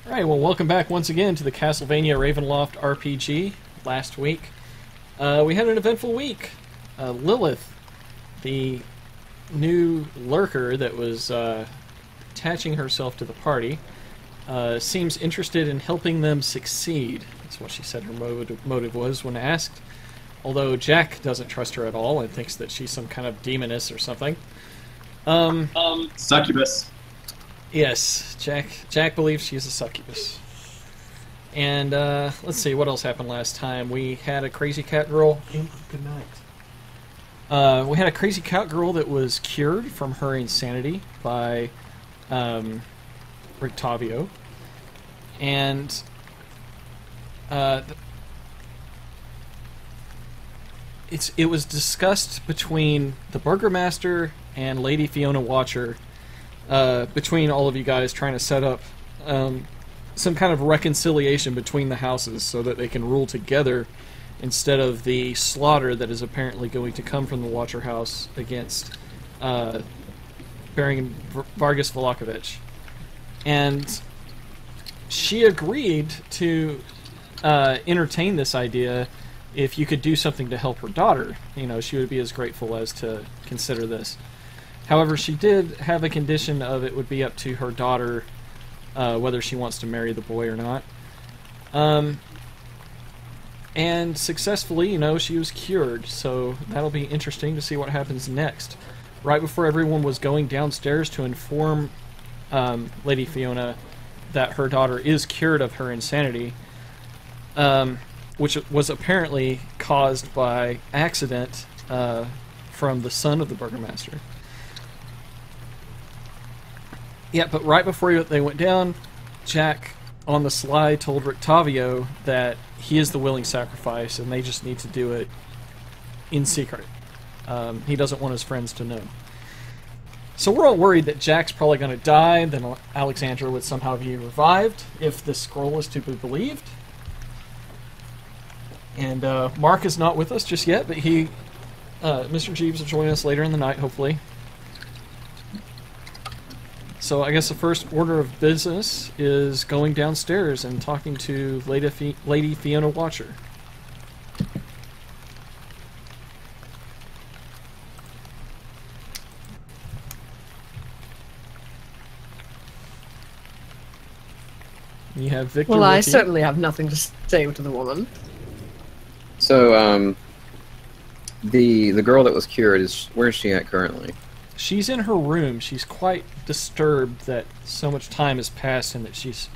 Alright, well, welcome back once again to the Castlevania Ravenloft RPG. Last week, we had an eventful week. Lilith, the new lurker that was attaching herself to the party, seems interested in helping them succeed. That's what she said her motive was when asked. Although Jack doesn't trust her at all and thinks that she's some kind of demoness or something. Succubus. Yes, Jack believes she's a succubus. And, let's see, what else happened last time? We had a crazy cat girl. Good night. We had a crazy cat girl that was cured from her insanity by, Rictavio. And, it was discussed between the Burgermaster and Lady Fiona Watcher, between all of you guys trying to set up some kind of reconciliation between the houses so that they can rule together instead of the slaughter that is apparently going to come from the Watcher house against Baron Vargas Vlahovic. And she agreed to entertain this idea if you could do something to help her daughter. You know, she would be as grateful as to consider this. However, she did have a condition of it would be up to her daughter whether she wants to marry the boy or not. And successfully, you know, she was cured, so that'll be interesting to see what happens next. Right before everyone was going downstairs to inform Lady Fiona that her daughter is cured of her insanity, which was apparently caused by accident from the son of the Burgermaster. Yeah, but right before they went down, Jack, on the sly, told Rictavio that he is the willing sacrifice, and they just need to do it in secret. He doesn't want his friends to know. So we're all worried that Jack's probably going to die, then Alexandra would somehow be revived, if the scroll is to be believed. And Mark is not with us just yet, but Mr. Jeeves will join us later in the night, hopefully. So I guess the first order of business is going downstairs and talking to Lady Fiona Watcher. You have Victor. Well, I with you. certainly have nothing to say to the woman. So, the girl that was cured, where is she at currently? She's in her room. She's quite disturbed that so much time has passed and that she's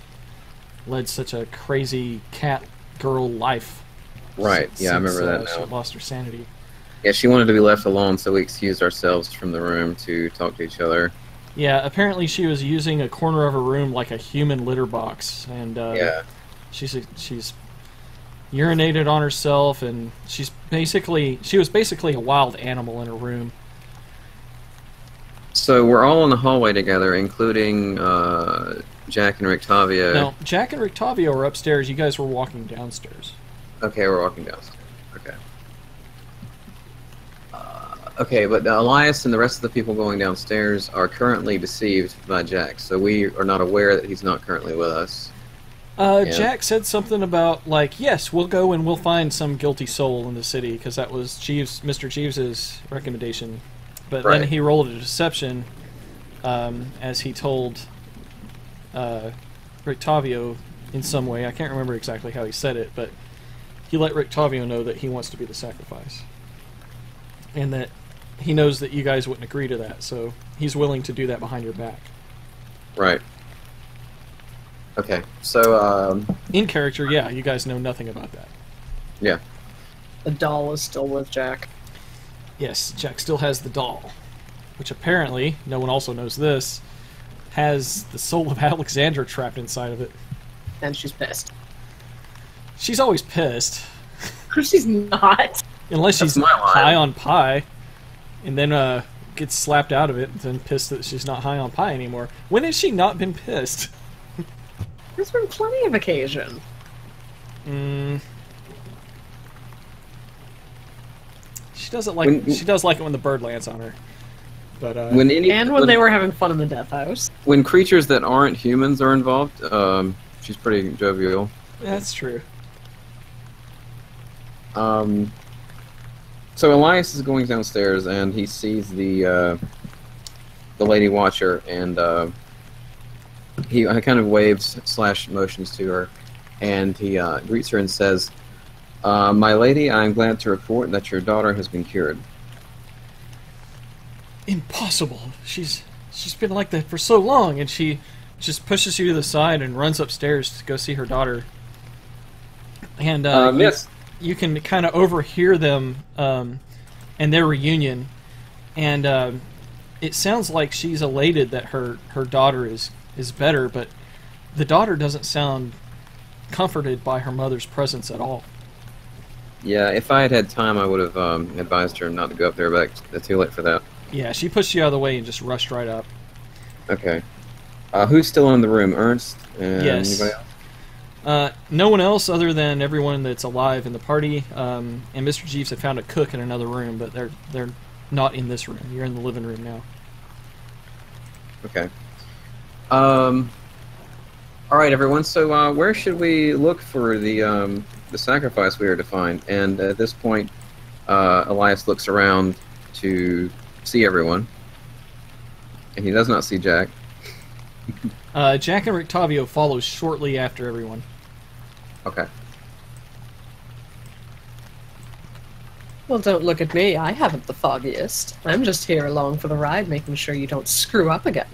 led such a crazy cat girl life. Right, yeah, I remember that now. She lost her sanity. Yeah, she wanted to be left alone, so we excused ourselves from the room to talk to each other. Yeah, apparently she was using a corner of her room like a human litter box, and yeah. she's urinated on herself, and she was basically a wild animal in her room. So we're all in the hallway together, including Jack and Rictavio. No, Jack and Rictavio are upstairs. You guys were walking downstairs. Okay, we're walking downstairs. Okay. Okay, but Elias and the rest of the people going downstairs are currently deceived by Jack, so we are not aware that he's not currently with us. Jack said something about, like, yes, we'll go and we'll find some guilty soul in the city, because that was Mr. Jeeves's recommendation. But right. Then he rolled a deception, as he told Rictavio in some way. I can't remember exactly how he said it, but he let Rictavio know that he wants to be the sacrifice. And that he knows that you guys wouldn't agree to that, so he's willing to do that behind your back. Right. Okay, so, in character, yeah, you guys know nothing about that. Yeah. The doll is still with Jack. Yes, Jack still has the doll, which apparently, no one also knows this, has the soul of Alexandra trapped inside of it. And she's pissed. She's always pissed. She's not. Unless she's That's my line. high on pie, and then gets slapped out of it, and then pissed that she's not high on pie anymore. When has she not been pissed? There's been plenty of occasion. She doesn't like. She does like it when the bird lands on her. But when they were having fun in the death house. When creatures that aren't humans are involved, She's pretty jovial. That's true. So Elias is going downstairs, and he sees the Lady Watcher, and he kind of waves / motions to her, and he greets her and says, "My lady, I am glad to report that your daughter has been cured." Impossible. She's been like that for so long, and she just pushes you to the side and runs upstairs to go see her daughter. And yes. You can kind of overhear them and their reunion, and it sounds like she's elated that her daughter is better, but the daughter doesn't sound comforted by her mother's presence at all. Yeah, if I had had time, I would have advised her not to go up there, but it's too late for that. Yeah, she pushed you out of the way and just rushed right up. Okay. Who's still in the room? Ernst? And Yes. anybody else? No one else other than everyone that's alive in the party. And Mr. Jeeves had found a cook in another room, but they're not in this room. You're in the living room now. Okay. All right, everyone. So, where should we look for the sacrifice we are to find? And at this point, Elias looks around to see everyone, and he does not see Jack. Jack and Rictavio follow shortly after everyone. Okay. Well, don't look at me. I haven't the foggiest. I'm just here along for the ride, making sure you don't screw up again.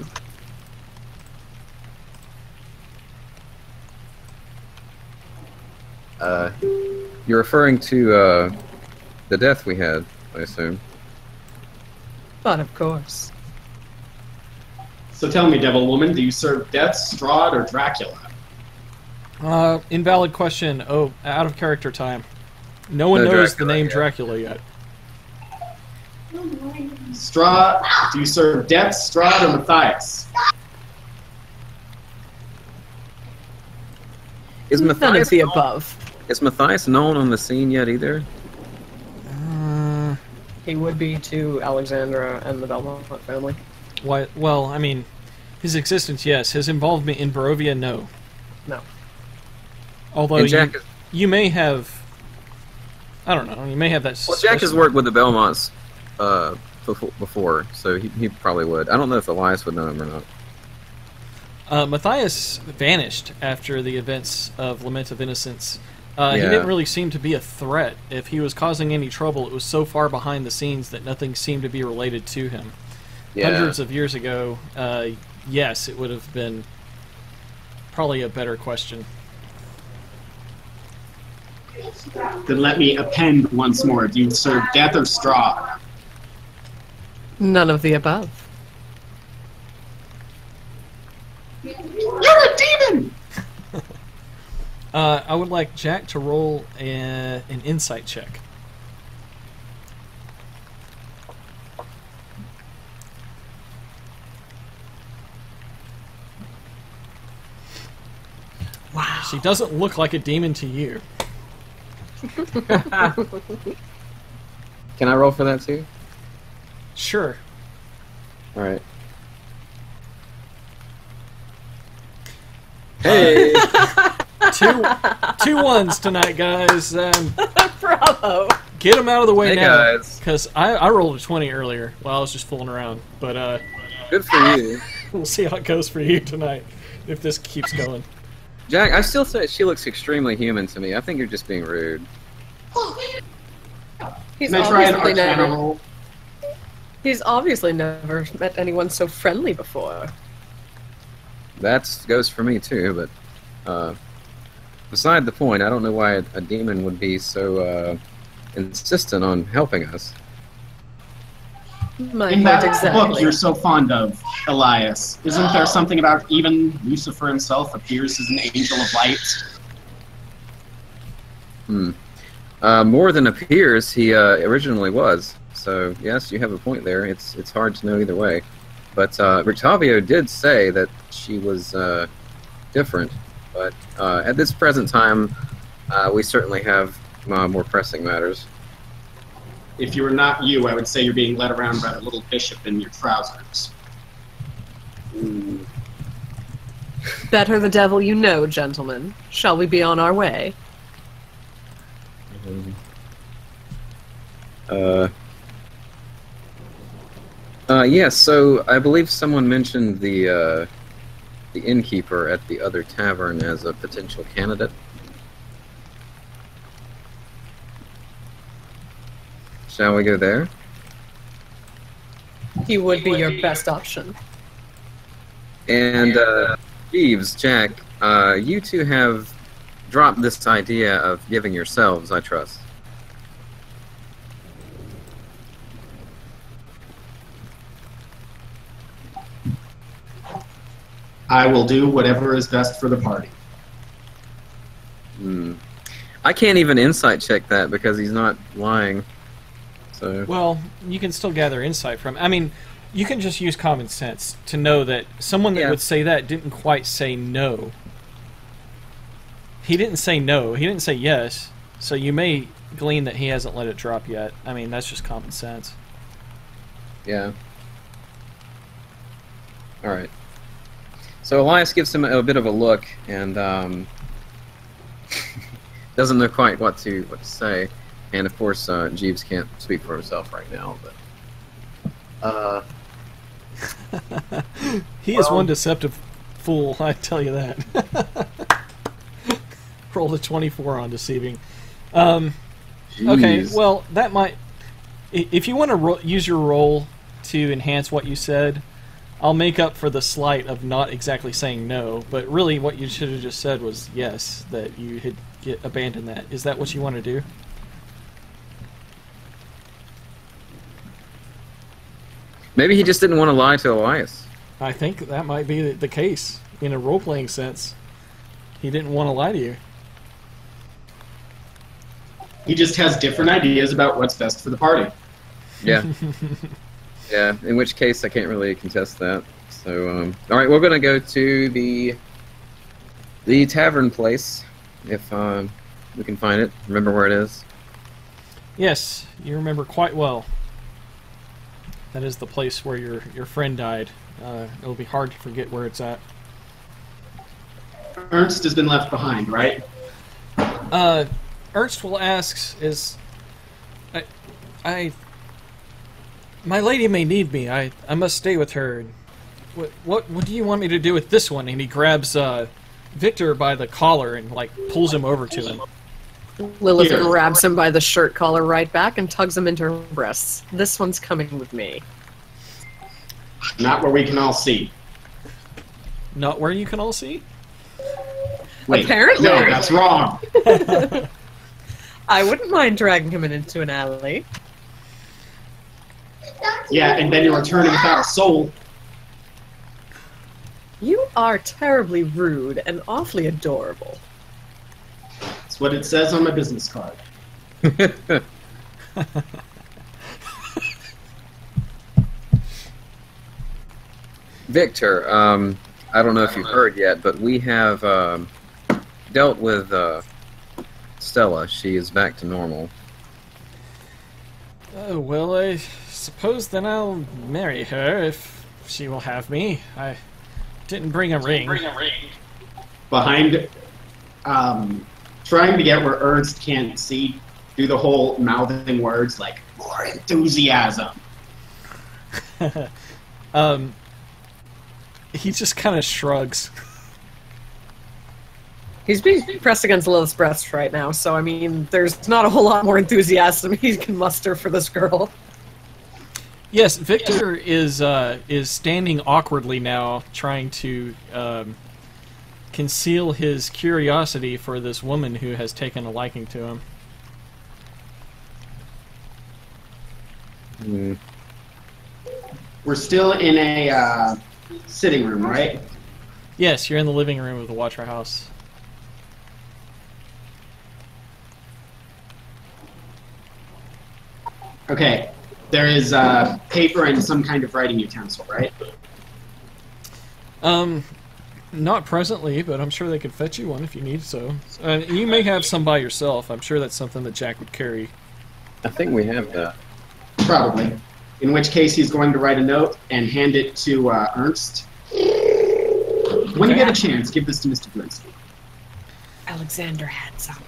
You're referring to the death we had, I assume. But of course. So tell me, Devil Woman, do you serve Death, Strahd, or Dracula? Invalid question. Oh, out of character time. No one No knows Dracula the name yet. Dracula yet. Strahd, do you serve Death, Strahd, or Matthias? Is None of Matthias the known, above. is Matthias known on the scene yet either? He would be to Alexandra and the Belmont family. Why? Well, I mean, his existence, yes. His involvement in Barovia, no. No. And Although you, Jack is, you may have... I don't know. You may have that... well, Jack has worked with the Belmonts before, so he probably would. I don't know if Elias would know him or not. Matthias vanished after the events of Lament of Innocence. He Yeah. didn't really seem to be a threat. If he was causing any trouble, it was so far behind the scenes that nothing seemed to be related to him. Yeah. Hundreds of years ago, yes, it would have been probably a better question. Then let me append once more. Do you serve Death or Strahd? None of the above. You're a demon! I would like Jack to roll an insight check. Wow. She doesn't look like a demon to you. Can I roll for that too? Sure. All right. Hey. Two ones tonight, guys. Bravo! Get them out of the way Hey, now. guys. Because I rolled a 20 earlier while I was just fooling around. But Good for you. we'll see how it goes for you tonight if this keeps going. Jack, I still say she looks extremely human to me. I think you're just being rude. He's Can I try an obviously Arcana never. roll? He's obviously never met anyone so friendly before. That goes for me too, but beside the point, I don't know why a demon would be so insistent on helping us. My In point that exactly. book you're so fond of, Elias, isn't there something about even Lucifer himself appears as an angel of light? More than appears, he originally was. So yes, you have a point there. It's hard to know either way. But Rictavio did say that she was different. But at this present time, we certainly have more pressing matters. If you were not you, I would say you're being led around by the little bishop in your trousers. Better the devil you know, gentlemen. Shall we be on our way? Yes, so I believe someone mentioned the innkeeper at the other tavern as a potential candidate. Shall we go there? He would be your best option. And, Jeeves, Jack, you two have dropped this idea of giving yourselves, I trust. I will do whatever is best for the party. I can't even insight check that because he's not lying. So. Well, you can still gather insight from. I mean, you can just use common sense to know that someone that would say that didn't quite say no. He didn't say no. He didn't say yes. So you may glean that he hasn't let it drop yet. I mean, that's just common sense. Yeah. All right. So Elias gives him a bit of a look and doesn't know quite what to say. And of course, Jeeves can't speak for himself right now. But he is one deceptive fool, I tell you that. Roll a 24 on deceiving. Okay, well, that might... If you want to use your roll to enhance what you said, I'll make up for the slight of not exactly saying no, but really what you should have just said was yes, that you had abandoned that. Is that what you want to do? Maybe he just didn't want to lie to Elias. I think that might be the case, in a role-playing sense. He didn't want to lie to you. He just has different ideas about what's best for the party. Yeah. Yeah, in which case I can't really contest that. So, alright, we're going to go to the tavern place, if we can find it. Remember where it is? Yes, you remember quite well. That is the place where your friend died. It'll be hard to forget where it's at. Ernst has been left behind, right? Ernst will ask, my lady may need me. I must stay with her. What do you want me to do with this one? And he grabs Victor by the collar and pulls him over to him. Lilith Here. grabs him by the shirt collar right back and tugs him into her breasts. This one's coming with me. Not where we can all see. Not where you can all see? Wait, Apparently. no, that's wrong. I wouldn't mind dragging him into an alley. Yeah, and then you're returning without a soul. You are terribly rude and awfully adorable. That's what it says on my business card. Victor, I don't know if you've heard yet, but we have dealt with Stella. She is back to normal. Oh, well, I suppose then I'll marry her if she will have me. I didn't bring a ring. Behind, trying to get where Ernst can't see, do the whole mouthing words like, more enthusiasm. He just kind of shrugs. He's being pressed against Lilith's breast right now, so I mean, there's not a whole lot more enthusiasm he can muster for this girl. Yes, Victor is standing awkwardly now, trying to conceal his curiosity for this woman who has taken a liking to him. Mm. We're still in a sitting room, right? Yes, you're in the living room of the Watcher house. Okay, there is paper and some kind of writing utensil, right? Not presently, but I'm sure they could fetch you one if you need so. You may have some by yourself. I'm sure that's something that Jack would carry. I think we have that. Probably. In which case he's going to write a note and hand it to Ernst. When you get a chance, give this to Mr. Blinsky. Alexander had some.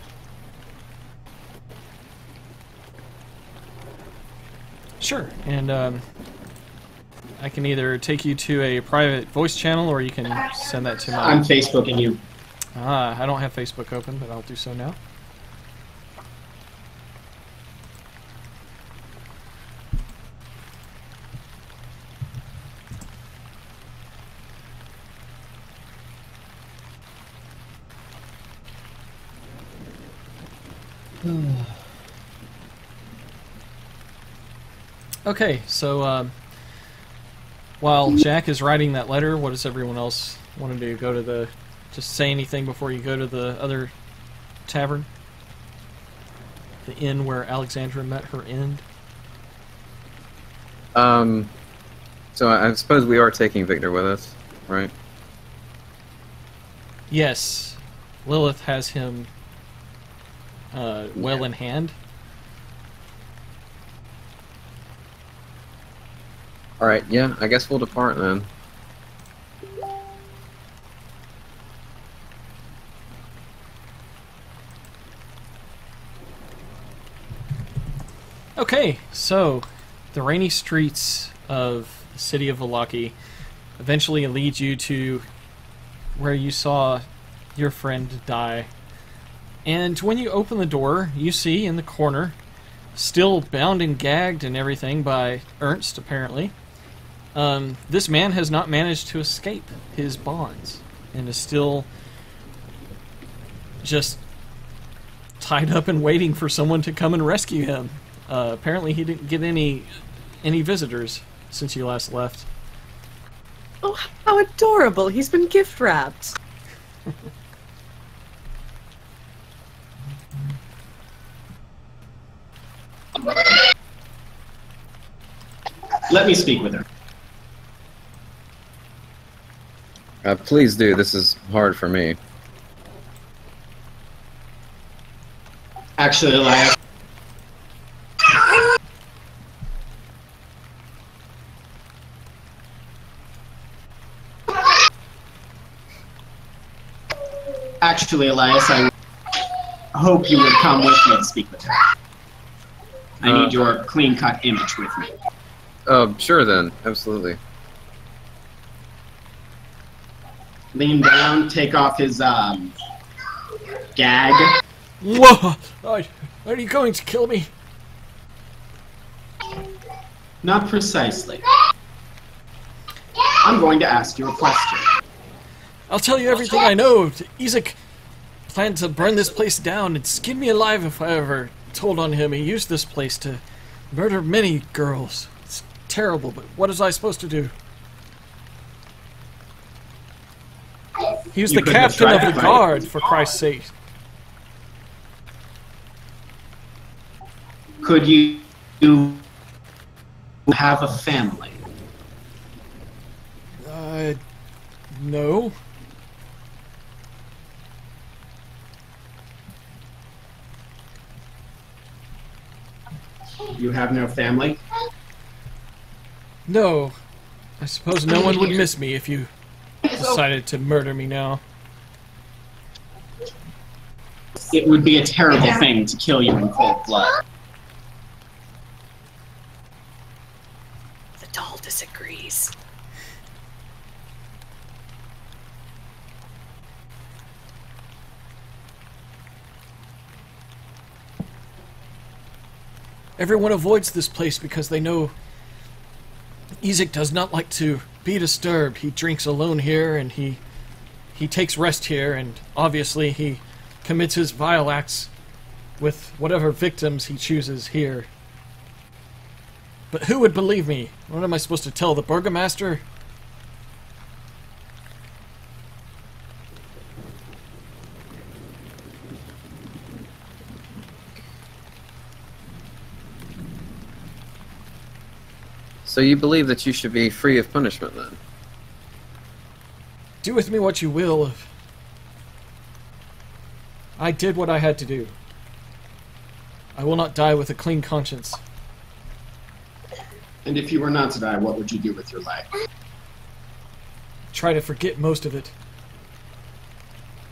Sure, and I can either take you to a private voice channel, or you can send that to my... I'm Facebooking you. I don't have Facebook open, but I'll do so now. Okay, so while Jack is writing that letter, what does everyone else want to do? Go to the... Just say anything before you go to the other tavern? The inn where Alexandra met her end? So I suppose we are taking Victor with us, right? Yes. Lilith has him well in hand. Alright, yeah, I guess we'll depart then. Okay, so the rainy streets of the city of Vallaki eventually lead you to where you saw your friend die. And when you open the door, you see in the corner, still bound and gagged and everything by Ernst, apparently, this man has not managed to escape his bonds and is still just tied up and waiting for someone to come and rescue him. Apparently he didn't get any visitors since you last left. Oh, how adorable! He's been gift wrapped. Let me speak with her. Please do. This is hard for me. Actually, Elias. I hope you would come with me to speak with her. I need your clean-cut image with me. Sure then. Absolutely. Lean down, take off his, gag. Whoa! Are you going to kill me? Not precisely. I'm going to ask you a question. I'll tell you everything I know. Isaac planned to burn this place down and skin me alive if I ever told on him. He used this place to murder many girls. It's terrible, but what was I supposed to do? He was the captain of the guard, for Christ's sake. Could you have a family? No. You have no family? No. I suppose no one would miss me if you decided to murder me now. It would be a terrible thing to kill you in cold blood. The doll disagrees. Everyone avoids this place because they know Isaac does not like to be disturbed. He drinks alone here, and he takes rest here, and obviously he commits his vile acts with whatever victims he chooses here. But who would believe me? What am I supposed to tell the burgomaster? So you believe that you should be free of punishment, then? Do with me what you will. I did what I had to do. I will not die with a clean conscience. And if you were not to die, what would you do with your life? Try to forget most of it.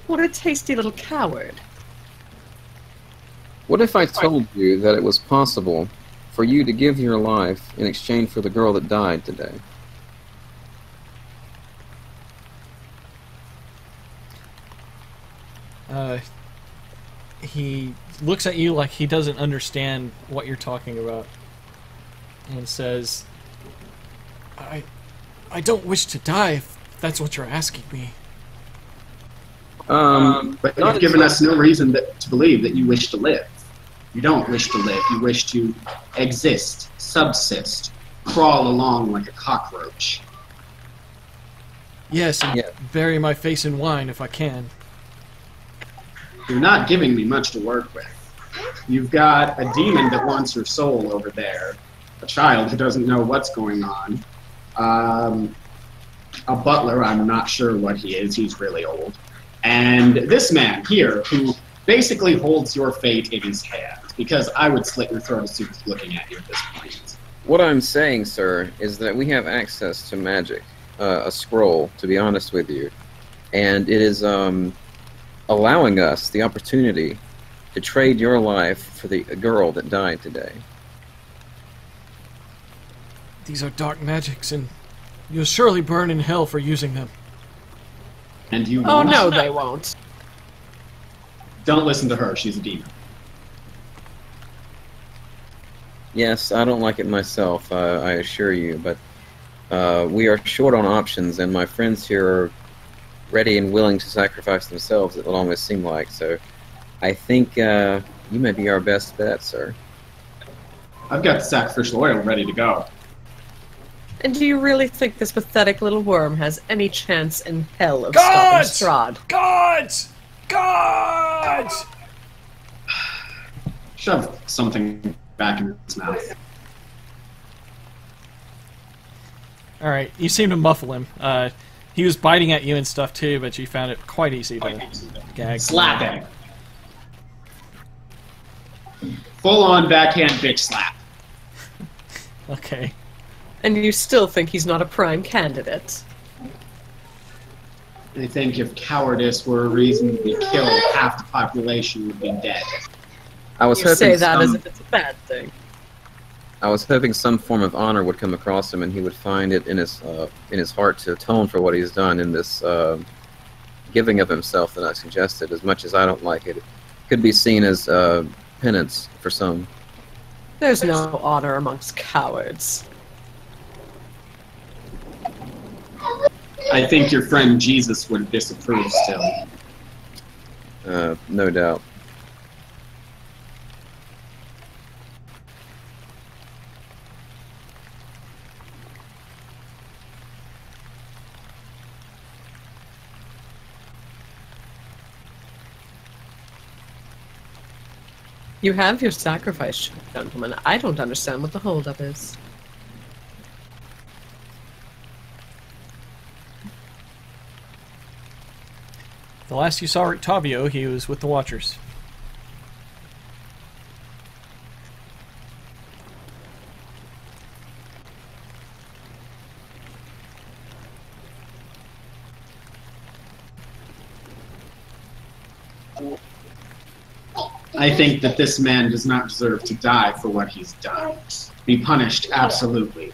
What a tasty little coward. What if I told you that it was possible for you to give your life in exchange for the girl that died today? He looks at you like he doesn't understand what you're talking about, and says, I don't wish to die, if that's what you're asking me. But you've given us no reason to believe that you wish to live. You don't wish to live. You wish to exist, subsist, crawl along like a cockroach. Yes, and bury my face in wine if I can. You're not giving me much to work with. You've got a demon that wants your soul over there, a child who doesn't know what's going on, a butler, I'm not sure what he is, he's really old, and this man here who basically holds your fate in his hands, because I would slit your throat as soon as looking at you at this point. What I'm saying, sir, is that we have access to magic, a scroll, to be honest with you, and it is allowing us the opportunity to trade your life for the girl that died today. These are dark magics, and you'll surely burn in hell for using them. And you Oh won't. no, they won't. Don't listen to her, she's a demon. Yes, I don't like it myself, I assure you, but we are short on options, and my friends here are ready and willing to sacrifice themselves, it'll almost seem like, so I think you may be our best bet, sir. I've got the sacrificial oil ready to go. And do you really think this pathetic little worm has any chance in hell of Gods! stopping Strahd? Gods! Gods! Shove something back in his mouth. Alright, you seem to muffle him. He was biting at you and stuff too, but you found it quite easy to gag. Slap him. Full-on backhand bitch slap. Okay. And you still think he's not a prime candidate? I think if cowardice were a reason to be killed, half the population would be dead. I was You hoping say that some, as if it's a bad thing. I was hoping some form of honor would come across him, and he would find it in his heart to atone for what he's done in this giving of himself that I suggested. As much as I don't like it, it could be seen as penance for some. There's no honor amongst cowards. I think your friend Jesus would disapprove still. No doubt. You have your sacrifice, gentlemen. I don't understand what the holdup is. The last you saw Octavio, he was with the Watchers. I think that this man does not deserve to die for what he's done. Be punished, absolutely.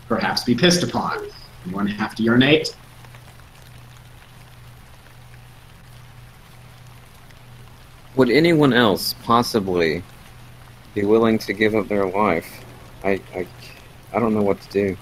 Perhaps be pissed upon. Anyone have to urinate? Would anyone else possibly be willing to give up their life? I don't know what to do.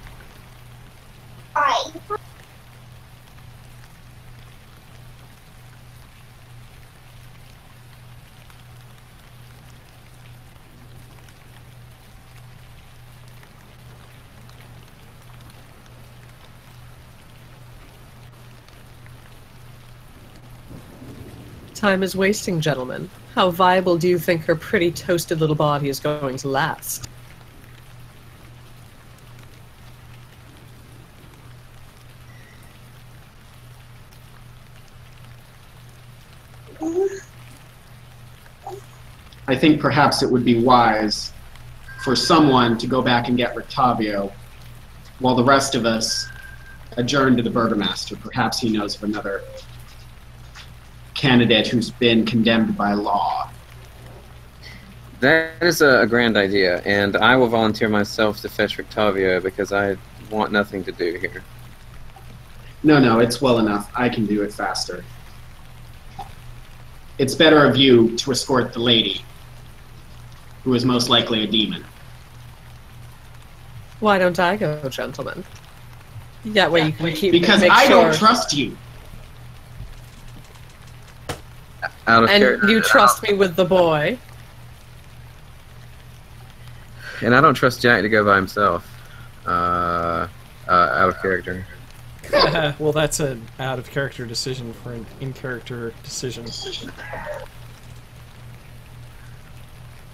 Time is wasting, gentlemen. How viable do you think her pretty toasted little body is going to last? I think perhaps it would be wise for someone to go back and get Rictavio while the rest of us adjourn to the Burgomaster. Perhaps he knows of another candidate who's been condemned by law. That is a grand idea, and I will volunteer myself to fetch Rictavio because I want nothing to do here. No, it's well enough. I can do it faster. It's better of you to escort the lady, who is most likely a demon. Why don't I go, gentlemen? That way you can keep. Because make I sure. don't trust you. Out of And character. you trust me with the boy. And I don't trust Jack to go by himself. Out of character. Well, that's an out-of-character decision for an in-character decision.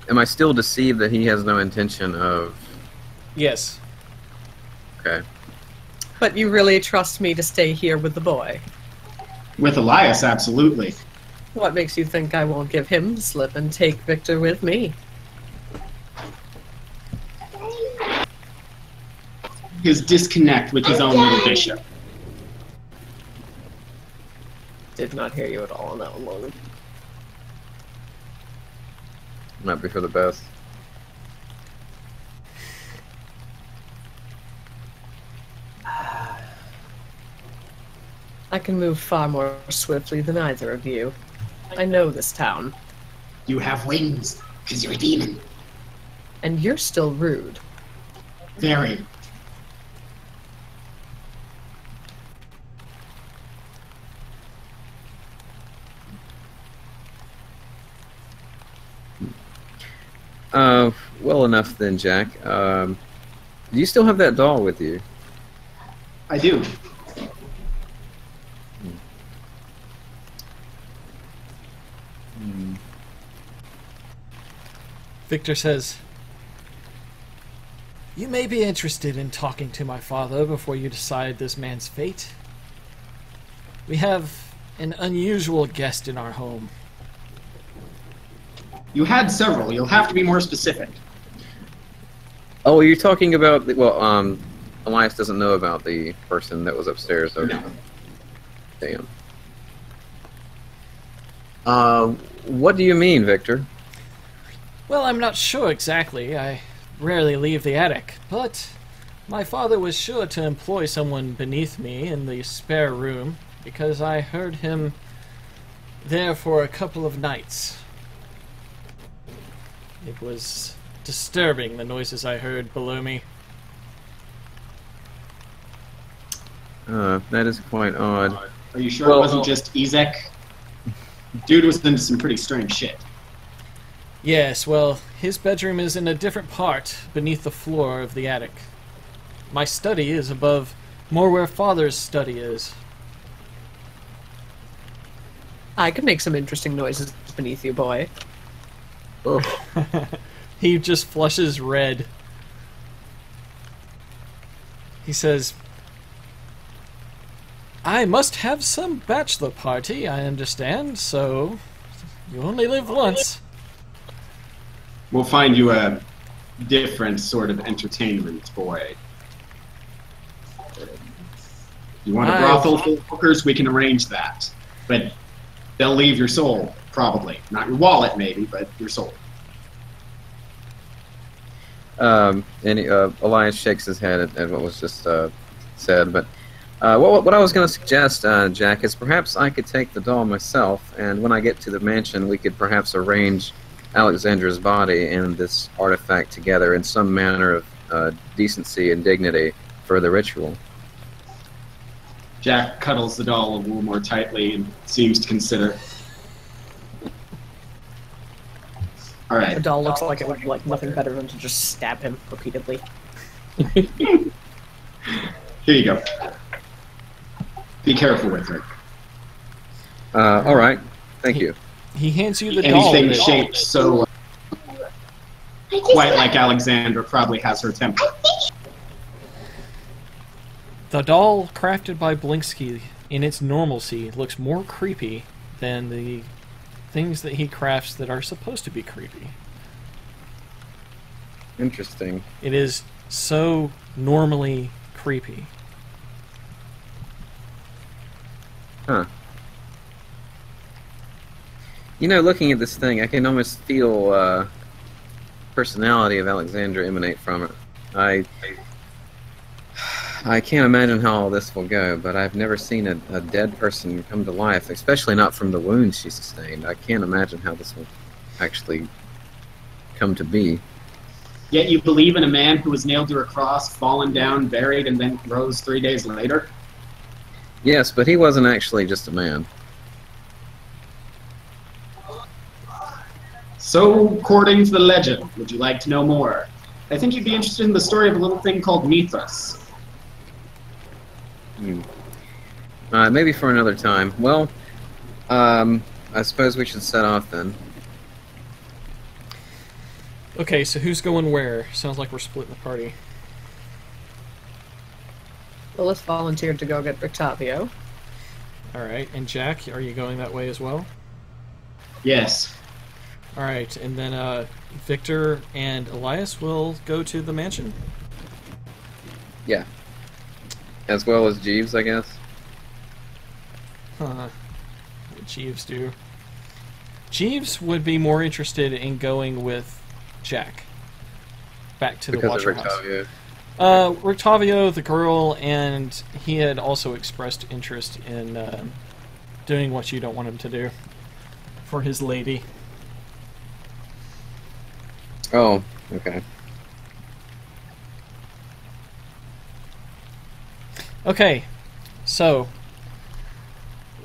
Am I still deceived that he has no intention of... Yes. Okay. But you really trust me to stay here with the boy? With Elias, absolutely. What makes you think I won't give him the slip and take Victor with me? His disconnect with his own little bishop. Did not hear you at all on that one, Logan. Might be for the best. I can move far more swiftly than either of you. I know this town. You have wings, because you're a demon. And you're still rude. Very. Well enough then, Jack. Do you still have that doll with you? I do. Victor says, "You may be interested in talking to my father before you decide this man's fate. We have an unusual guest in our home." You had several. You'll have to be more specific. Oh, you're talking about... Elias doesn't know about the person that was upstairs. Okay. No. Damn. What do you mean, Victor? Well, I'm not sure exactly. I rarely leave the attic, but my father was sure to employ someone beneath me in the spare room because I heard him there for a couple of nights. It was disturbing, the noises I heard below me. That is quite odd. Are you sure it wasn't just Ezek? Dude was into some pretty strange shit. Yes, well, his bedroom is in a different part beneath the floor of the attic. My study is above, more where Father's study is. I could make some interesting noises beneath you, boy. Oh. He just flushes red. He says, "I must have some bachelor party, I understand, so you only live once." We'll find you a different sort of entertainment, boy. You want a brothel full of hookers? We can arrange that. But they'll leave your soul, probably. Not your wallet, maybe, but your soul. Elias shakes his head at what was just said, but what I was going to suggest, Jack, is perhaps I could take the doll myself, and when I get to the mansion, we could perhaps arrange Alexandra's body and this artifact together in some manner of decency and dignity for the ritual. Jack cuddles the doll a little more tightly and seems to consider. All right. The doll looks like it would like nothing better than to just stab him repeatedly. Here you go. Be careful with her. All right. Thank you. He hands you the doll. Anything shaped so quite like Alexandra probably has her temper. The doll crafted by Blinsky in its normalcy looks more creepy than the things that he crafts that are supposed to be creepy. Interesting. It is so normally creepy. Huh. You know, looking at this thing, I can almost feel personality of Alexandra emanate from it. I can't imagine how all this will go, but I've never seen a dead person come to life, especially not from the wounds she sustained. I can't imagine how this will actually come to be. Yet you believe in a man who was nailed to a cross, fallen down, buried, and then rose 3 days later? Yes, but he wasn't actually just a man. So, according to the legend, would you like to know more? I think you'd be interested in the story of a little thing called Mithras. Maybe for another time. Well, I suppose we should set off then. Okay, so who's going where? Sounds like we're splitting the party. Lilith volunteered to go get Octavio. Alright, and Jack, are you going that way as well? Yes. Alright, and then Victor and Elias will go to the mansion? Yeah. As well as Jeeves, I guess. Huh. What would Jeeves do? Jeeves would be more interested in going with Jack. Back to the Watcher House. Rictavio, the girl, and he had also expressed interest in doing what you don't want him to do for his lady. Oh, okay. Okay, so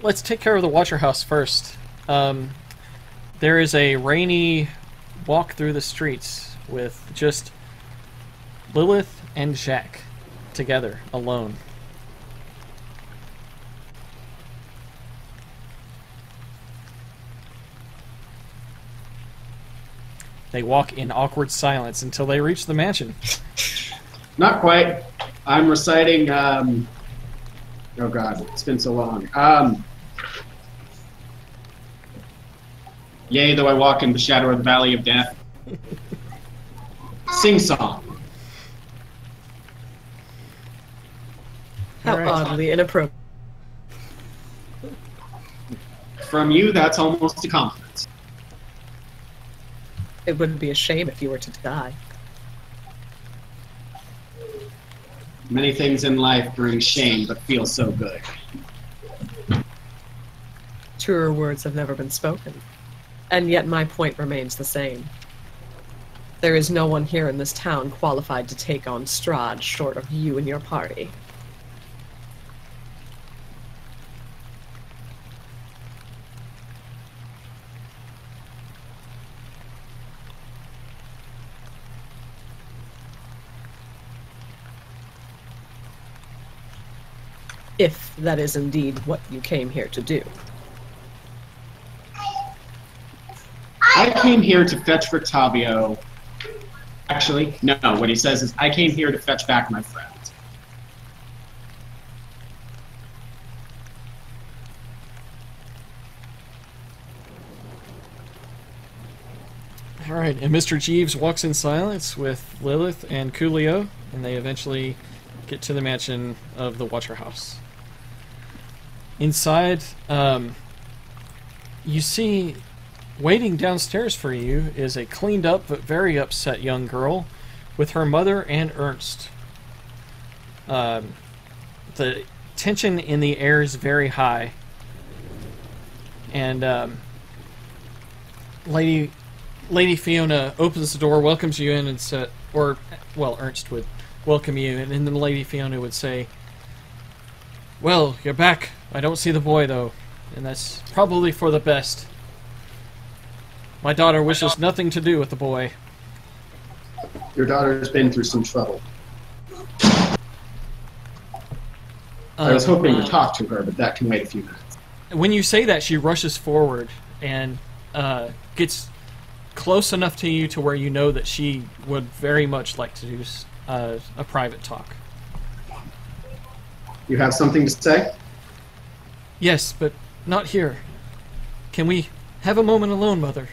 let's take care of the Watcher House first. There is a rainy walk through the streets with just Lilith and Jack together, alone. They walk in awkward silence until they reach the mansion. Not quite. I'm reciting, oh god, it's been so long. Yea, though I walk in the shadow of the valley of death. Sing song. How Alright. oddly inappropriate. From you, that's almost a compliment. It would be a shame if you were to die. Many things in life bring shame, but feel so good. Truer words have never been spoken. And yet my point remains the same. There is no one here in this town qualified to take on Strahd short of you and your party. If that is indeed what you came here to do. I came here to fetch Rictavio. Actually, no, what he says is, I came here to fetch back my friend. Alright, and Mr. Jeeves walks in silence with Lilith and Coolio, and they eventually get to the mansion of the Watcher House. Inside, you see, waiting downstairs for you is a cleaned up but very upset young girl with her mother and Ernst. The tension in the air is very high, and Lady Fiona opens the door, welcomes you in, and said, or, well, Ernst would welcome you, and then Lady Fiona would say, "Well, you're back. I don't see the boy, though, and that's probably for the best. My daughter wishes nothing to do with the boy." Your daughter's been through some trouble. I was hoping to talk to her, but that can wait a few minutes. When you say that, she rushes forward and gets close enough to you to where you know that she would very much like to do a private talk. You have something to say? Yes, but not here. Can we have a moment alone, Mother?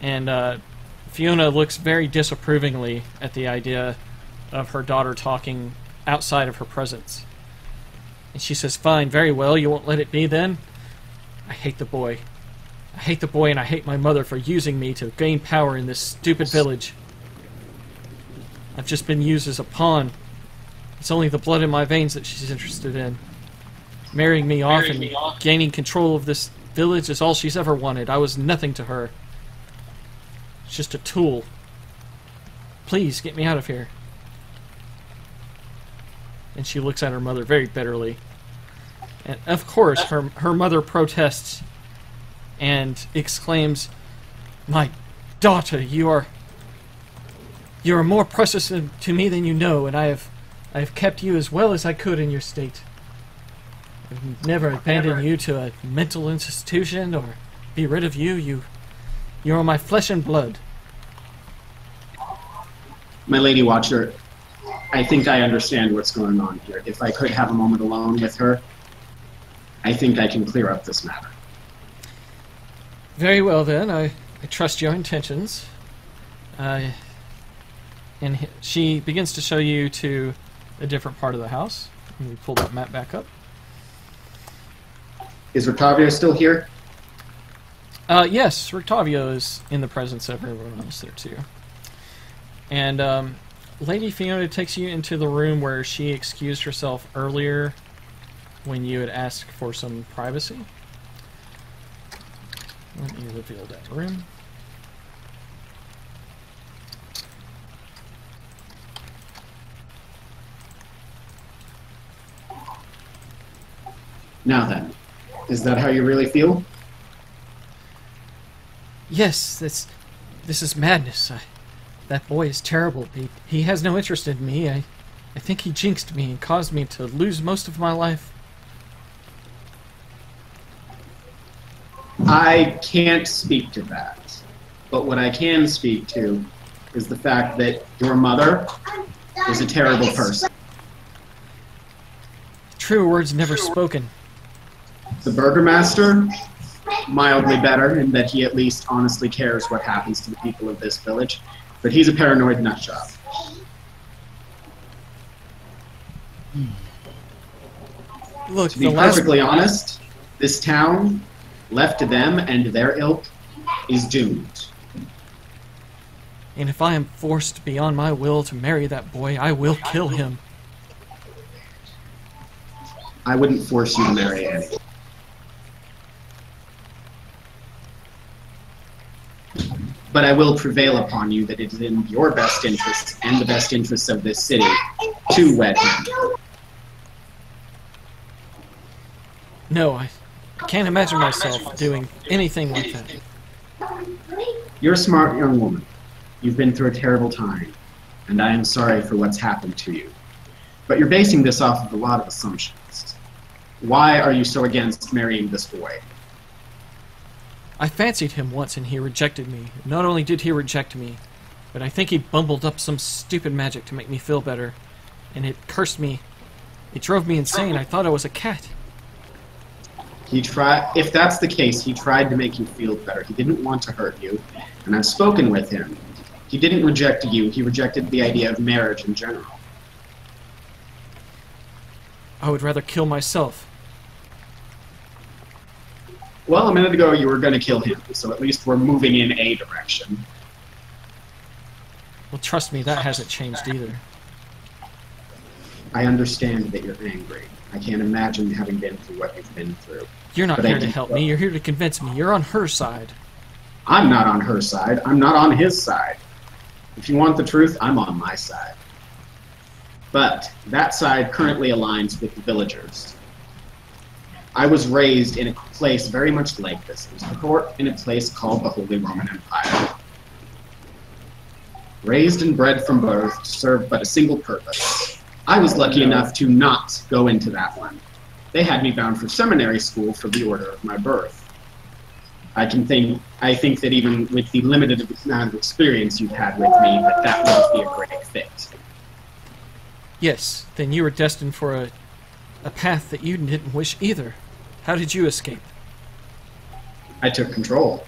And Fiona looks very disapprovingly at the idea of her daughter talking outside of her presence. And she says, "Fine, very well, you won't let it be then? I hate the boy. I hate the boy and I hate my mother for using me to gain power in this stupid village. I've just been used as a pawn. It's only the blood in my veins that she's interested in. Marrying me off and gaining control of this village is all she's ever wanted. I was nothing to her. It's just a tool. Please, get me out of here. And she looks at her mother very bitterly. And of course, her mother protests and exclaims, "My daughter, you are more precious to me than you know, and I have kept you as well as I could in your state. I've never abandoned you to a mental institution or be rid of you. You are my flesh and blood." My Lady Watcher, I think I understand what's going on here. If I could have a moment alone with her, I think I can clear up this matter. Very well then, I trust your intentions. And she begins to show you to a different part of the house. Let me pull that map back up. Is Rictavio still here? Yes, Rictavio is in the presence of everyone else there too. And Lady Fiona takes you into the room where she excused herself earlier when you had asked for some privacy. Let me reveal that room. Now then, is that how you really feel? Yes, this is madness. That boy is terrible. He has no interest in me. I think he jinxed me and caused me to lose most of my life. I can't speak to that. But what I can speak to is the fact that your mother is a terrible person. Truer words never spoken. The Burgomaster, mildly better in that he at least honestly cares what happens to the people of this village, but he's a paranoid nutjob. Look, To be perfectly honest, this town, left to them and their ilk, is doomed. And if I am forced beyond my will to marry that boy, I will kill him. I wouldn't force you to marry Annie. But I will prevail upon you that it is in your best interests and the best interests of this city to wed him. No, I can't imagine myself doing anything like that. You're a smart young woman. You've been through a terrible time, and I am sorry for what's happened to you. But you're basing this off of a lot of assumptions. Why are you so against marrying this boy? I fancied him once and he rejected me. Not only did he reject me, but I think he bumbled up some stupid magic to make me feel better. And it cursed me. It drove me insane. I thought I was a cat. If that's the case, he tried to make you feel better. He didn't want to hurt you, and I've spoken with him. He didn't reject you, he rejected the idea of marriage in general. I would rather kill myself. Well, a minute ago you were going to kill him, so at least we're moving in a direction. Well, trust me, that hasn't changed either. I understand that you're angry. I can't imagine having been through what you've been through. You're not But here to help me, you're here to convince me. You're on her side. I'm not on her side. I'm not on his side. If you want the truth, I'm on my side. But that side currently aligns with the villagers. I was raised in a place very much like this. It was a court in a place called the Holy Roman Empire. Raised and bred from birth to serve but a single purpose. I was lucky enough to not go into that one. They had me bound for seminary school for the order of my birth. I think that even with the limited amount of experience you've had with me, that would be a great fit. Yes, then you were destined for a path that you didn't wish either. How did you escape? I took control.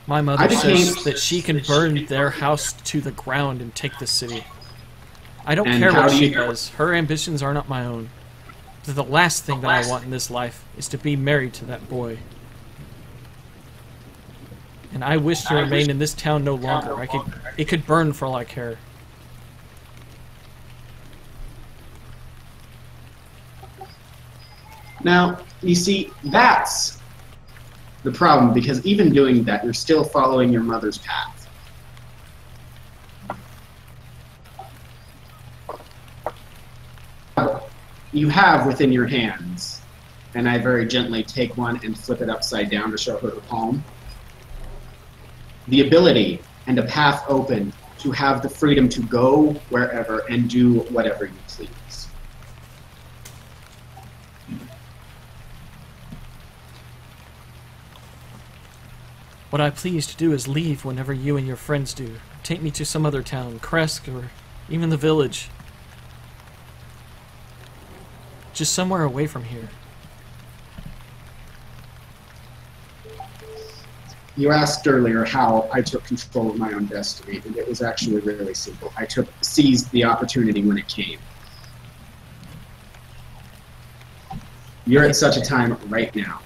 My mother says that she can burn their house to the ground and take the city. I don't And care how what do she you- does. Her ambitions are not my own. The last thing that I want in this life is to be married to that boy. And I wish to remain in this town no longer. It could burn for all I care. Now, you see, that's the problem, because even doing that, you're still following your mother's path. You have within your hands, and I very gently take one and flip it upside down to show her the palm, the ability and a path open to have the freedom to go wherever and do whatever you please. What I please to do is leave whenever you and your friends do. Take me to some other town, Kresk, or even the village. Just somewhere away from here. You asked earlier how I took control of my own destiny, and it was actually really simple. I seized the opportunity when it came. You're at such a time right now.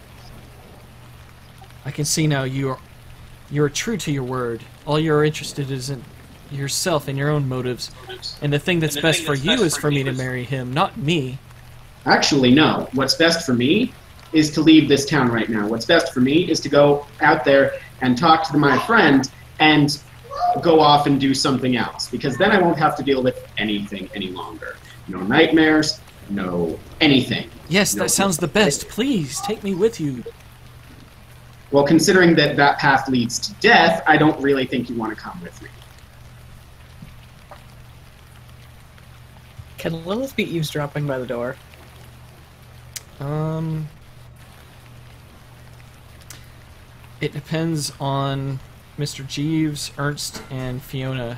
I can see now you're true to your word. All you're interested is in yourself and your own motives. And the thing that's best for you is for me to marry him, not me. Actually, no. What's best for me is to leave this town right now. What's best for me is to go out there and talk to my friend and go off and do something else, because then I won't have to deal with anything any longer. No nightmares, no anything. Yes, No- that sounds the best. Please, take me with you. Well, considering that that path leads to death, I don't really think you want to come with me. Can Lilith be eavesdropping by the door? It depends on Mr. Jeeves, Ernst, and Fiona.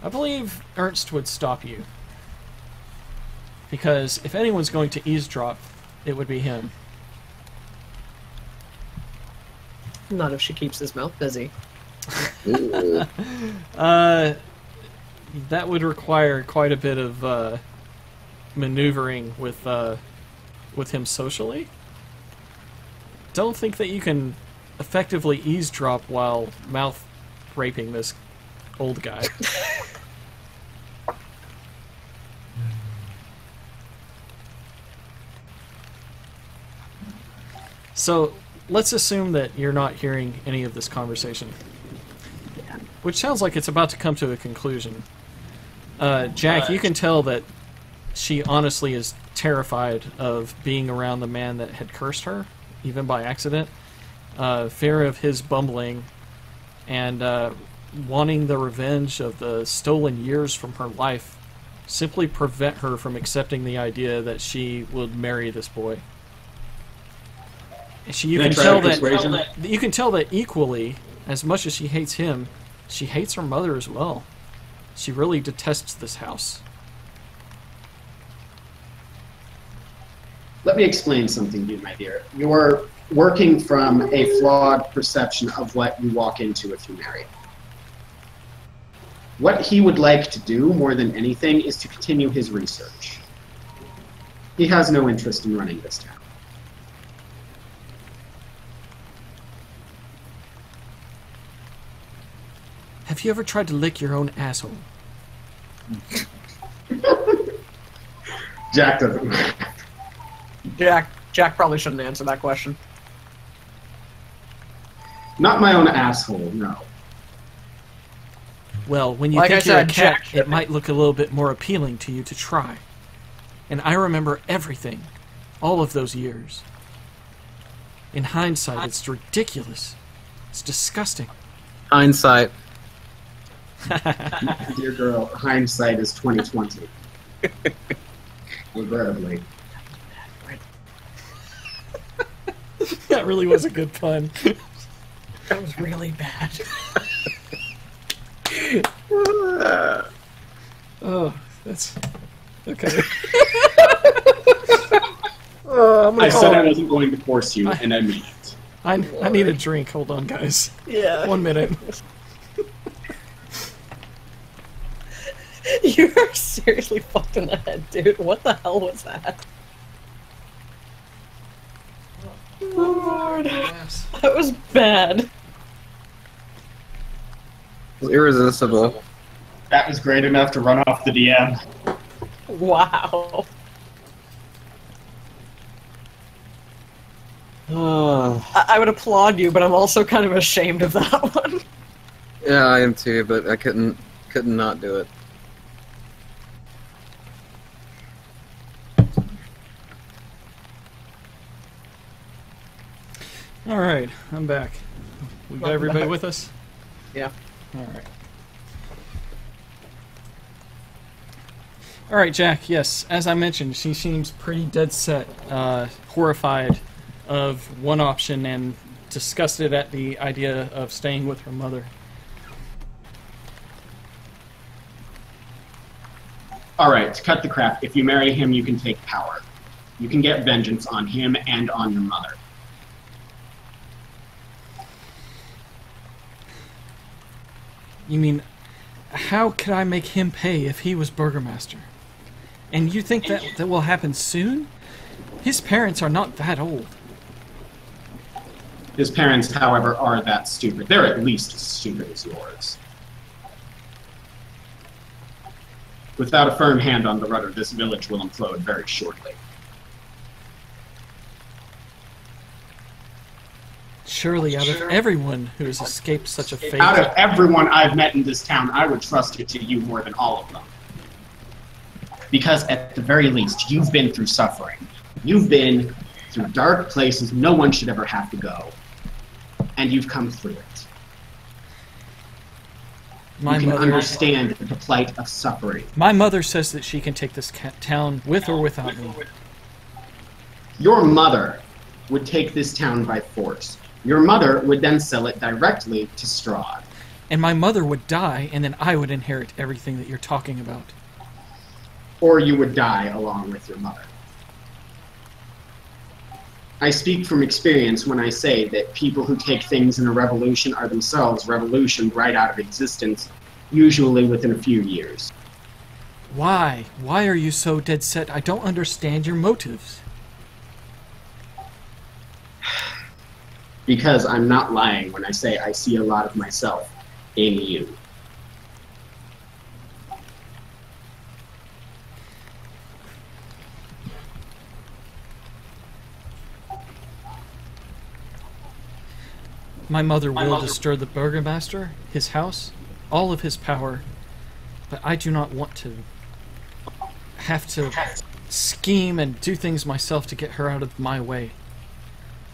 I believe Ernst would stop you. Because if anyone's going to eavesdrop, it would be him. Not if she keeps his mouth busy. Ooh. That would require quite a bit of maneuvering with him socially. Don't think that you can effectively eavesdrop while mouth raping this old guy. So let's assume that you're not hearing any of this conversation, which sounds like it's about to come to a conclusion. Jack, you can tell that she honestly is terrified of being around the man that had cursed her, even by accident. Fear of his bumbling, and wanting the revenge of the stolen years from her life simply prevent her from accepting the idea that she would marry this boy. You can tell that equally, as much as she hates him, she hates her mother as well. She really detests this house. Let me explain something to you, my dear. You're working from a flawed perception of what you walk into if you marry. What he would like to do, more than anything, is to continue his research. He has no interest in running this town. Have you ever tried to lick your own asshole? Jack doesn't. Jack probably shouldn't answer that question. Not my own asshole, no. Well, when you Like think I you're a said, cat, Jack- it might look a little bit more appealing to you to try. And I remember everything. All of those years. In hindsight, it's ridiculous. It's disgusting. Hindsight. Dear girl, hindsight is 2020. Regrettably. That really was a good pun. That was really bad. Oh, that's... Okay. I said I wasn't going to force you, and I mean it. I need a drink. Hold on, guys. Yeah. 1 minute. You You are seriously fucked in the head, dude. What the hell was that? Lord. That was bad. It was irresistible. That was great enough to run off the DM. Wow. I would applaud you, but I'm also kind of ashamed of that one. Yeah, I am too, but I couldn't not do it. All right, I'm back. We got Welcome everybody back. with us? Yeah. All right. All right, Jack, yes, as I mentioned, she seems pretty dead set, horrified of one option and disgusted at the idea of staying with her mother. Alright, to cut the crap, if you marry him, you can take power. You can get vengeance on him and on your mother. You mean, how could I make him pay if he was burgomaster? And you think that will happen soon? His parents are not that old. His parents, however, are that stupid. They're at least as stupid as yours. Without a firm hand on the rudder, this village will implode very shortly. Surely, out of everyone who has escaped such a fate... Out of everyone I've met in this town, I would trust it to you more than all of them. Because at the very least, you've been through suffering. You've been through dark places no one should ever have to go. And you've come through it. My you can mother, understand the plight of suffering. my mother says that she can take this town with or without me. Your mother would take this town by force. Your mother would then sell it directly to Strahd. And my mother would die, and then I would inherit everything that you're talking about. Or you would die along with your mother. I speak from experience when I say that people who take things in a revolution are themselves revolutioned right out of existence, usually within a few years. Why? Why are you so dead set? I don't understand your motives. Because I'm not lying when I say I see a lot of myself in you. My mother will disturb the burgomaster, his house, all of his power, but I do not want to have to scheme and do things myself to get her out of my way.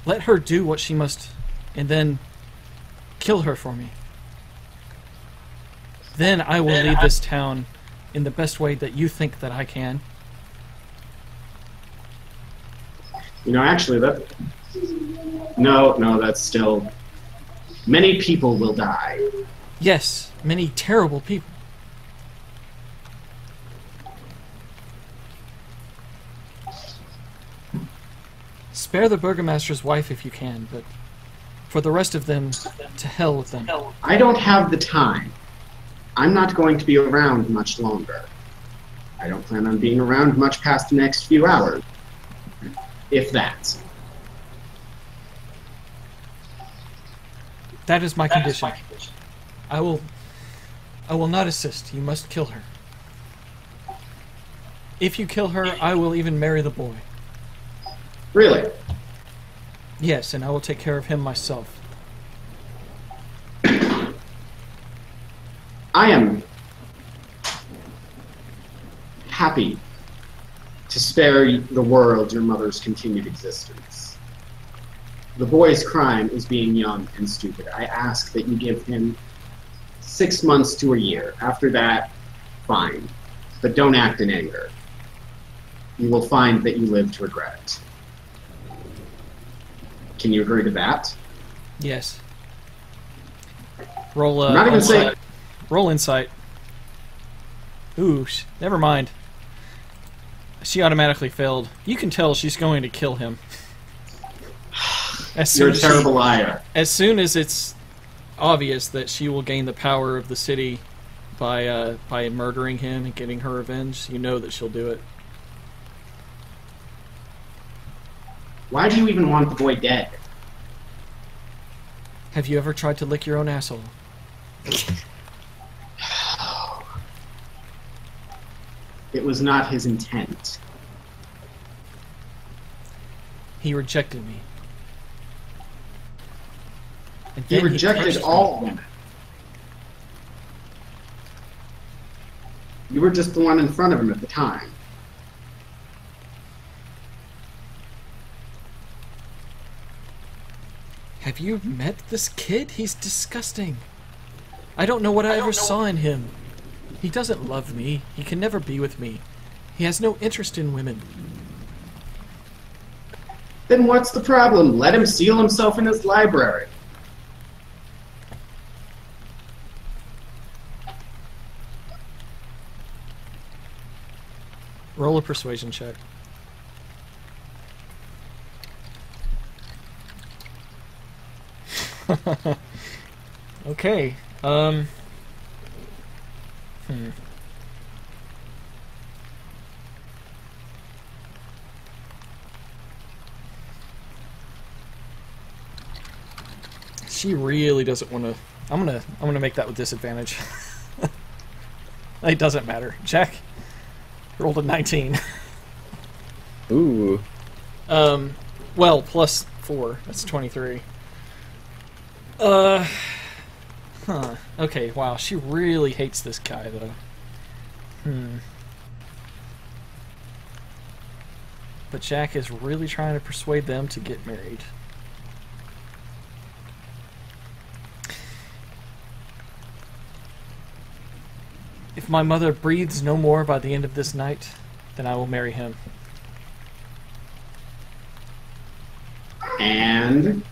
Let her do what she must, and then kill her for me. Then I will lead this town in the best way that you think that I can. You know, actually, No, that's still... Many people will die. Yes, many terrible people. Spare the burgomaster's wife if you can, but for the rest of them, to hell with them. I don't have the time. I'm not going to be around much longer. I don't plan on being around much past the next few hours. If that. That is my condition. I will not assist. You must kill her. If you kill her, I will even marry the boy. Really? Yes, and I will take care of him myself. I am happy to spare the world your mother's continued existence. The boy's crime is being young and stupid. I ask that you give him 6 months to a year. After that, fine. But don't act in anger. You will find that you live to regret it. Can you agree to that? Yes. Roll I'm not even insight. saying... Roll insight. Ooh, never mind. She automatically failed. You can tell she's going to kill him. You're a terrible liar. As soon as it's obvious that she will gain the power of the city by murdering him and getting her revenge. You know that she'll do it. Why do you even want the boy dead? Have you ever tried to lick your own asshole? It was not his intent. He rejected me. And He then rejected cursed me. all women. You were just the one in front of him at the time. Have you met this kid? He's disgusting. I don't know what I ever saw in him. He doesn't love me. He can never be with me. He has no interest in women. Then what's the problem? Let him seal himself in his library. Roll a persuasion check. Okay. She really doesn't want to. I'm gonna make that with disadvantage. It doesn't matter. Jack rolled a 19. Ooh. Well, plus 4. That's 23. Huh. Okay, wow. She really hates this guy, though. But Jack is really trying to persuade them to get married. If my mother breathes no more by the end of this night, then I will marry him. And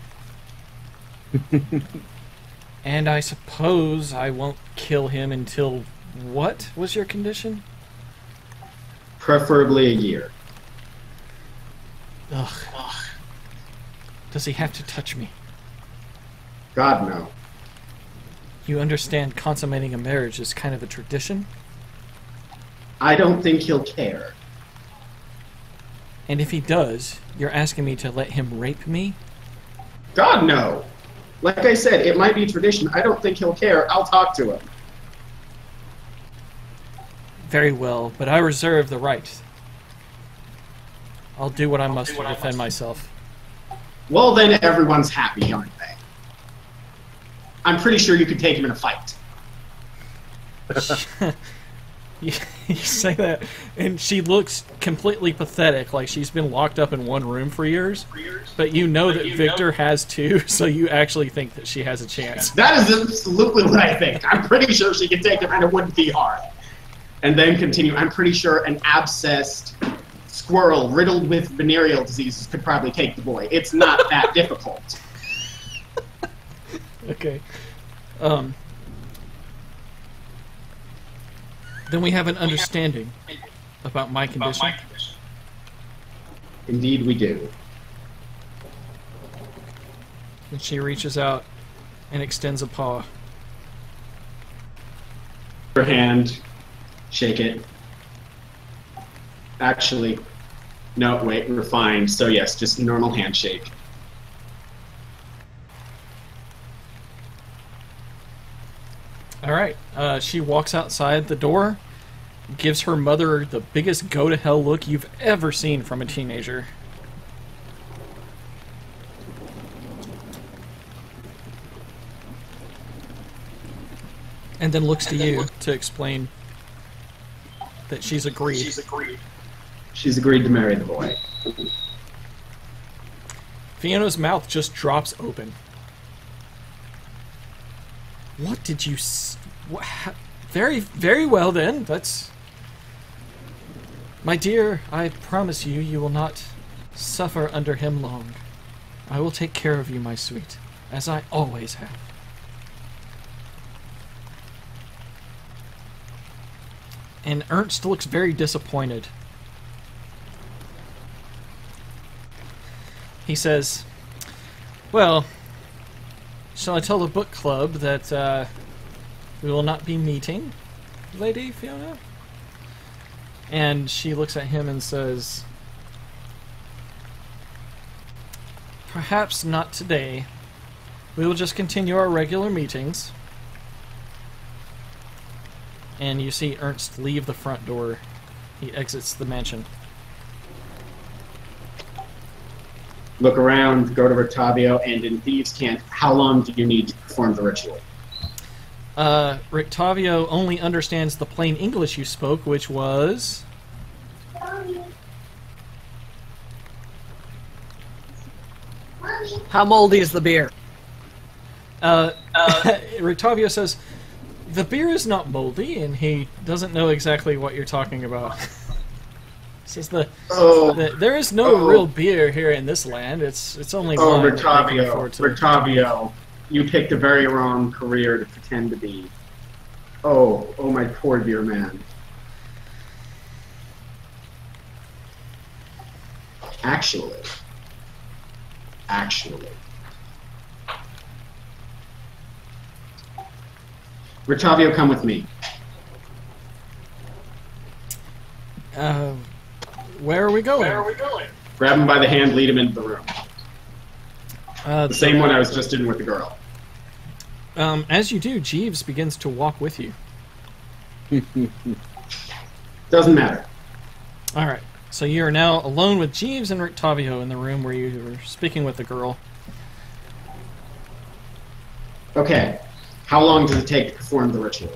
And I suppose I won't kill him until... What was your condition? preferably a year. Ugh. Does he have to touch me? God, no. You understand consummating a marriage is kind of a tradition? I don't think he'll care. And if he does, you're asking me to let him rape me? God, no. Like I said, it might be tradition. I don't think he'll care. I'll talk to him. Very well, but I reserve the right. I'll do what I must to defend myself. Well, then everyone's happy, aren't they? I'm pretty sure you could take him in a fight. You say that, and she looks completely pathetic, like she's been locked up in one room for years. But you know that Victor has too, so you actually think that she has a chance. That is absolutely what I think. I'm pretty sure she could take him and it wouldn't be hard. And then continue. I'm pretty sure an abscessed squirrel riddled with venereal diseases could probably take the boy. It's not that difficult. Okay. Then we have an understanding about my condition. Indeed we do. And she reaches out and extends a paw. Her hand, shake it. Actually, no, wait, we're fine. So yes, just a normal handshake. Alright, she walks outside the door, gives her mother the biggest go-to-hell look you've ever seen from a teenager. And then looks to you to explain that she's agreed. She's agreed to marry the boy. Fiona's mouth just drops open. What did you... Very, very well then. That's... My dear, I promise you, you will not suffer under him long. I will take care of you, my sweet, as I always have. And Ernst looks very disappointed. He says, well, shall I tell the book club that we will not be meeting Lady Fiona? And she looks at him and says, perhaps not today. We will just continue our regular meetings. And you see Ernst leave the front door. He exits the mansion. Look around, go to Rictavio, and in Thieves' Cant, how long do you need to perform the ritual? Rictavio only understands the plain English you spoke, which was... How moldy is the beer? Rictavio says, the beer is not moldy, and he doesn't know exactly what you're talking about. Says there is no real beer here in this land. It's only wine that they can afford to. Rictavio, you picked a very wrong career to pretend to be. Oh, my poor dear man. Actually. Rictavio, come with me. Where are we going? Grab him by the hand, lead him into the room. The same one I was just in with the girl. As you do, Jeeves begins to walk with you. Doesn't matter. Alright, so you are now alone with Jeeves and Rictavio in the room where you were speaking with the girl. Okay. How long does it take to perform the ritual?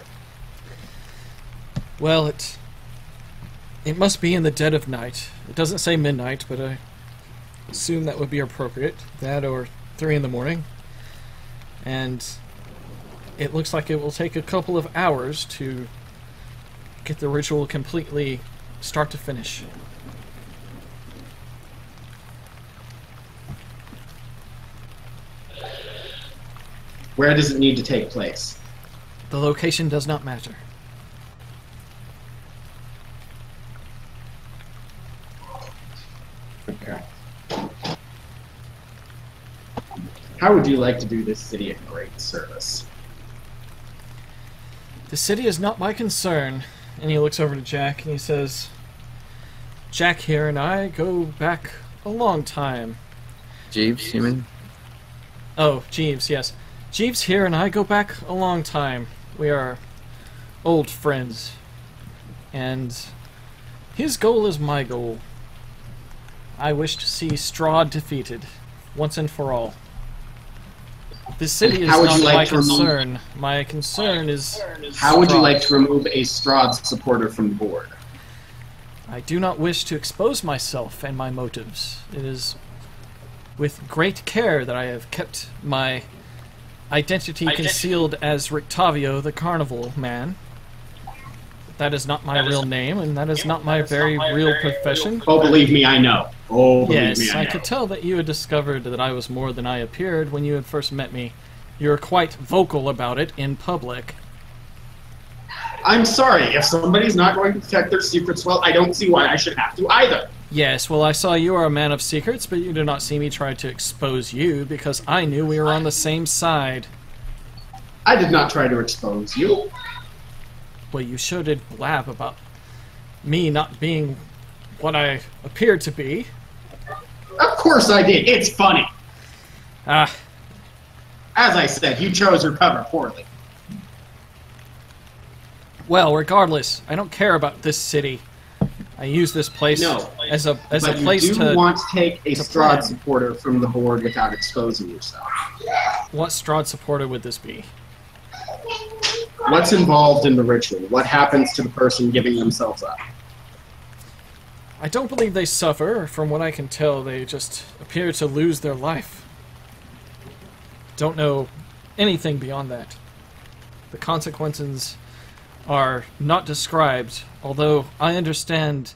Well, it must be in the dead of night. It doesn't say midnight, but I assume that would be appropriate. That or 3 in the morning. And it looks like it will take a couple of hours to get the ritual completely start to finish. Where does it need to take place? The location does not matter. Okay. How would you like to do this city a great service? The city is not my concern. And he looks over to Jack and he says, Jack here and I go back a long time. Jeeves, you mean? Oh, Jeeves, yes. Jeeves here and I go back a long time. We are old friends. And his goal is my goal. I wish to see Strahd defeated, once and for all. This city is not my concern. My concern is How would you like to remove a Strahd supporter from the board? I do not wish to expose myself and my motives. It is with great care that I have kept my identity concealed as Rictavio the Carnival Man. That is not my real name, and that is not my very real profession. Oh, believe me, I know. Oh, believe Yes, me, I I know. could tell that you had discovered that I was more than I appeared when you had first met me. You were quite vocal about it in public. I'm sorry, if somebody's not going to protect their secrets well, I don't see why I should have to either. Yes, well, I saw you are a man of secrets, but you did not see me try to expose you, because I knew we were on the same side. I did not try to expose you. Well, you sure did blab about me not being what I appeared to be. Of course I did. It's funny. Ah, As I said, you chose your cover poorly. well, regardless, I don't care about this city. I use this place as a But place you do to... want to take a to Strahd plan. supporter from the board without exposing yourself. What Strahd supporter would this be? What's involved in the ritual? What happens to the person giving themselves up? I don't believe they suffer. From what I can tell, they just appear to lose their life. Don't know anything beyond that. The consequences are not described, although I understand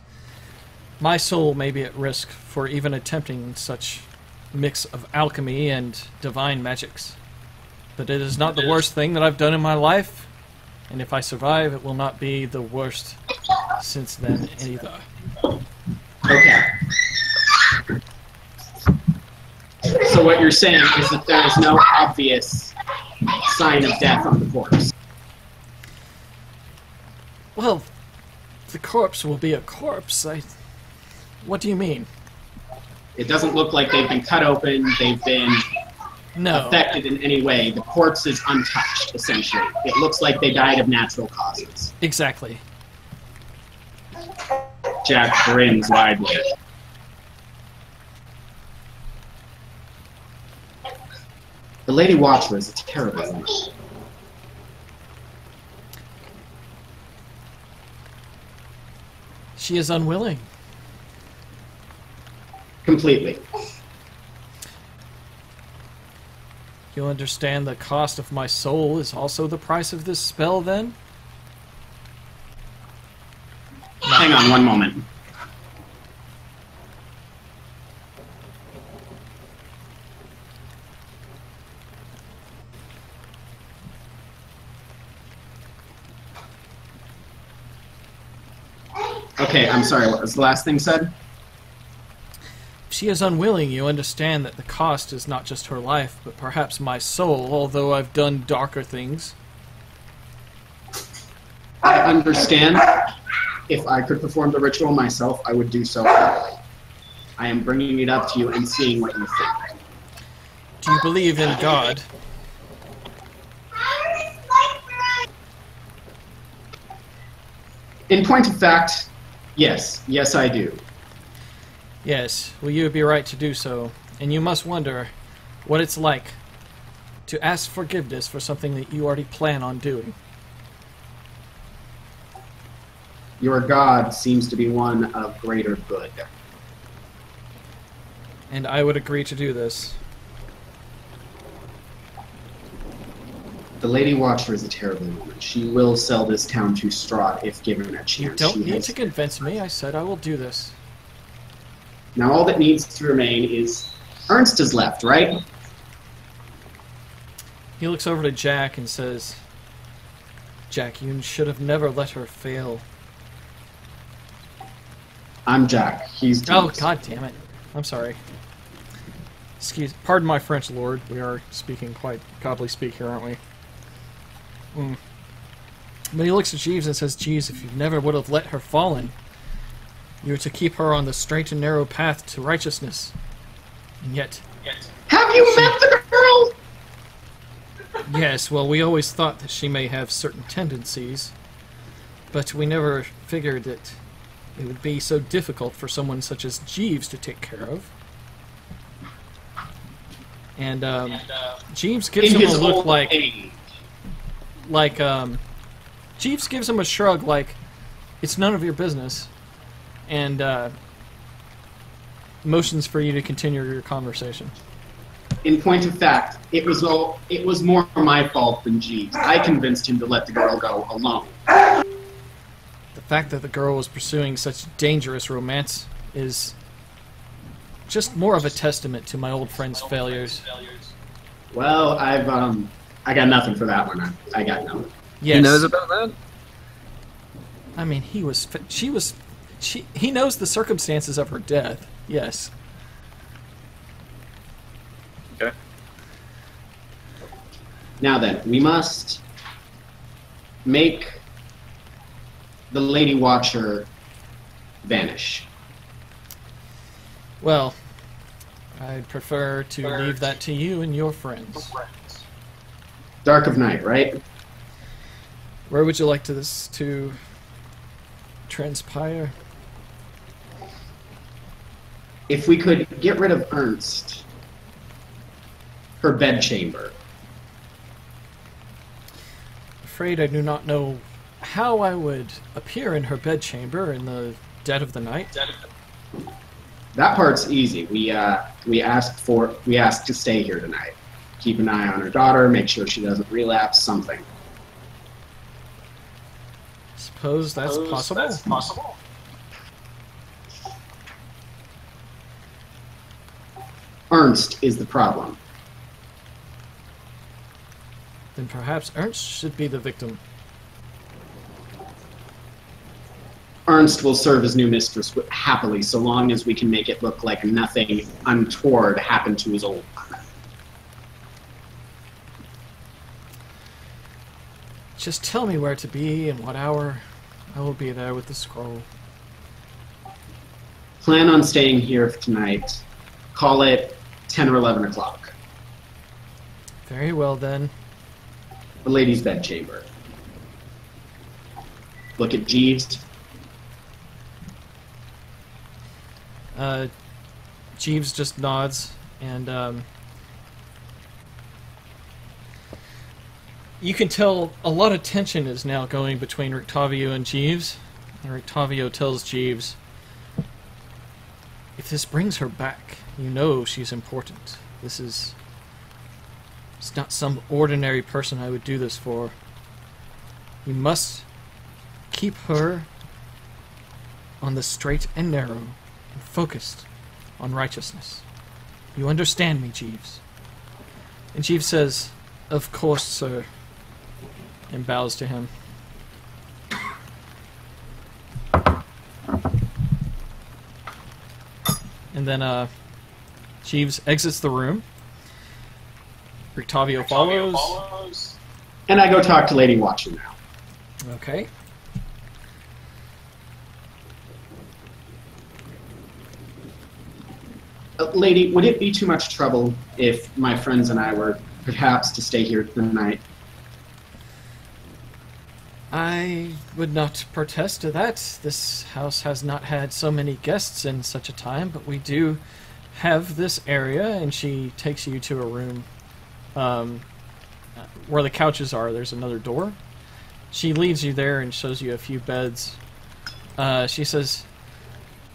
my soul may be at risk for even attempting such mix of alchemy and divine magics. But it is not the worst thing that I've done in my life, and if I survive, it will not be the worst since then either. Okay. So what you're saying is that there is no obvious sign of death on the corpse. Well, the corpse will be a corpse. What do you mean? It doesn't look like they've been cut open, they've been No. affected in any way. The corpse is untouched, essentially. It looks like they died of natural causes. Exactly. Jack grins widely. The Lady Watcher is a terrible woman. She is unwilling. Completely. You understand the cost of my soul is also the price of this spell, then? Hang on one moment. Okay, I'm sorry, what was the last thing said? If she is unwilling, you understand that the cost is not just her life, but perhaps my soul, although I've done darker things. I understand. If I could perform the ritual myself, I would do so happily. I am bringing it up to you and seeing what you think. Do you believe in God? In point of fact, yes. Yes, I do. Yes, well, you would be right to do so. And you must wonder what it's like to ask forgiveness for something that you already plan on doing. Your God seems to be one of greater good. And I would agree to do this. The Lady Watcher is a terrible woman. She will sell this town to Strahd if given a chance. You don't She need has- to convince me. I said I will do this. Now all that needs to remain is... Ernst is left, right? He looks over to Jack and says, Jack, you should have never let her fail. I'm Jack. He's Oh, James. god damn it. I'm sorry. Pardon my French, Lord. We are speaking quite godly speak here, aren't we? But he looks at Jeeves and says, Jeeves, if you never would have let her fallen, you were to keep her on the straight and narrow path to righteousness. And yet, Have you met the girl? yes, well, we always thought that she may have certain tendencies, but we never figured that it would be so difficult for someone such as Jeeves to take care of. And Jeeves gives In him a his look old like age. Jeeves gives him a shrug like it's none of your business, and motions for you to continue your conversation. In point of fact, it was more my fault than Jeeves. I convinced him to let the girl go alone. The fact that the girl was pursuing such dangerous romance is just more of a testament to my old friend's failures. Well, I got nothing for that one. I got nothing. Yes. He knows about that? I mean, he knows the circumstances of her death. Yes. Okay. Now then, we must make the Lady Watcher vanish. Well, I'd prefer to leave that to you and your friends. Dark of night, right? Where would you like this to transpire? If we could get rid of Ernst, her bedchamber. Afraid I do not know how I would appear in her bedchamber in the dead of the night. That part's easy. We asked to stay here tonight. Keep an eye on her daughter, make sure she doesn't relapse, something. Suppose that's possible. Ernst is the problem. Then perhaps Ernst should be the victim. Ernst will serve as new mistress happily, so long as we can make it look like nothing untoward happened to his old one. Just tell me where to be and what hour, I will be there with the scroll. Plan on staying here tonight. Call it 10 or 11 o'clock. Very well, then. The lady's bedchamber. Look at Jeeves. Jeeves just nods, and you can tell a lot of tension is now going between Rictavio and Jeeves. And Rictavio tells Jeeves, if this brings her back, you know she's important. It's not some ordinary person I would do this for. You must keep her on the straight and narrow, and focused on righteousness. You understand me, Jeeves? And Jeeves says, of course, sir, and bows to him. And then Jeeves exits the room. Rictavio follows. And I go talk to Lady Watcher now. Okay. Lady, would it be too much trouble if my friends and I were perhaps to stay here tonight? I would not protest to that. This house has not had so many guests in such a time, but we do have this area, and she takes you to a room where the couches are. There's another door. She leads you there and shows you a few beds. She says,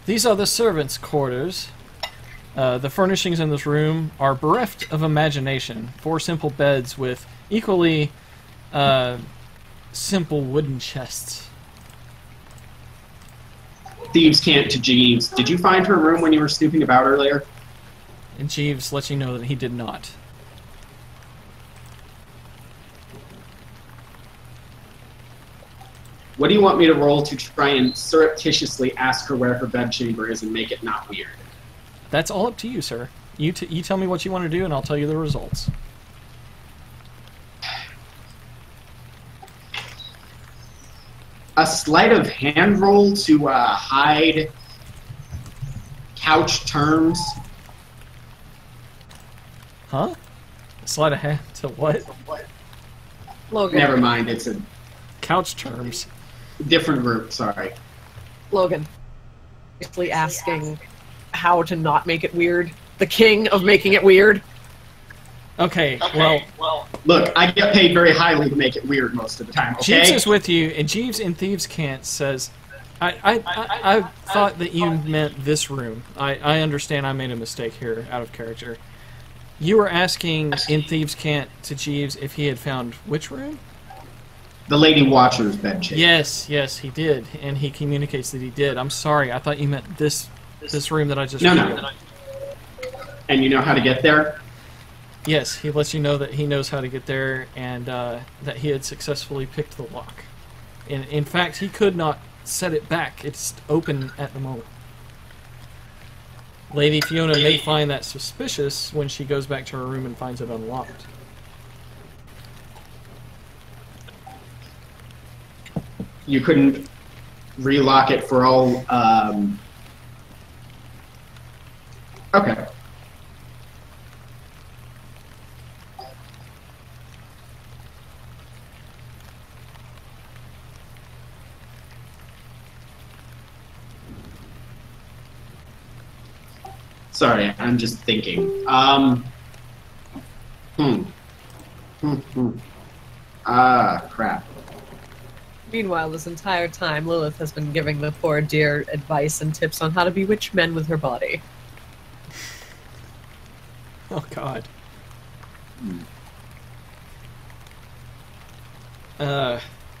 these are the servants' quarters. The furnishings in this room are bereft of imagination. 4 simple beds with equally simple wooden chests. Thieves' cant to Jeeves. Did you find her room when you were snooping about earlier? And Jeeves lets you know that he did not. What do you want me to roll to try and surreptitiously ask her where her bedchamber is and make it not weird? That's all up to you, sir. You tell me what you want to do, and I'll tell you the results. A sleight of hand roll to hide couch terms. Huh? Sleight of hand to what? Logan. Never mind, it's a Couch terms. different group, sorry. Logan. Basically asking how to not make it weird. The king of making it weird. Okay, well, Look, I get paid very highly to make it weird most of the time, okay? Jeeves is with you, and Jeeves in Thieves' Cant says, I thought that you meant this room. I understand I made a mistake here, out of character. You were asking in Thieves' Cant to Jeeves if he had found which room? The Lady Watcher's bedchamber. Yes, he did, and he communicates that he did. I'm sorry, I thought you meant this room that I just No. revealed. And you know how to get there? Yes, he lets you know that he knows how to get there, and that he had successfully picked the lock. In fact, he could not set it back. It's open at the moment. Lady Fiona may find that suspicious when she goes back to her room and finds it unlocked. You couldn't relock it for all, Okay. Sorry, I'm just thinking. Crap. Meanwhile, this entire time, Lilith has been giving the poor dear advice and tips on how to bewitch men with her body. Oh, God.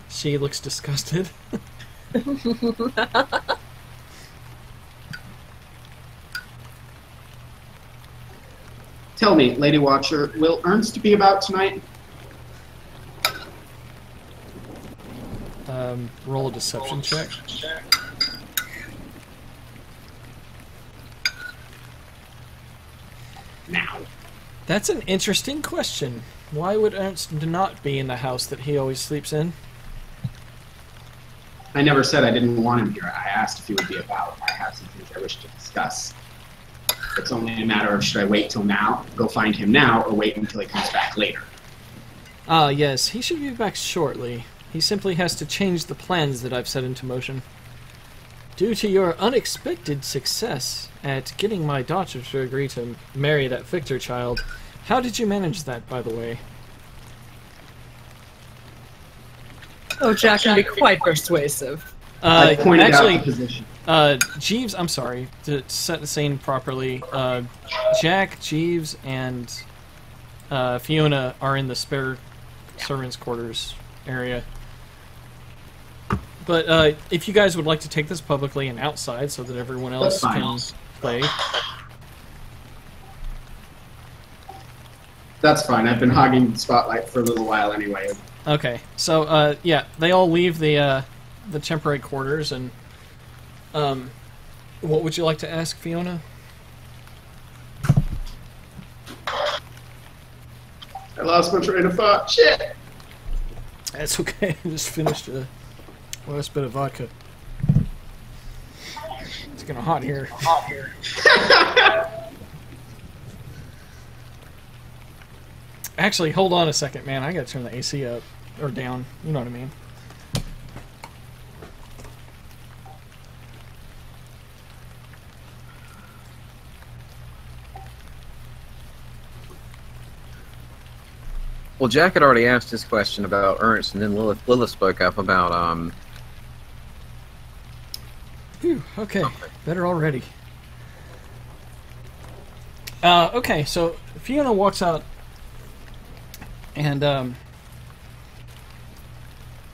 She looks disgusted. Tell me, Lady Watcher, will Ernst be about tonight? Roll a deception check. Now. That's an interesting question. Why would Ernst not be in the house that he always sleeps in? I never said I didn't want him here. I asked if he would be about. I have some things I wish to discuss. It's only a matter of should I wait till now, go find him now, or wait until he comes back later. Yes, he should be back shortly. He simply has to change the plans that I've set into motion. Due to your unexpected success at getting my daughter to agree to marry that Victor child, how did you manage that, by the way? Oh, Jack can be quite persuasive. I pointed actually, out the position. Jeeves, I'm sorry, to set the scene properly, Jack, Jeeves, and Fiona are in the spare servants' quarters area. But if you guys would like to take this publicly and outside so that everyone else can play. That's fine. I've been hogging the spotlight for a little while anyway. Okay, so yeah, they all leave the temporary quarters, and what would you like to ask, Fiona? I lost my train of thought. Shit! That's okay. I just finished a last bit of vodka. It's getting hot here. Actually, hold on a second, man. I gotta turn the AC up. Or down. You know what I mean. Well, Jack had already asked his question about Ernst, and then Lilith spoke up about, Phew, okay. Better already. Okay, so Fiona walks out, and,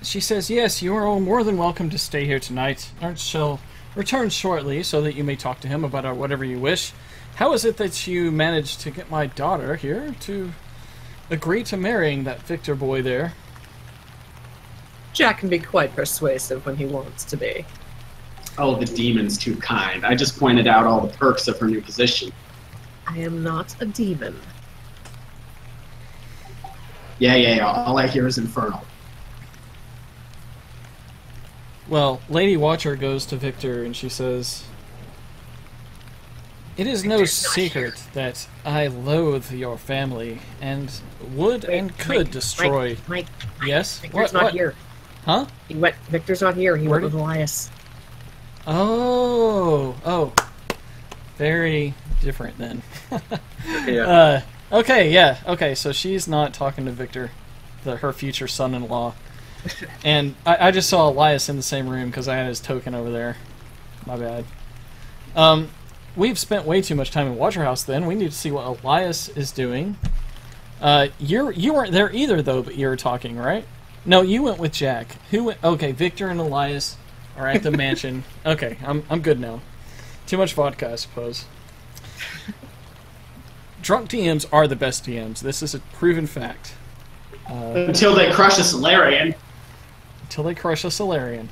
she says, yes, you are all more than welcome to stay here tonight. Ernst shall return shortly so that you may talk to him about whatever you wish. How is it that you managed to get my daughter here to agree to marrying that Victor boy there? Jack can be quite persuasive when he wants to be. Oh, the demon's too kind. I just pointed out all the perks of her new position. I am not a demon. Yeah. All I hear is infernal. Well, Lady Watcher goes to Victor and she says, it is no secret that I loathe your family and would and could destroy... Mike, yes? Victor's not here. Huh? Victor's not here. He went with Elias. Oh. Very different then. yeah. Okay, so she's not talking to Victor, her future son-in-law. And I just saw Elias in the same room because I had his token over there. My bad. We've spent way too much time in Watcher House then. We need to see what Elias is doing. You weren't there either, though, but you were talking, right? No, you went with Jack. Who went? Okay, Victor and Elias are at the mansion. Okay, I'm good now. Too much vodka, I suppose. Drunk DMs are the best DMs. This is a proven fact. Until they crush a Solarian. Until they crush a Solarian.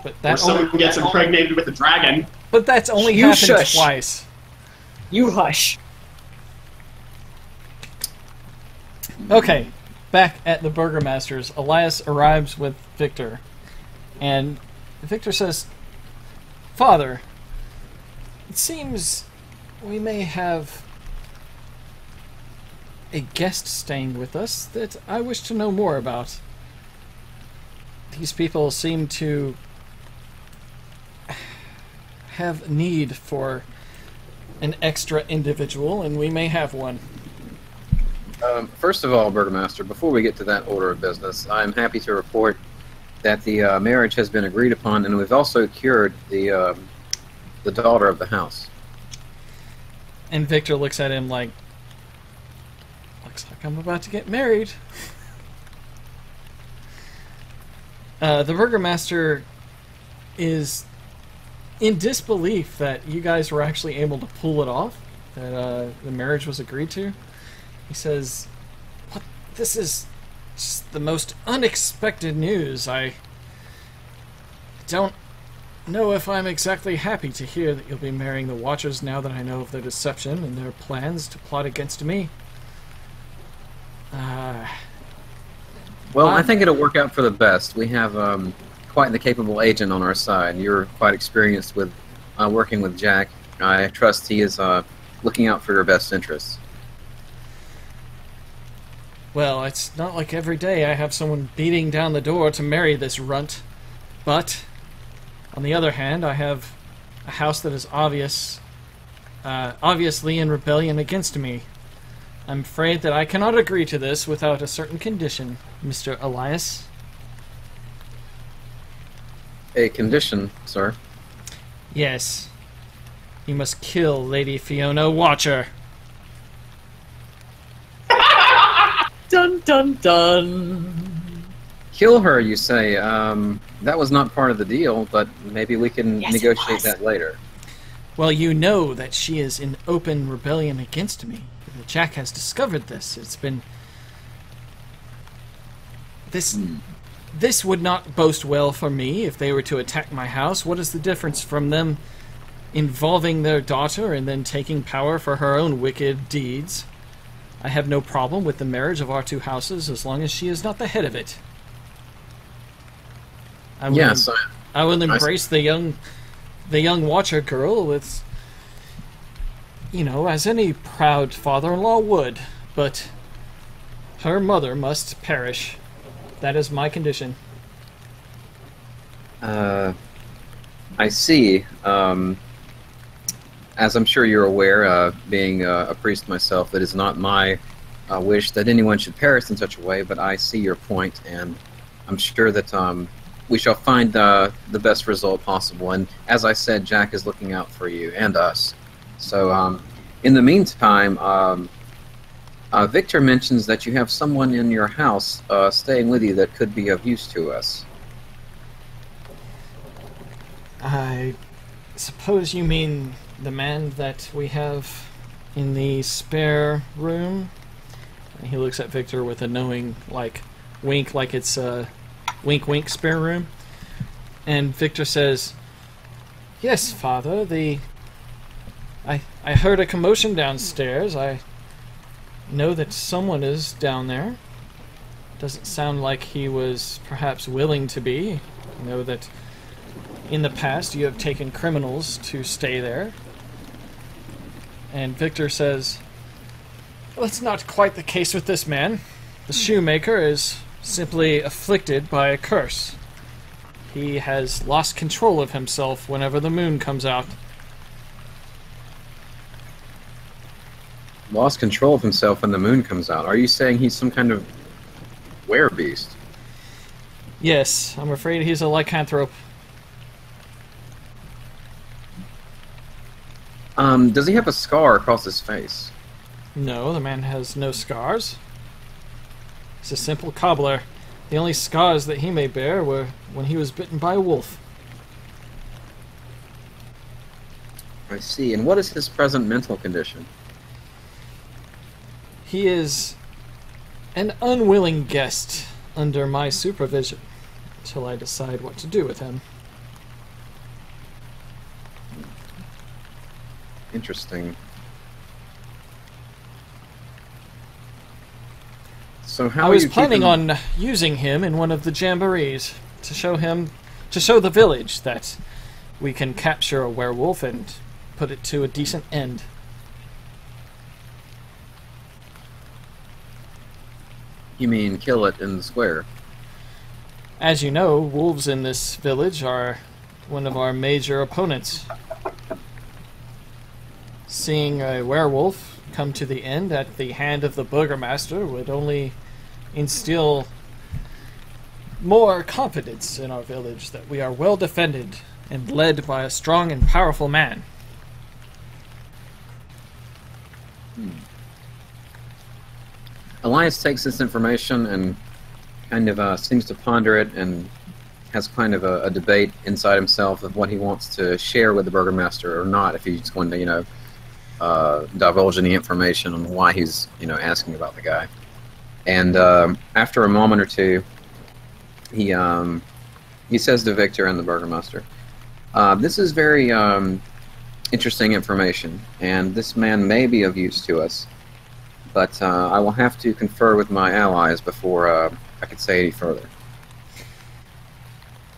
But Or that someone gets impregnated with a dragon. But that's only You happened shush. twice. You hush. Okay, back at the Burgermasters, Elias arrives with Victor. And Victor says, Father, it seems we may have a guest staying with us that I wish to know more about. These people seem to have need for an extra individual, and we may have one. First of all, Burgomaster, before we get to that order of business, I'm happy to report that the marriage has been agreed upon, and we've also cured the daughter of the house. And Victor looks at him like, looks like I'm about to get married. The Burgomaster is in disbelief that you guys were actually able to pull it off, that the marriage was agreed to. He says, "What? This is just the most unexpected news. I don't know if I'm exactly happy to hear that you'll be marrying the Watchers now that I know of their deception and their plans to plot against me." Well, I think it'll work out for the best. We have quite the capable agent on our side. You're quite experienced with working with Jack. I trust he is looking out for your best interests. Well, it's not like every day I have someone beating down the door to marry this runt. But, on the other hand, I have a house that is obviously in rebellion against me. I'm afraid that I cannot agree to this without a certain condition, Mr. Elias. A condition, sir? Yes. You must kill Lady Fiona Watcher. Dun dun dun. Kill her, you say? That was not part of the deal, but maybe we can negotiate that later. Well, you know that she is in open rebellion against me. Jack has discovered this. It's been... This would not boast well for me if they were to attack my house. What is the difference from them involving their daughter and then taking power for her own wicked deeds? I have no problem with the marriage of our two houses as long as she is not the head of it. I will embrace the young Watcher girl with, as any proud father-in-law would, but her mother must perish. That is my condition. I see. As I'm sure you're aware, being a priest myself, it is not my wish that anyone should perish in such a way, but I see your point, and I'm sure that we shall find the best result possible. And as I said, Jack is looking out for you and us. So in the meantime, Victor mentions that you have someone in your house staying with you that could be of use to us. I suppose you mean the man that we have in the spare room? And he looks at Victor with a knowing, wink, like it's a wink spare room. And Victor says, "Yes, Father, I heard a commotion downstairs. I know that someone is down there. Doesn't sound like he was perhaps willing to be. I know that in the past you have taken criminals to stay there." And Victor says, "Well, that's not quite the case with this man. The shoemaker is simply afflicted by a curse. He has lost control of himself whenever the moon comes out." Lost control of himself when the moon comes out. Are you saying he's some kind of werebeast? Yes, I'm afraid he's a lycanthrope. Does he have a scar across his face? No, the man has no scars. He's a simple cobbler. The only scars that he may bear were when he was bitten by a wolf. I see. And what is his present mental condition? He is an unwilling guest under my supervision until I decide what to do with him. Interesting. So how I was are you planning keeping... on using him in one of the jamborees to show the village that we can capture a werewolf and put it to a decent end. You mean kill it in the square? As you know, wolves in this village are one of our major opponents. Seeing a werewolf come to the end at the hand of the burgomaster would only instill more confidence in our village that we are well defended and led by a strong and powerful man. Elias takes this information and kind of seems to ponder it and has kind of a debate inside himself of what he wants to share with the burgomaster or not, if he's going to, divulge any information on why he's, asking about the guy. And after a moment or two, he says to Victor and the burgomaster, "This is very interesting information, and this man may be of use to us, but I will have to confer with my allies before I could say any further."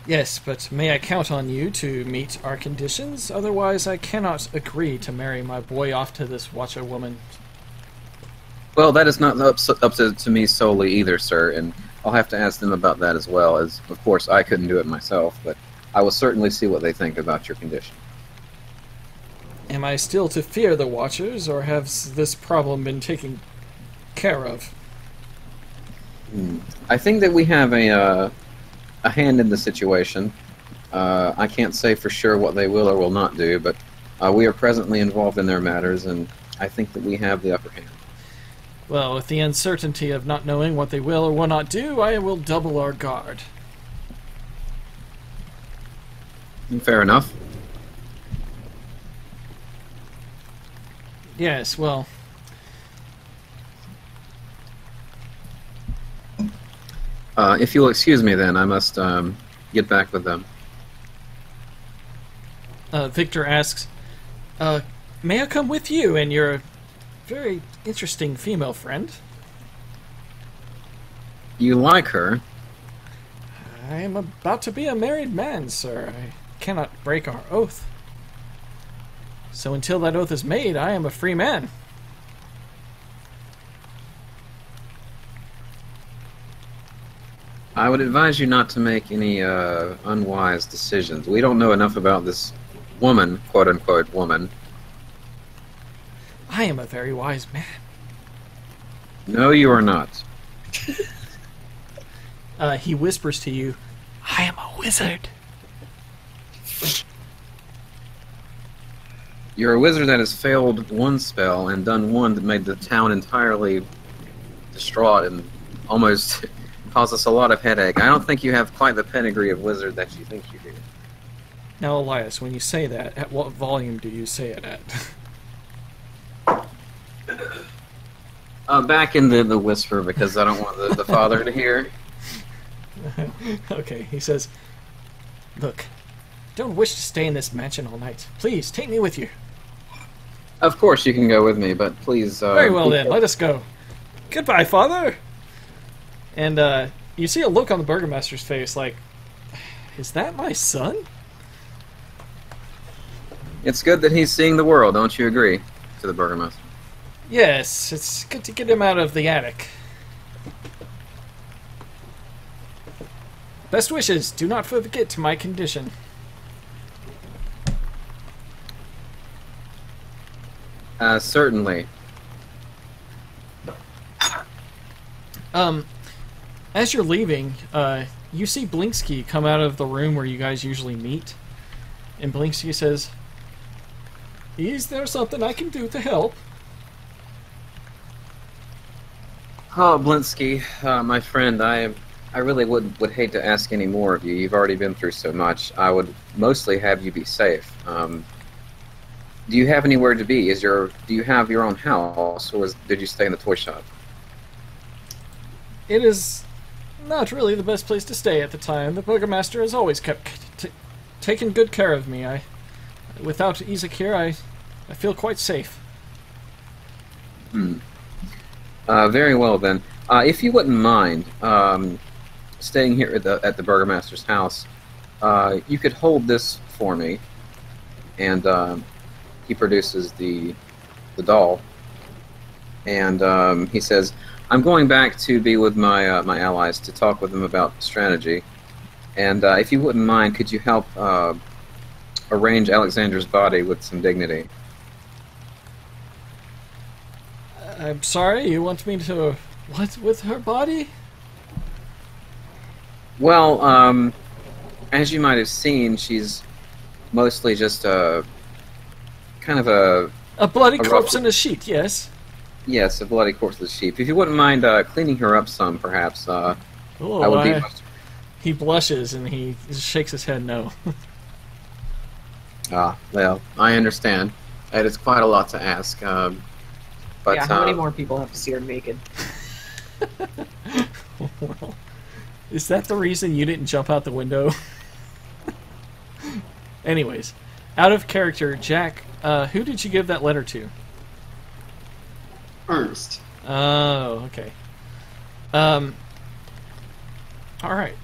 Yes, but may I count on you to meet our conditions? Otherwise, I cannot agree to marry my boy off to this Watcher woman. Well, that is not up to me solely either, sir, and I'll have to ask them about that as well, as, of course, I couldn't do it myself, but I will certainly see what they think about your condition. Am I still to fear the Watchers, or has this problem been taken care of? I think that we have a hand in the situation. I can't say for sure what they will or will not do, but we are presently involved in their matters, and I think that we have the upper hand. Well, with the uncertainty of not knowing what they will or will not do, I will double our guard. Fair enough. Yes, well... If you'll excuse me then, I must get back with them. Victor asks, may I come with you and your very interesting female friend? You like her? I am about to be a married man, sir. I cannot break our oath. So until that oath is made, I am a free man. I would advise you not to make any unwise decisions. We don't know enough about this woman, quote-unquote woman. I am a very wise man. No, you are not. He whispers to you, I am a wizard. You're a wizard that has failed one spell and done one that made the town entirely distraught and almost caused us a lot of headache. I don't think you have quite the pedigree of wizard that you think you do. Now, Elias, when you say that, at what volume do you say it at? Back in the whisper, because I don't want the father to hear. Okay, he says, look, I don't wish to stay in this mansion all night. Please, take me with you. Of course you can go with me, but please... Very well then, let us go. Goodbye, father! And you see a look on the burgomaster's face like, is that my son? It's good that he's seeing the world, don't you agree? To the burgomaster. Yes, it's good to get him out of the attic. Best wishes. Do not forget my condition. Certainly. As you're leaving, you see Blinksky come out of the room where you guys usually meet. And Blinksky says, is there something I can do to help? Oh, Blinsky, my friend, I really would hate to ask any more of you. You've already been through so much. I would mostly have you be safe. Do you have anywhere to be? Do you have your own house, or did you stay in the toy shop? It is not really the best place to stay at the time. The burgomaster has always kept taken good care of me. Without Isaac here, I feel quite safe. Very well then. If you wouldn't mind staying here at the burgomaster's house, you could hold this for me. And he produces the doll, and he says, "I'm going back to be with my my allies to talk with them about strategy. And if you wouldn't mind, could you help arrange Alexander's body with some dignity?" I'm sorry, you want me to... What with her body? Well, as you might have seen, she's mostly just a kind of a bloody corpse in a sheet, yes. Yes, a bloody corpse of a sheep. If you wouldn't mind cleaning her up some, perhaps, I would be most... He blushes and he shakes his head no. Well, I understand. It is quite a lot to ask. But, yeah, how many more people have to see her naked? Well, is that the reason you didn't jump out the window? Anyways, out of character, Jack, who did you give that letter to? Ernst. Oh, okay. Alright.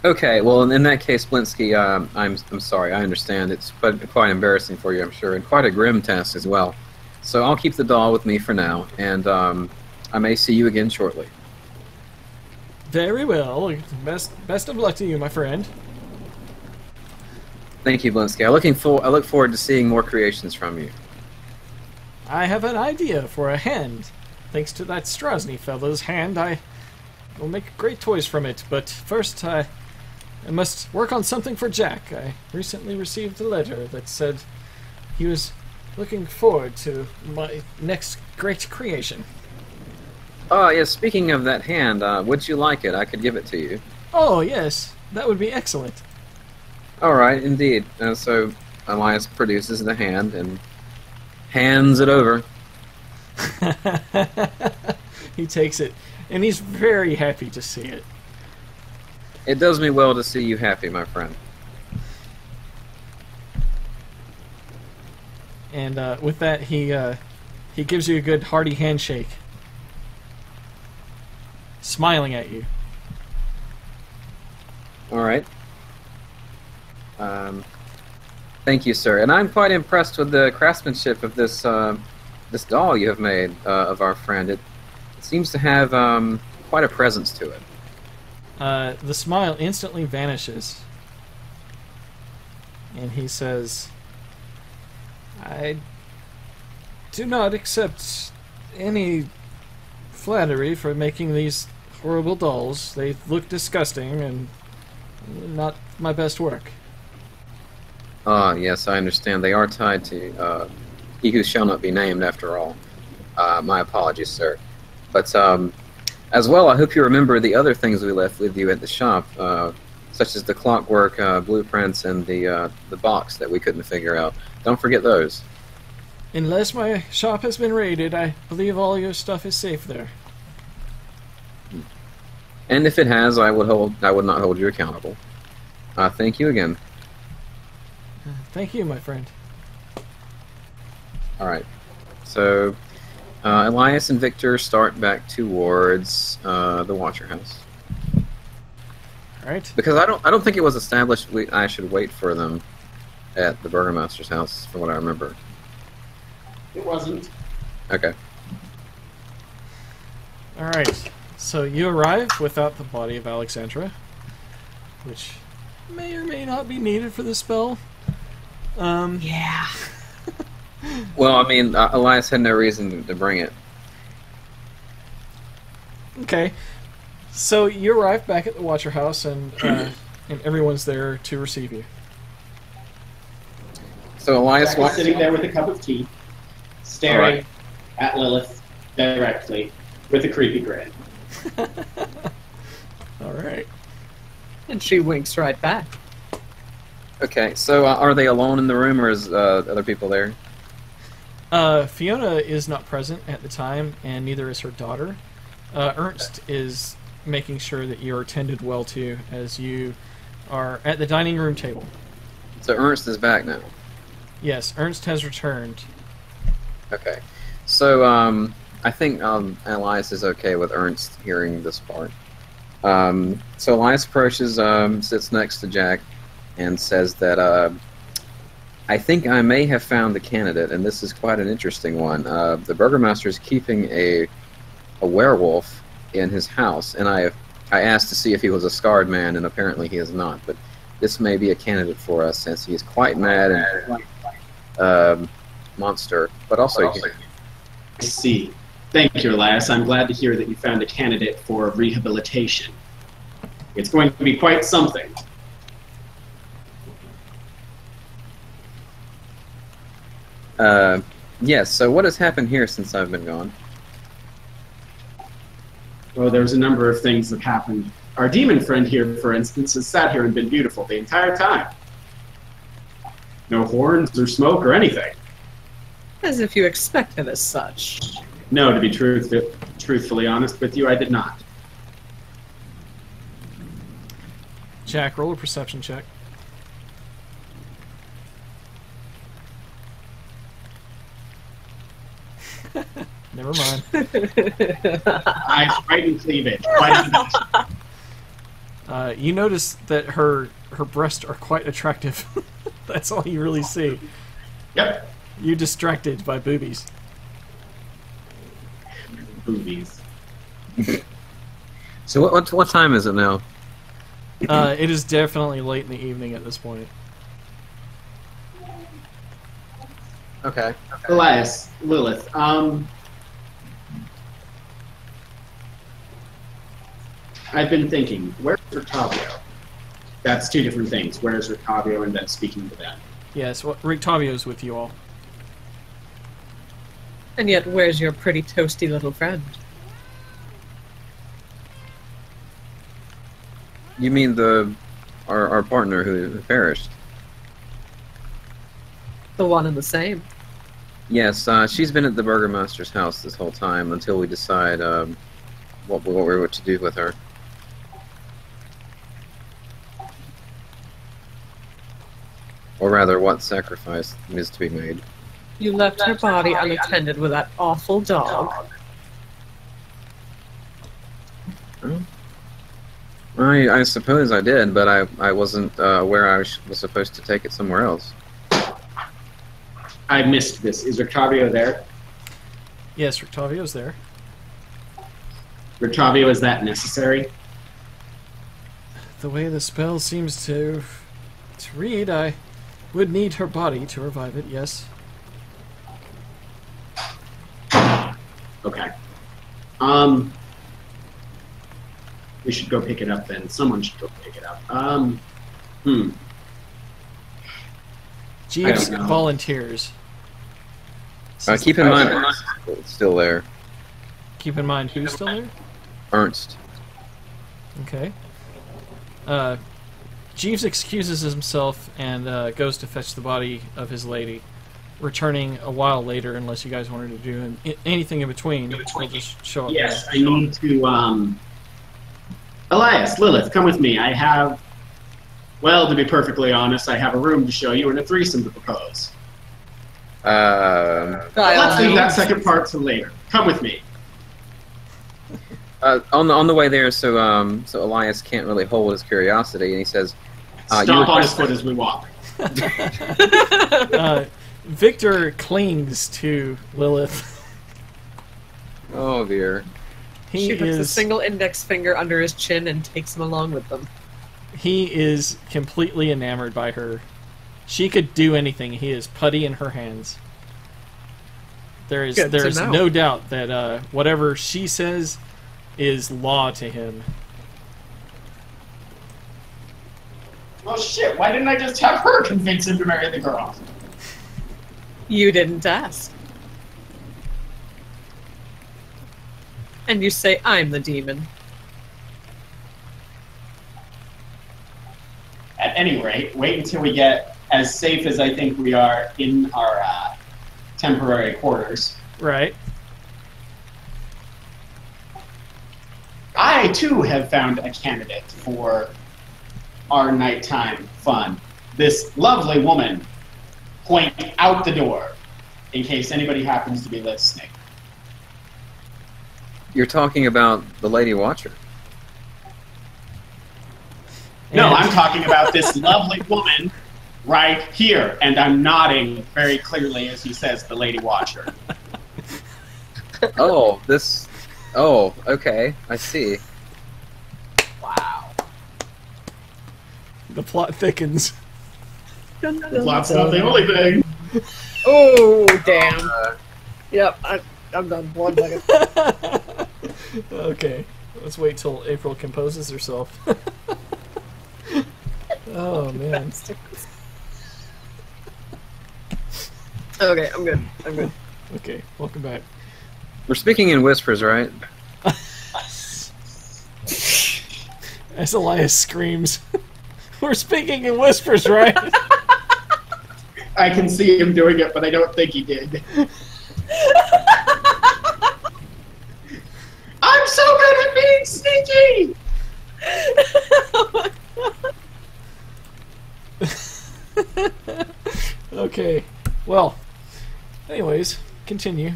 Okay, well, in that case, Blinsky, I'm sorry. I understand. It's quite embarrassing for you, I'm sure, and quite a grim task as well. So I'll keep the doll with me for now, and I may see you again shortly. Very well. Best of luck to you, my friend. Thank you, Blinsky. I look forward to seeing more creations from you. I have an idea for a hand. Thanks to that Strasny fellow's hand, I will make great toys from it. But first, I must work on something for Jack. I recently received a letter that said he was looking forward to my next great creation. Oh, yes, speaking of that hand, would you like it? I could give it to you. Oh, yes. That would be excellent. All right, indeed. So Elias produces the hand and hands it over. He takes it, and he's very happy to see it. It does me well to see you happy, my friend. And with that, he gives you a good hearty handshake, smiling at you. All right. Thank you, sir. And I'm quite impressed with the craftsmanship of this this doll you have made of our friend. It seems to have quite a presence to it. The smile instantly vanishes, and he says, I do not accept any flattery for making these horrible dolls. They look disgusting and not my best work. Ah, yes, I understand. They are tied to he who shall not be named, after all. My apologies, sir. But as well, I hope you remember the other things we left with you at the shop, such as the clockwork blueprints and the box that we couldn't figure out. Don't forget those. Unless my shop has been raided, I believe all your stuff is safe there. And if it has, I would not hold you accountable. Thank you again. Thank you, my friend. All right. So Elias and Victor start back towards the Watcher House. All right. Because I don't think it was established I should wait for them at the Burgomaster's house, from what I remember. It wasn't. Okay. All right. So you arrive without the body of Alexandra, which may or may not be needed for the spell. Yeah. Well, I mean, Elias had no reason to bring it. Okay. So you arrive back at the Watcher House, and everyone's there to receive you. So Elias Jack was walks sitting there with a cup of tea, staring Alright. at Lilith directly with a creepy grin. All right. And she winks right back. Okay, so are they alone in the room, or is other people there? Fiona is not present at the time, and neither is her daughter. Ernst is making sure that you are tended well to as you are at the dining room table. So Ernst is back now. Yes, Ernst has returned. Okay. So I think Elias is okay with Ernst hearing this part. So Elias approaches, sits next to Jack, and says that I think I may have found the candidate, and this is quite an interesting one. The Burgomaster is keeping a werewolf in his house, and I asked to see if he was a scarred man, and apparently he is not. But this may be a candidate for us, since he is quite mad and monster, but also. I see. Thank you, Elias. I'm glad to hear that you found a candidate for rehabilitation. It's going to be quite something. Yes, so what has happened here since I've been gone? Well, there's a number of things that happened. Our demon friend here, for instance, has sat here and been beautiful the entire time. No horns or smoke or anything. As if you expected as such. No, to be truthfully honest with you, I did not. Jack, roll a perception check. Never mind. Eyes right in cleavage. Quite You notice that her breasts are quite attractive. That's all you really see. Yep. You're distracted by boobies. Boobies. So what time is it now? It is definitely late in the evening at this point. Okay. Elias, Lilith, I've been thinking, where's Rictavio? That's two different things. Where's Rictavio and then speaking to them? Yes, Rictavio's with you all. And yet, where's your pretty toasty little friend? You mean our partner who perished? The one and the same. Yes, she's been at the Burgermaster's house this whole time until we decide what we're to do with her. Or rather, what sacrifice is to be made. You left her body unattended with that awful dog. I suppose I did, but I wasn't aware I was supposed to take it somewhere else. I missed this. Is Rictavio there? Yes, Rictavio's there. Rictavio, is that necessary? The way the spell seems to read, I would need her body to revive it, yes. Okay. We should go pick it up then. Someone should go pick it up. Jeeves I don't know. volunteers. Keep in mind, Ernst is still there. Keep in mind who's still there? Ernst. Okay. Jeeves excuses himself and goes to fetch the body of his lady, returning a while later unless you guys wanted to do anything in between. He'll just show up. Yes, now. I need to, Elias, Lilith, come with me. I have, well, to be perfectly honest, I have a room to show you and a threesome to propose. Let's leave that second part to later. Come with me. On the way there, so Elias can't really hold his curiosity, and he says, Stomp on his foot as we walk. Victor clings to Lilith. "Oh dear." She puts a single index finger under his chin and takes him along with them. He is completely enamored by her. She could do anything. He is putty in her hands. There is no doubt that whatever she says is law to him. Oh shit, why didn't I just have her convince him to marry the girl? You didn't ask. And you say I'm the demon. At any rate, wait until we get as safe as I think we are in our temporary quarters. Right. I, too, have found a candidate for our nighttime fun. This lovely woman, point out the door, in case anybody happens to be listening. You're talking about the Lady Watcher. No, I'm talking about this lovely woman right here, and I'm nodding very clearly as he says the Lady Watcher. Oh, this... Oh, okay. I see. Wow. The plot thickens. The plot's not the only thing. Oh, damn. Yep, I'm done. 1 second. Okay, let's wait till April composes herself. Oh, man. Okay, I'm good. I'm good. Okay, welcome back. We're speaking in whispers, right? As Elias screams, "We're speaking in whispers, right?" I can see him doing it, but I don't think he did. I'm so good at being sneaky! Okay, well, anyways, continue.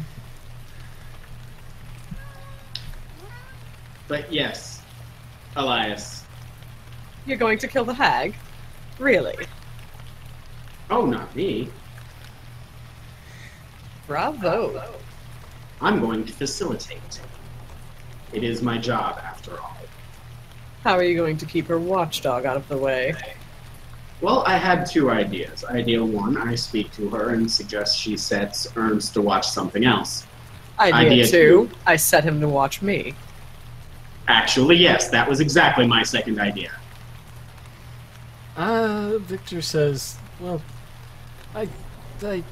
But yes, Elias, You're going to kill the hag? Really? Oh, not me. Bravo. I'm going to facilitate. It is my job, after all. How are you going to keep her watchdog out of the way? Well, I had two ideas. Idea one, I speak to her and suggest she sets Ernst to watch something else. Idea two, I set him to watch me. Actually, yes, that was exactly my second idea. Victor says, well, I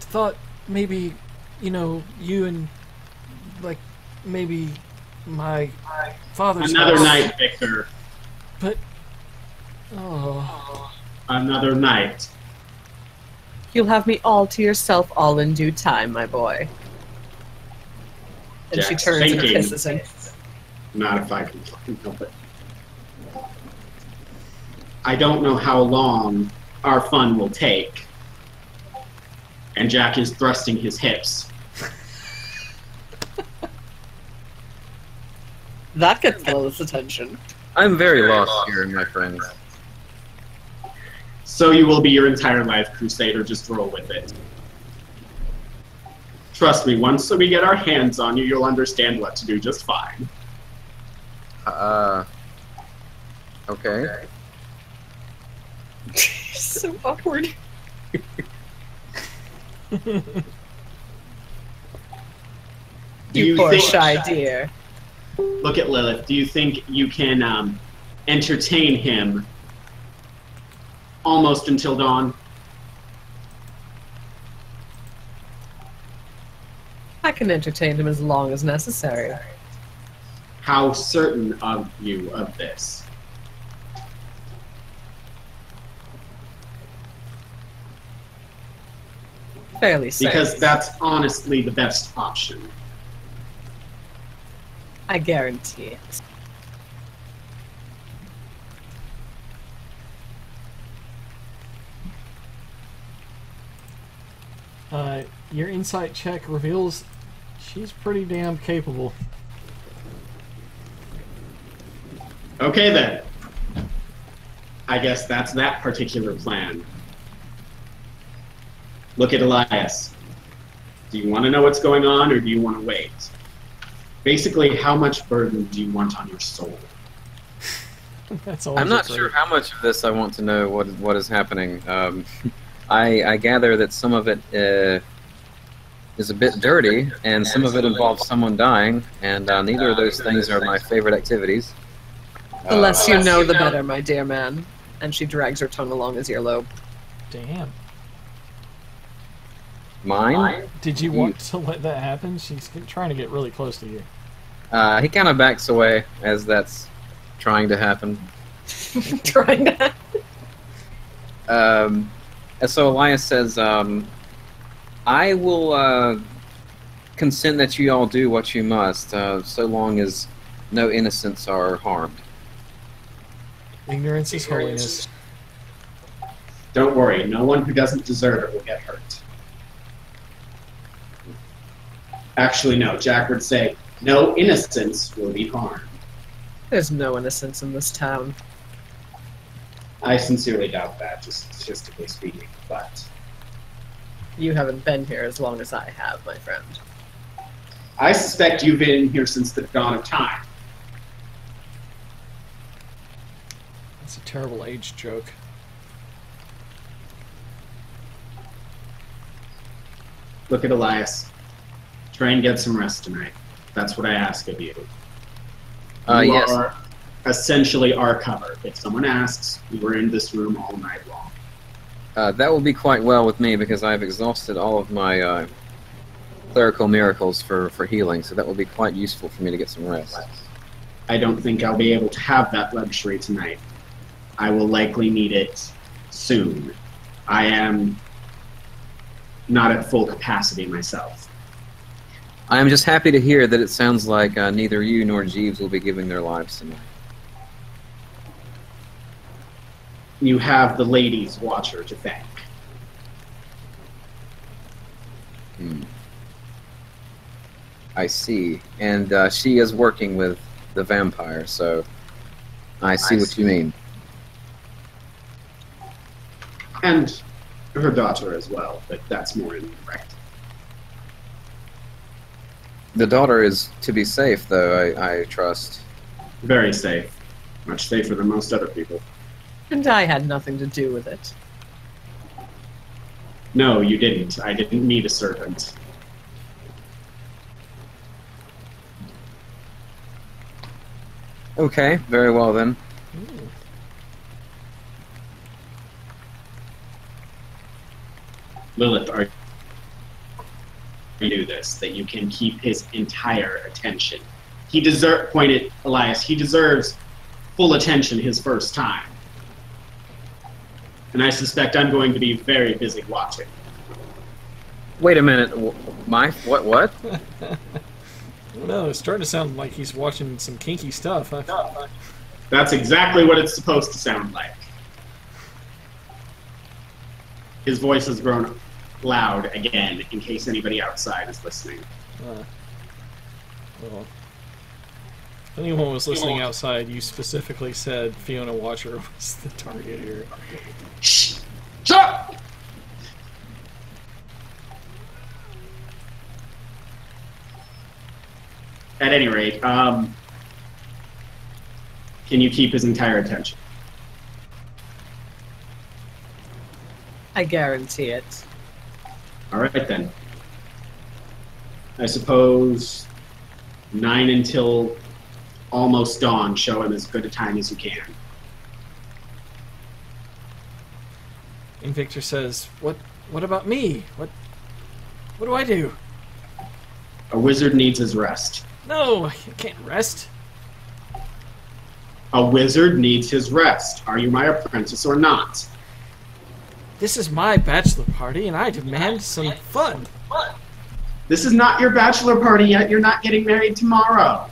thought maybe, you and, maybe my father's Another house. night, Victor. But, oh... Another night. You'll have me all to yourself all in due time, my boy. And she Jack's turns and thinking. kisses him. Not if I can fucking help it. I don't know how long our fun will take. And Jack is thrusting his hips. That gets Lilith's attention. I'm very lost here, my friends. So you will be your entire life, Crusader. Just roll with it. Trust me, once we get our hands on you, you'll understand what to do just fine. Okay. So awkward. You poor think, shy dear. Look at Lilith. Do you think you can entertain him almost until dawn? I can entertain him as long as necessary. How certain are you of this? Fairly safe. Because that's honestly the best option. I guarantee it. Your insight check reveals she's pretty damn capable. Okay then. I guess that's that particular plan. Look at Elias. Do you want to know what's going on, or do you want to wait? Basically, how much burden do you want on your soul? That's always I'm not great. sure how much of this I want to know what is happening. I gather that some of it is a bit dirty, and some of it involves someone dying, and neither of those things are my favorite activities. The less you know, the better, my dear man. And she drags her tongue along his earlobe. Damn. Mine? Did you want to let that happen? She's trying to get really close to you. He kind of backs away as that's trying to happen. Trying to. And so Elias says, I will consent that you all do what you must, so long as no innocents are harmed. Ignorance is holiness. Don't worry, no one who doesn't deserve it will get hurt. Actually, no. Jack would say, no innocents will be harmed. There's no innocence in this town. I sincerely doubt that, just statistically speaking, but You haven't been here as long as I have, my friend. I suspect you've been here since the dawn of time. That's a terrible age joke. Look at Elias. Try and get some rest tonight. That's what I ask of you. You Yes. are essentially our cover. If someone asks, we were in this room all night long. That will be quite well with me because I've exhausted all of my clerical miracles for healing, so that will be quite useful for me to get some rest. I don't think I'll be able to have that luxury tonight. I will likely need it soon. I am not at full capacity myself. I am just happy to hear that it sounds like neither you nor Jeeves will be giving their lives tonight. You have the ladies' watcher to thank. I see. And she is working with the vampire, so I see what you mean. And her daughter as well, but that's more indirect. The daughter is to be safe, though, I trust. Very safe. Much safer than most other people. And I had nothing to do with it. No, you didn't. I didn't need a servant. Okay, very well then. Lilith, are you do this, that you can keep his entire attention. He pointed Elias, he deserves full attention his first time. And I suspect I'm going to be very busy watching. Wait a minute. What? No, it's starting to sound like he's watching some kinky stuff, huh? That's exactly what it's supposed to sound like. His voice has grown loud again, in case anybody outside is listening. Well, if anyone was listening outside, you specifically said Fiona Watcher was the target here. Shh! Shut up! At any rate, can you keep his entire attention? I guarantee it. All right, then. I suppose 9 until almost dawn. Show him as good a time as you can. And Victor says, What about me? What do I do? A wizard needs his rest. No, I can't rest. A wizard needs his rest. Are you my apprentice or not? This is my bachelor party, and I demand some fun. This is not your bachelor party yet. You're not getting married tomorrow.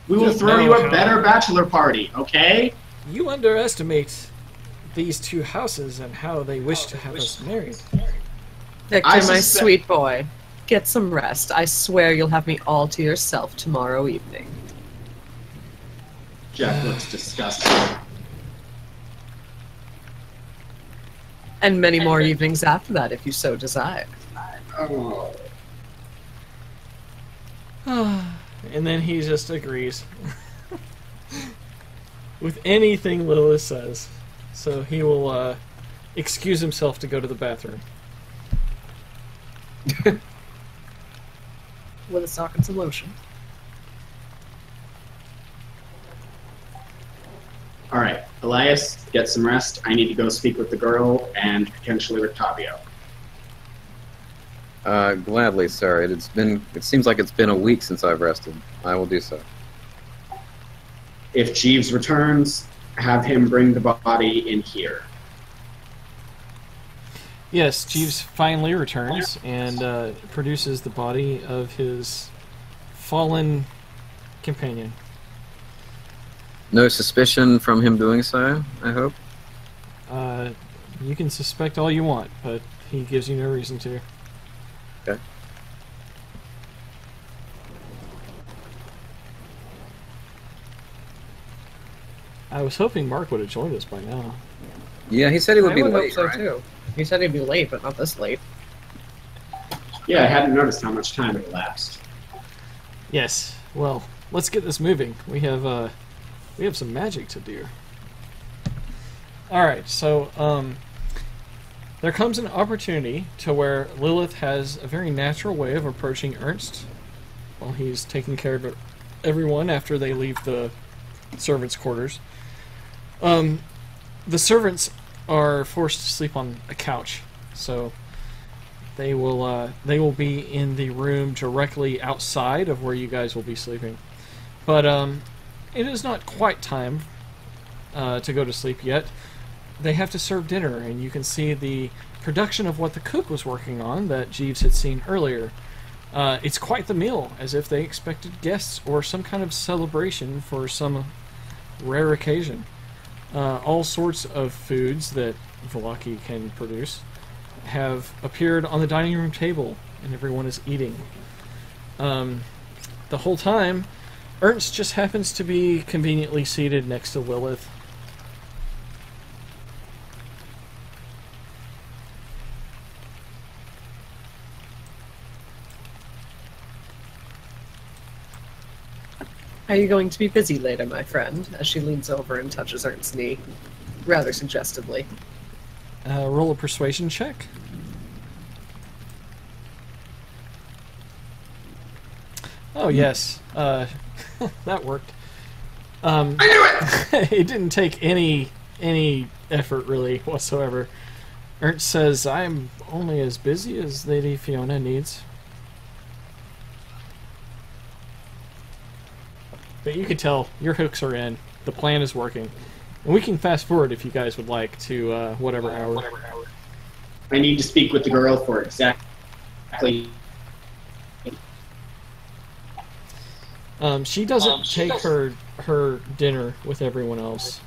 We will throw you a better bachelor party, okay? You underestimate these two houses and how they wish to have us married. Victor, my sweet boy, get some rest. I swear you'll have me all to yourself tomorrow evening. Jack looks disgusted. And many more evenings after that, if you so desire. Oh. And then he just agrees with anything Lilith says. So he will excuse himself to go to the bathroom. With a sock and some lotion. All right, Elias, get some rest. I need to go speak with the girl and potentially with Tavio. Gladly, sir. It seems like it's been a week since I've rested. I will do so. If Jeeves returns, have him bring the body in here. Yes, Jeeves finally returns and produces the body of his fallen companion. No suspicion from him doing so, I hope? You can suspect all you want, but he gives you no reason to. Okay. I was hoping Mark would have joined us by now. Yeah, he said he would be I would late, hope so right? too. He said he'd be late, but not this late. Yeah, I hadn't noticed how much time had elapsed. Yes. Well, let's get this moving. We have some magic to do. All right. So there comes an opportunity to where Lilith has a very natural way of approaching Ernst while he's taking care of everyone after they leave the servants' quarters. The servants are forced to sleep on a couch, so they will be in the room directly outside of where you guys will be sleeping. But it is not quite time to go to sleep yet. They have to serve dinner, and you can see the production of what the cook was working on that Jeeves had seen earlier. It's quite the meal, as if they expected guests or some kind of celebration for some rare occasion. All sorts of foods that Velaki can produce have appeared on the dining room table, and everyone is eating. The whole time, Ernst just happens to be conveniently seated next to Lilith. Are you going to be busy later, my friend? As she leans over and touches Ernst's knee, rather suggestively. Roll a persuasion check. Oh, yes. That worked. I knew it! It didn't take any effort, really, whatsoever. Ernst says, I'm only as busy as Lady Fiona needs. But you can tell, your hooks are in. The plan is working. And we can fast forward if you guys would like to whatever hour. I need to speak with the girl for exactly... She doesn't take her dinner with everyone else.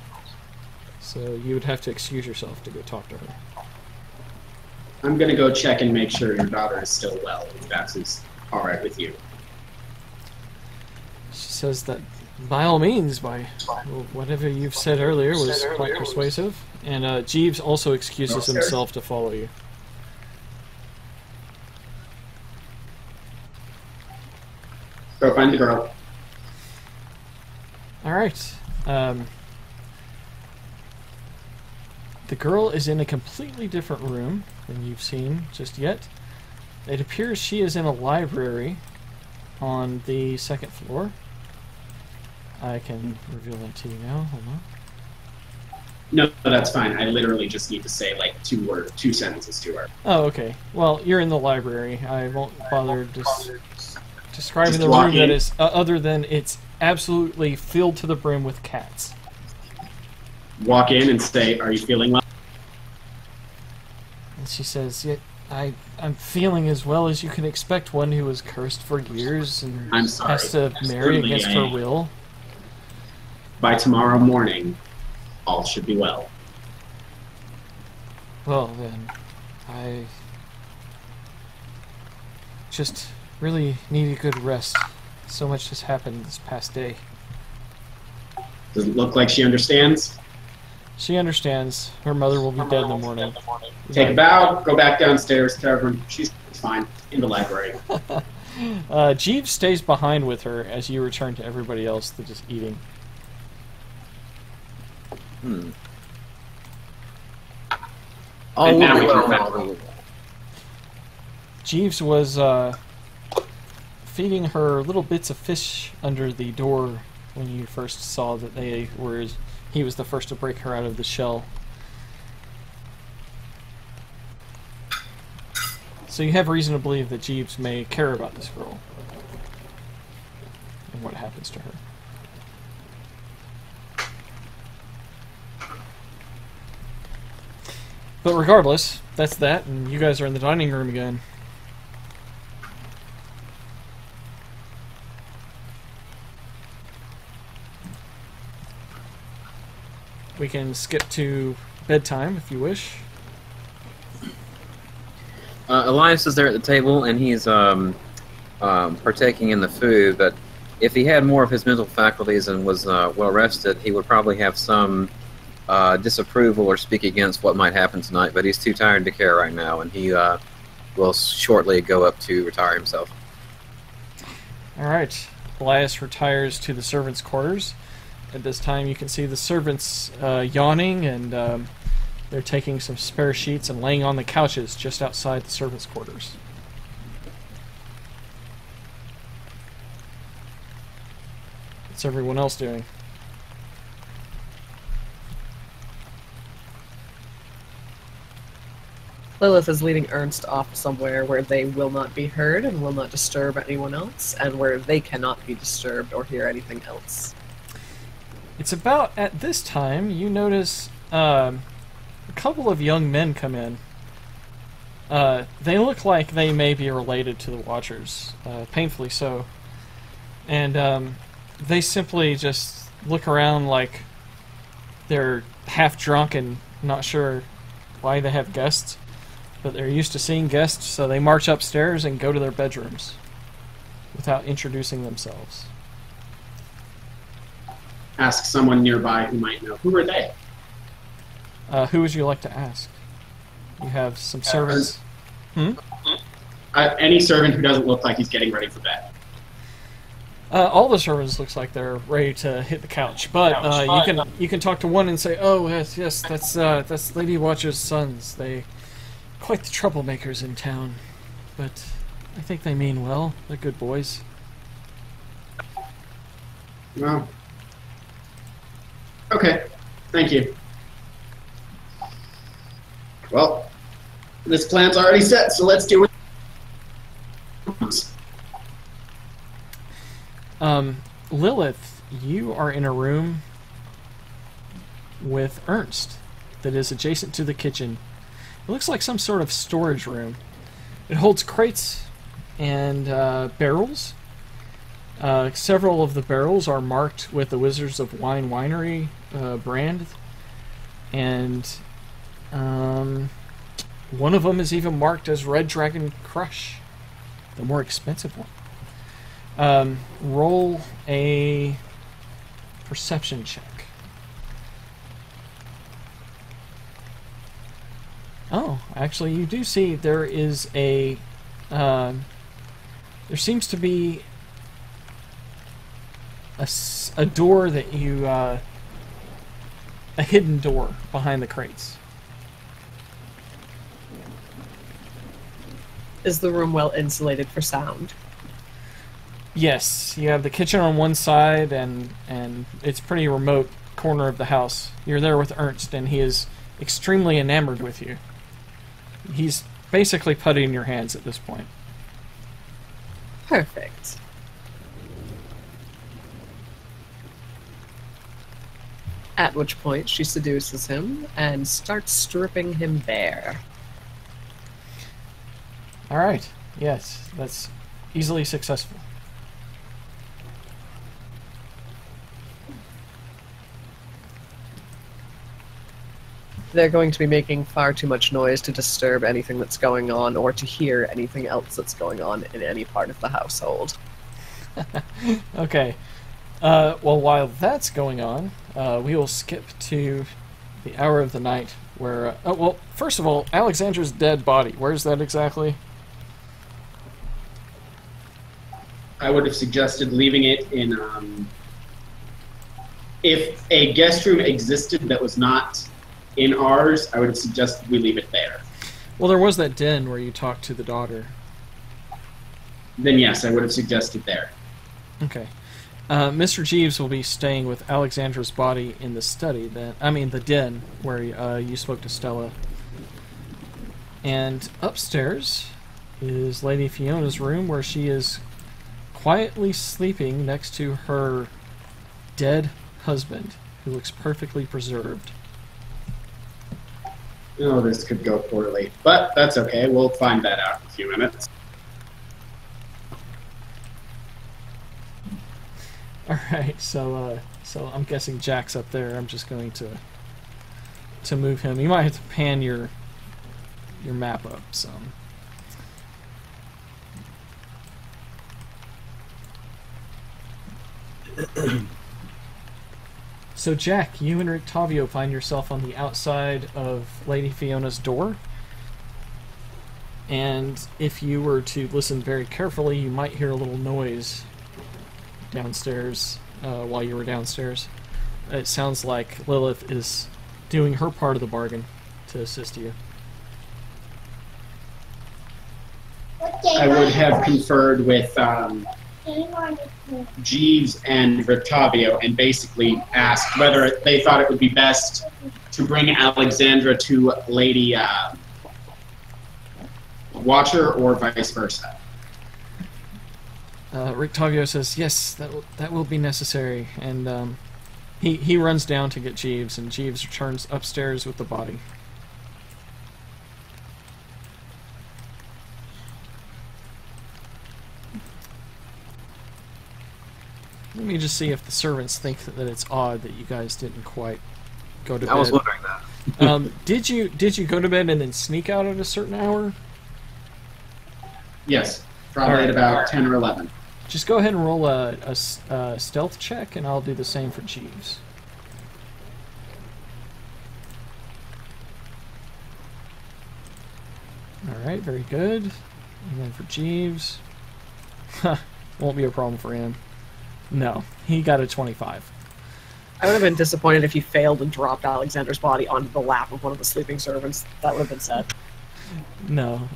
So you would have to excuse yourself to go talk to her. I'm gonna go check and make sure your daughter is still well, if that's alright with you. She says that by all means, whatever you've said earlier was quite persuasive. And Jeeves also excuses himself to follow you. Go find the girl. Alright. The girl is in a completely different room than you've seen just yet. It appears she is in a library on the second floor. I can reveal that to you now. Hold on. No, that's fine. I literally just need to say like two sentences to her. Oh, okay. Well, you're in the library. I won't bother describing Just the walk room that in. is other than it's absolutely filled to the brim with cats. Walk in and say, "Are you feeling well?" And she says, "Yeah, I'm feeling as well as you can expect one who was cursed for years and I'm sorry. has to marry Certainly against I her am. will." By tomorrow morning, all should be well. Well, then, I just really need a good rest. So much has happened this past day. Does it look like she understands? She understands. Her mother will be dead in the morning. Take a bow, go back downstairs, tell everyone she's fine, in the library. Jeeves stays behind with her as you return to everybody else that is eating. And now we can remember. Jeeves was feeding her little bits of fish under the door when you first saw that he was the first to break her out of the shell. So you have reason to believe that Jeeves may care about this girl and what happens to her. But regardless, that's that, and you guys are in the dining room again. We can skip to bedtime if you wish. Elias is there at the table, and he's partaking in the food, but if he had more of his mental faculties and was well rested, he would probably have some disapproval or speak against what might happen tonight, but he's too tired to care right now, and he will shortly go up to retire himself. Alright, Elias retires to the servants' quarters. At this time you can see the servants yawning, and they're taking some spare sheets and laying on the couches just outside the servants' quarters. What's everyone else doing? Lilith is leading Ernst off somewhere where they will not be heard and will not disturb anyone else, and where they cannot be disturbed or hear anything else. It's about at this time you notice a couple of young men come in. They look like they may be related to the Watchers, painfully so. And they simply just look around like they're half drunk and not sure why they have guests. But they're used to seeing guests, so they march upstairs and go to their bedrooms without introducing themselves. Ask someone nearby who might know. Who are they? Who would you like to ask? You have some servants. Any servant who doesn't look like he's getting ready for bed. All the servants looks like they're ready to hit the couch, but you can talk to one and say, "Oh yes, that's Lady Watcher's sons. They quite the troublemakers in town, but I think they mean well. They're good boys." Well, okay, thank you. Well, this plan's already set, so let's do it. Lilith, you are in a room with Ernst that is adjacent to the kitchen. It looks like some sort of storage room. It holds crates and barrels. Several of the barrels are marked with the Wizards of Wine Winery brand, and one of them is even marked as Red Dragon Crush, the more expensive one. Roll a perception check. Oh, actually, you do see there is a... there seems to be a door that you... a hidden door behind the crates. Is the room well insulated for sound? Yes, you have the kitchen on one side, and it's a pretty remote corner of the house. You're there with Ernst, and he is extremely enamored with you. He's basically putting your hands at this point. Perfect. At which point she seduces him and starts stripping him bare. Alright, yes, that's easily successful. They're going to be making far too much noise to disturb anything that's going on or to hear anything else that's going on in any part of the household. Okay. Well, while that's going on, we will skip to the hour of the night where... oh, well, first of all, Alexandra's dead body. Where's that exactly? I would have suggested leaving it in... if a guest room existed that was not in ours, I would have suggested we leave it there. Well, there was that den where you talked to the daughter. Then yes, I would have suggested there. Okay. Mr. Jeeves will be staying with Alexandra's body in the study, the den, where you spoke to Stella. And upstairs is Lady Fiona's room, where she is quietly sleeping next to her dead husband, who looks perfectly preserved. Oh, this could go poorly. But that's okay, we'll find that out in a few minutes. Alright, so I'm guessing Jack's up there. I'm just going to move him. You might have to pan your map up some. So Jack, you and Rictavio find yourself on the outside of Lady Fiona's door. And if you were to listen very carefully, you might hear a little noise downstairs while you were downstairs. It sounds like Lilith is doing her part of the bargain to assist you. I would have conferred with Jeeves and Rictavio and basically asked whether they thought it would be best to bring Alexandra to Lady Watcher or vice versa. Rictavio says, yes, that will be necessary, and he runs down to get Jeeves, and Jeeves returns upstairs with the body. Let me just see if the servants think that it's odd that you guys didn't quite go to bed. I was wondering that. Did you go to bed and then sneak out at a certain hour? Yes, probably Alright. at about 10 or 11. Just go ahead and roll a stealth check, and I'll do the same for Jeeves. Alright, very good. And then for Jeeves... won't be a problem for him. No, he got a 25. I would have been disappointed if you failed and dropped Alexander's body onto the lap of one of the sleeping servants. That would have been sad. No.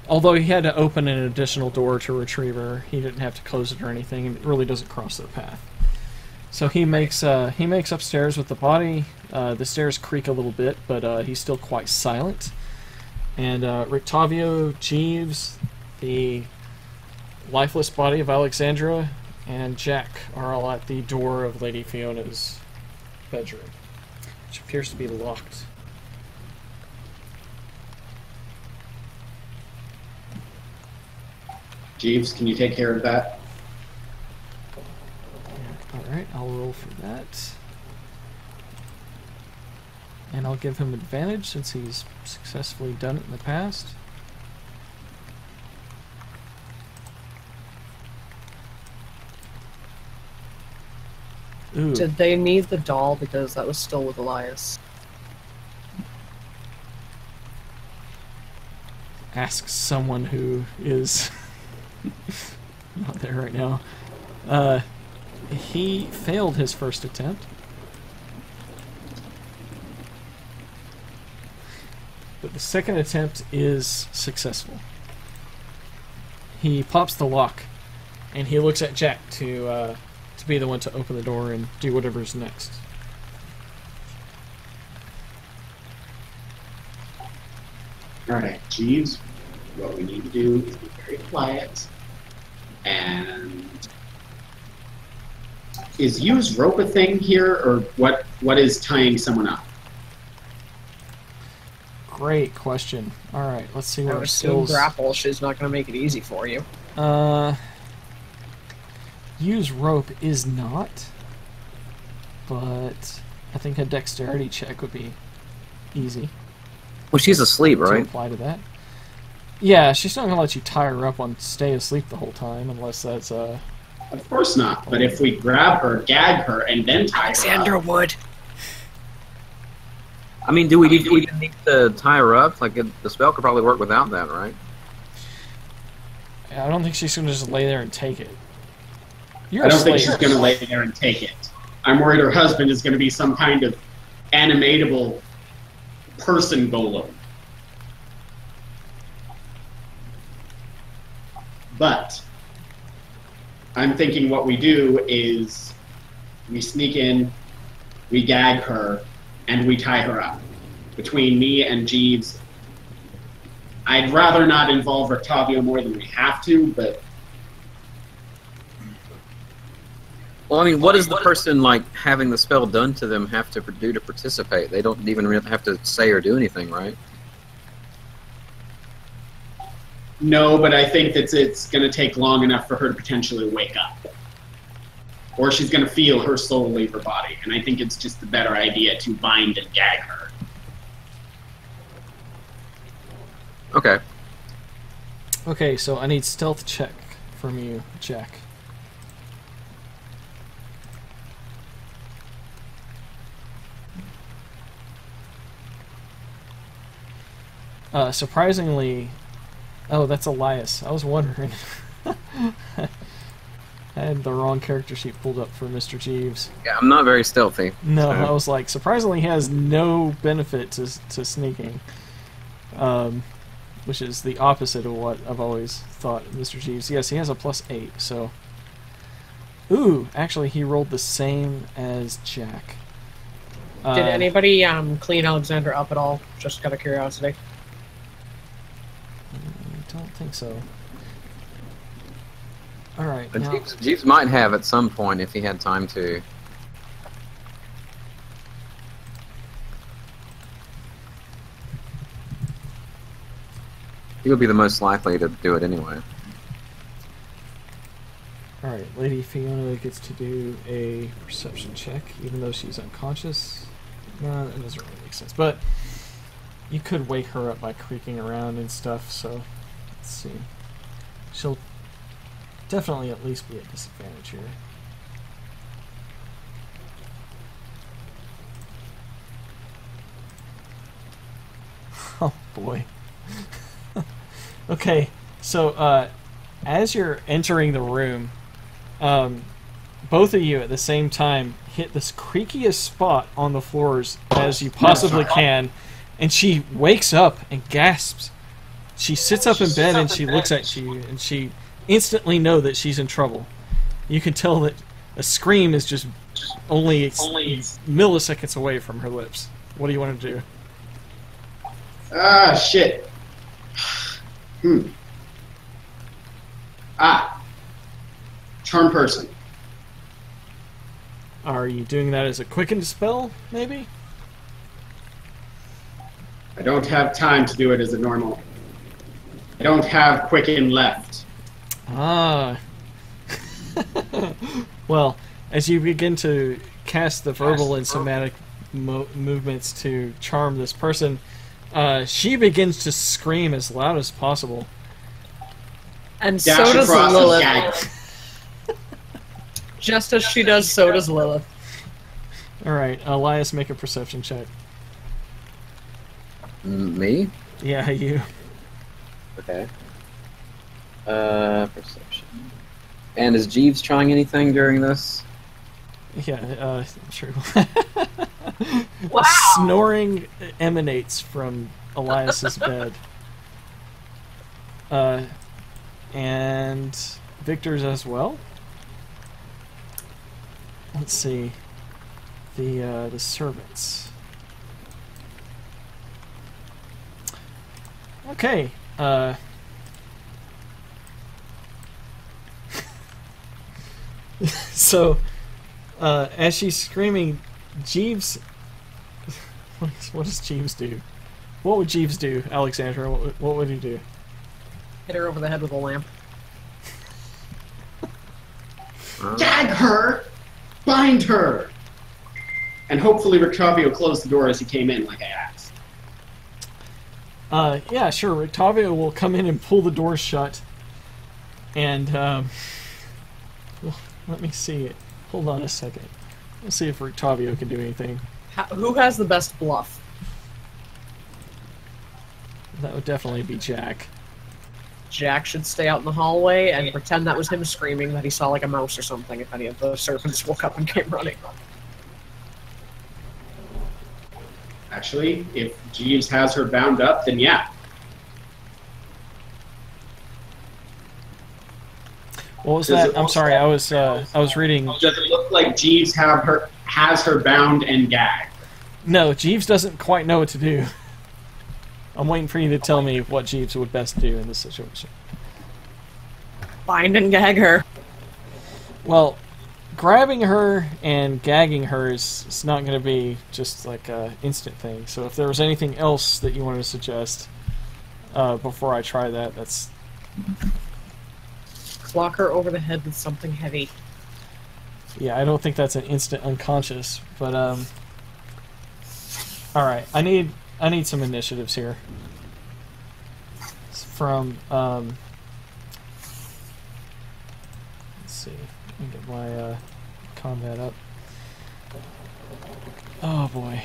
Although he had to open an additional door to retrieve her, he didn't have to close it or anything, and it really doesn't cross their path. So he makes upstairs with the body. The stairs creak a little bit, but he's still quite silent. And Rictavio, Jeeves, the lifeless body of Alexandra, and Jack are all at the door of Lady Fiona's bedroom, which appears to be locked. Jeeves, can you take care of that? Alright, I'll roll for that. And I'll give him advantage since he's successfully done it in the past. Ooh. Did they need the doll because that was still with Elias? Ask someone who is not there right now. He failed his first attempt. But the second attempt is successful. He pops the lock, and he looks at Jack to be the one to open the door and do whatever's next. Alright, Jeeves, what we need to do is be very quiet. And is use rope a thing here, or what is tying someone up? Great question. Alright, let's see I what would our assume skills... grapple she's not going to make it easy for you. Use rope is not, but I think a dexterity check would be easy. Well, she's asleep, To right? apply to that. Yeah, she's not going to let you tie her up on stay asleep the whole time, unless that's Of course not, but if we grab her, gag her, and then tie her up... would. I mean, do we even need to tie her up? Like, the spell could probably work without that, right? I don't think she's going to just lay there and take it. You're I a don't think slayer. she's going to lay there and take it. I'm worried her husband is going to be some kind of animatable person golem. But I'm thinking what we do is we sneak in, we gag her, and we tie her up. Between me and Jeeves, I'd rather not involve Rictavio more than we have to, but Well, I mean, what does the person, like, having the spell done to them have to do to participate? They don't even really have to say or do anything, right? no, but I think that it's going to take long enough for her to potentially wake up. Or she's going to feel her soul leave her body, and I think it's just a better idea to bind and gag her. Okay. Okay, so I need stealth check from you, Jack. Surprisingly... Oh, that's Elias. I was wondering. I had the wrong character sheet pulled up for Mr. Jeeves. Yeah, I'm not very stealthy. No, so- I was like, surprisingly he has no benefit to sneaking. Which is the opposite of what I've always thought of Mr. Jeeves. Yes, he has a +8, so... Ooh, actually he rolled the same as Jack. Did anybody clean Alexander up at all? Just out of curiosity. I don't think so. Alright, But now... Jeeves might have at some point if he had time to. He would be the most likely to do it anyway. Alright, Lady Fiona gets to do a perception check, even though she's unconscious. No, that doesn't really make sense. But you could wake her up by creaking around and stuff, so let's see. She'll definitely at least be at disadvantage here. Oh boy. Okay, so as you're entering the room, both of you at the same time hit this creakiest spot on the floors as you possibly can, and she wakes up and gasps. She sits up in bed and she looks at you, and she instantly knows that she's in trouble. You can tell that a scream is just only milliseconds away from her lips. What do you want to do? Ah, shit. Charm person. Are you doing that as a quicken spell, maybe? I don't have time to do it as a normal. I don't have quicken left. Ah. Well, as you begin to cast the verbal and somatic movements to charm this person, she begins to scream as loud as possible. And Dash so does across and Lilith. gag. Just as she does, so does Lilith. Alright, Elias, make a perception check. Me? Yeah, you. Okay. Perception. And is Jeeves trying anything during this? Yeah, true. Wow. Snoring emanates from Elias's bed. And Victor's as well. Let's see. The servants. Okay. So, as she's screaming, Jeeves. What does Jeeves do? What would Jeeves do, Alexandra? What would he do? Hit her over the head with a lamp. Gag her! Bind her! And hopefully Rictavio closed the door as he came in, like I asked. Yeah, sure. Rictavio will come in and pull the door shut. And, well, let me see it. Hold on a second. Let's see if Rictavio can do anything. Who has the best bluff? That would definitely be Jack. Jack should stay out in the hallway and pretend that was him screaming that he saw like a mouse or something if any of the servants woke up and came running. Actually, if Jeeves has her bound up, then yeah. What was that? I'm sorry. I was reading. Does it look like Jeeves has her bound and gagged? No, Jeeves doesn't quite know what to do. I'm waiting for you to tell me what Jeeves would best do in this situation. Bind and gag her. Well, grabbing her and gagging her is not going to be just like an instant thing. So if there was anything else that you wanted to suggest before I try that, that's... Clock her over the head with something heavy. Yeah, I don't think that's an instant unconscious, but alright, I need some initiatives here. It's from let's see. Let me get my combat up. Oh boy.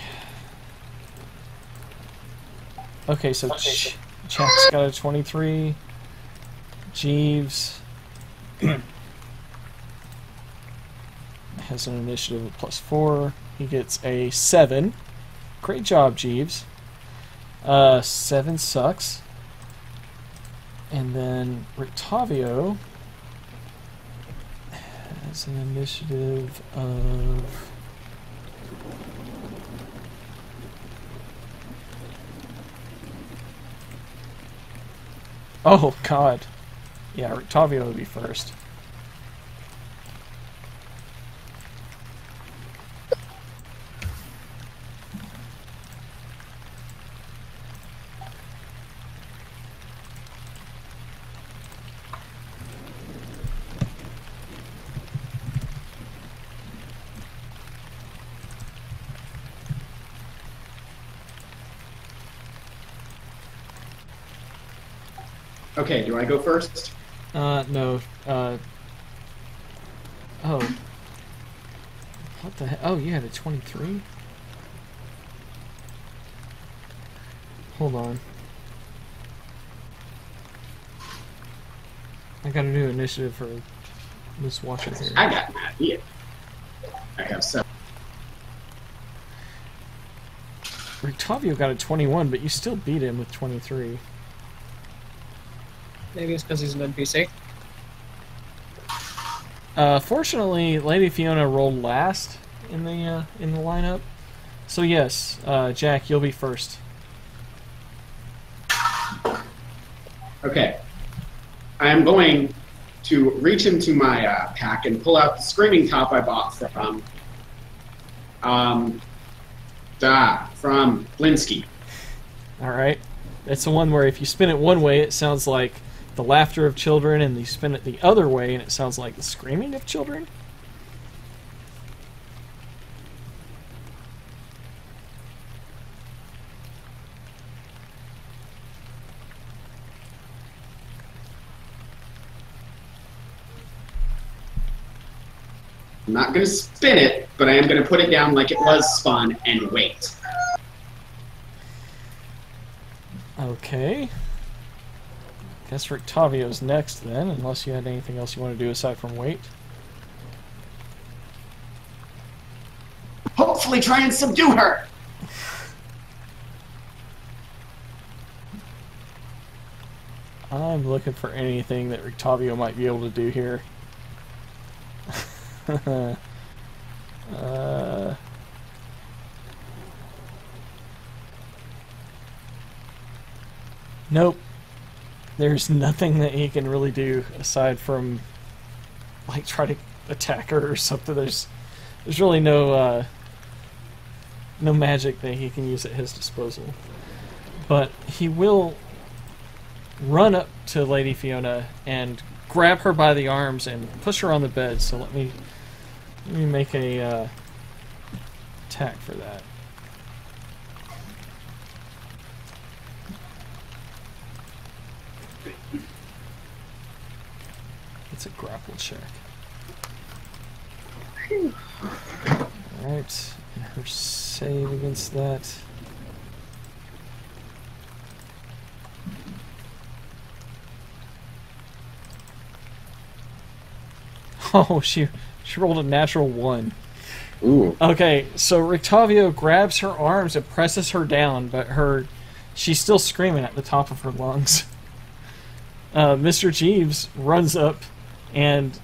Okay, so Jack's got a 23. Jeeves has an initiative of +4. He gets a 7. Great job, Jeeves. 7 sucks. And then Rictavio has an initiative of... Oh, God. Yeah, Rictavio would be first. Okay, do I go first? No. Oh. What the heck? Oh, you had a 23? Hold on. I got a new initiative for Let's watch it here. I got an idea. I have 7. Rictavio got a 21, but you still beat him with 23. Maybe it's because he's an NPC. Fortunately, Lady Fiona rolled last in the lineup. So yes, Jack, you'll be first. Okay. I am going to reach into my pack and pull out the screaming top I bought from Blinsky. All right, it's the one where if you spin it one way, it sounds like the laughter of children, and you spin it the other way, and it sounds like the screaming of children. I'm not going to spin it, but I am going to put it down like it was spun and wait. Okay. Guess Rictavio's next then, unless you had anything else you want to do aside from wait. Hopefully try and subdue her! I'm looking for anything that Rictavio might be able to do here. Nope. There's nothing that he can really do aside from like try to attack her or something. There's really no magic that he can use at his disposal. But he will run up to Lady Fiona and grab her by the arms and push her on the bed. So let me make a attack for that. It's a grapple check. Alright, and her save against that. Oh, she rolled a natural 1. Ooh. Okay, so Rictavio grabs her arms and presses her down, but she's still screaming at the top of her lungs. Mr. Jeeves runs up and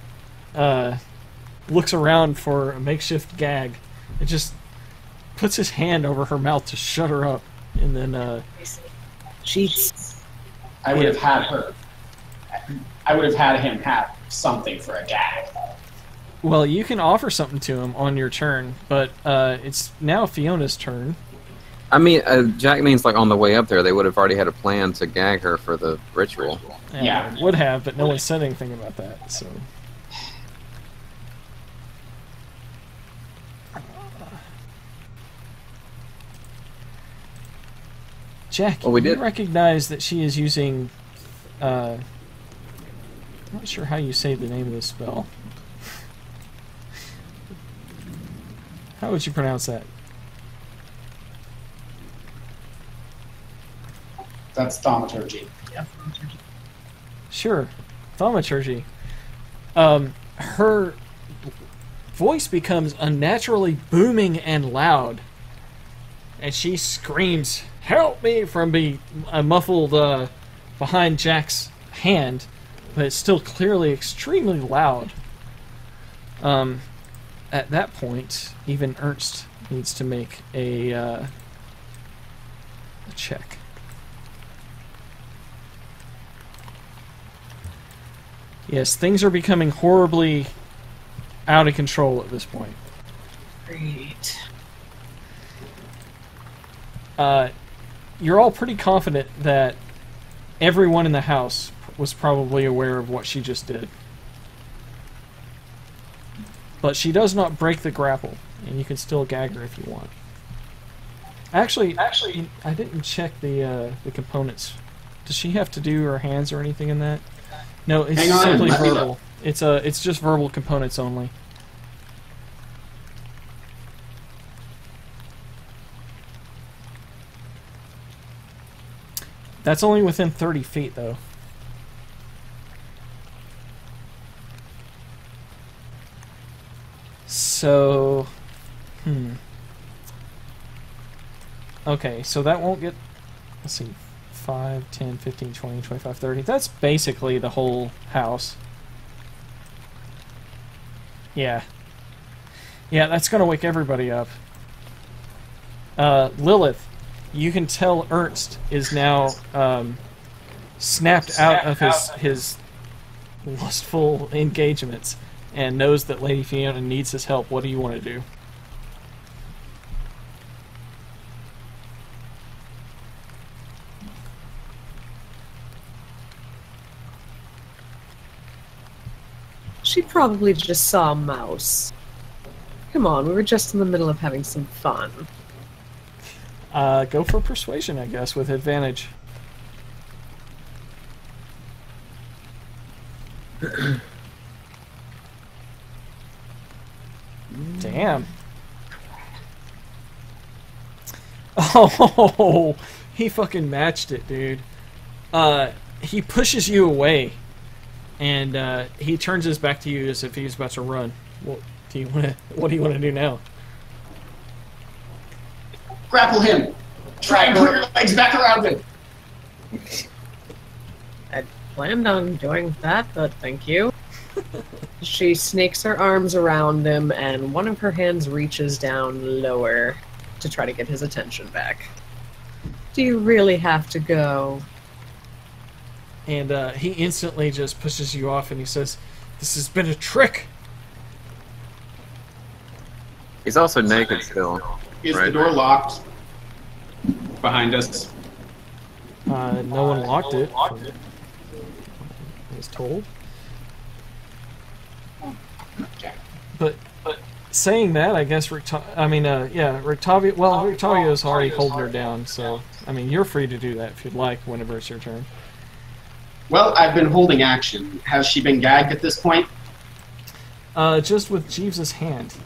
looks around for a makeshift gag. It just puts his hand over her mouth to shut her up, and then Jeez. I would have had him have something for a gag. well, you can offer something to him on your turn, but it's now Fiona's turn. I mean, Jack means like on the way up there, they would have already had a plan to gag her for the ritual. And Yeah. would have, but no one said anything about that. So, Jack, Well, we you did- recognize that she is using. I'm not sure how you say the name of this spell. How would you pronounce that? That's thaumaturgy. Sure, thaumaturgy. Her voice becomes unnaturally booming and loud, and she screams, "Help me!" from muffled behind Jack's hand, but it's still clearly extremely loud. At that point, even Ernst needs to make a check. Yes, things are becoming horribly out of control at this point. Great. You're all pretty confident that everyone in the house was probably aware of what she just did. But she does not break the grapple, and you can still gag her if you want. Actually, I didn't check the components. Does she have to do her hands or anything in that? No, it's Hang on, simply let me verbal. look. It's just verbal components only. That's only within 30 feet, though. So, okay, so that won't get, let's see, 5, 10, 15, 20, 25, 30. That's basically the whole house. Yeah. Yeah, that's going to wake everybody up. Lilith, you can tell Ernst is now snapped out of his lustful engagements and knows that Lady Fiona needs his help. What do you want to do? She probably just saw a mouse. Come on, we were just in the middle of having some fun. Go for persuasion, I guess, with advantage. Damn. Oh, he fucking matched it, dude. He pushes you away, and he turns his back to you as if he's about to run. What do you want to do now? Grapple him. Try and put your legs back around him. I planned on doing that, but thank you. She snakes her arms around him, and one of her hands reaches down lower to try to get his attention back. Do you really have to go? And he instantly just pushes you off, and he says, "This has been a trick." He's also naked still. Is right? the door locked behind us? No one locked it. I was told. Okay. But saying that, I guess Rictavio. Well, Rictavio's already holding her down, so I mean, you're free to do that if you'd like. Whenever it's your turn. Well, I've been holding action. Has she been gagged at this point? Just with Jeeves's hand.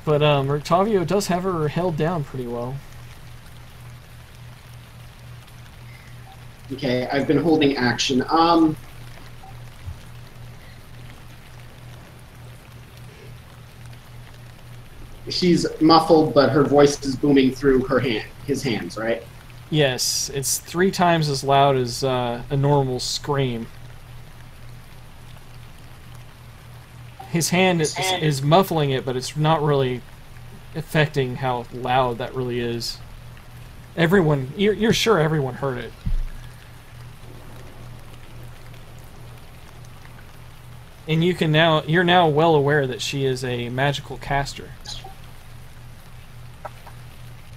But Rictavio does have her held down pretty well. Okay, I've been holding action. She's muffled, but her voice is booming through his hands, right? Yes, it's 3 times as loud as a normal scream. His hand is muffling it, but it's not really affecting how loud that really is. You're sure everyone heard it. And you're now well aware that she is a magical caster.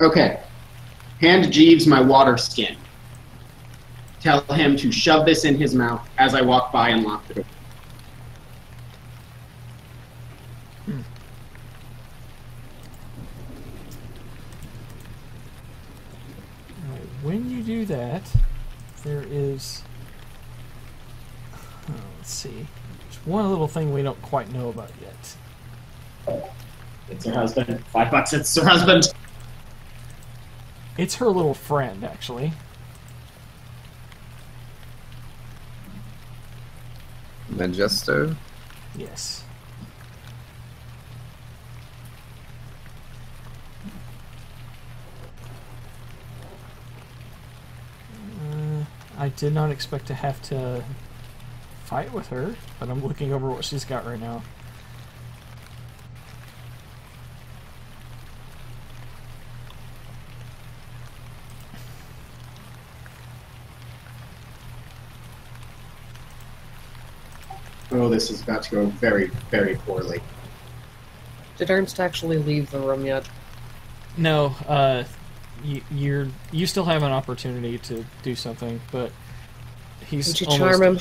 Okay. Hand Jeeves my water skin. Tell him to shove this in his mouth as I walk by and lock the door. Alright, when you do that, there is... let's see. There's one little thing we don't quite know about yet. It's her husband. $5, it's her husband. It's her little friend, actually. Majesto? Yes. I did not expect to have to fight with her, but I'm looking over what she's got right now. Oh, this is about to go very, very poorly. Did Ernst actually leave the room yet? No, you still have an opportunity to do something, but he's Would you almost... charm him?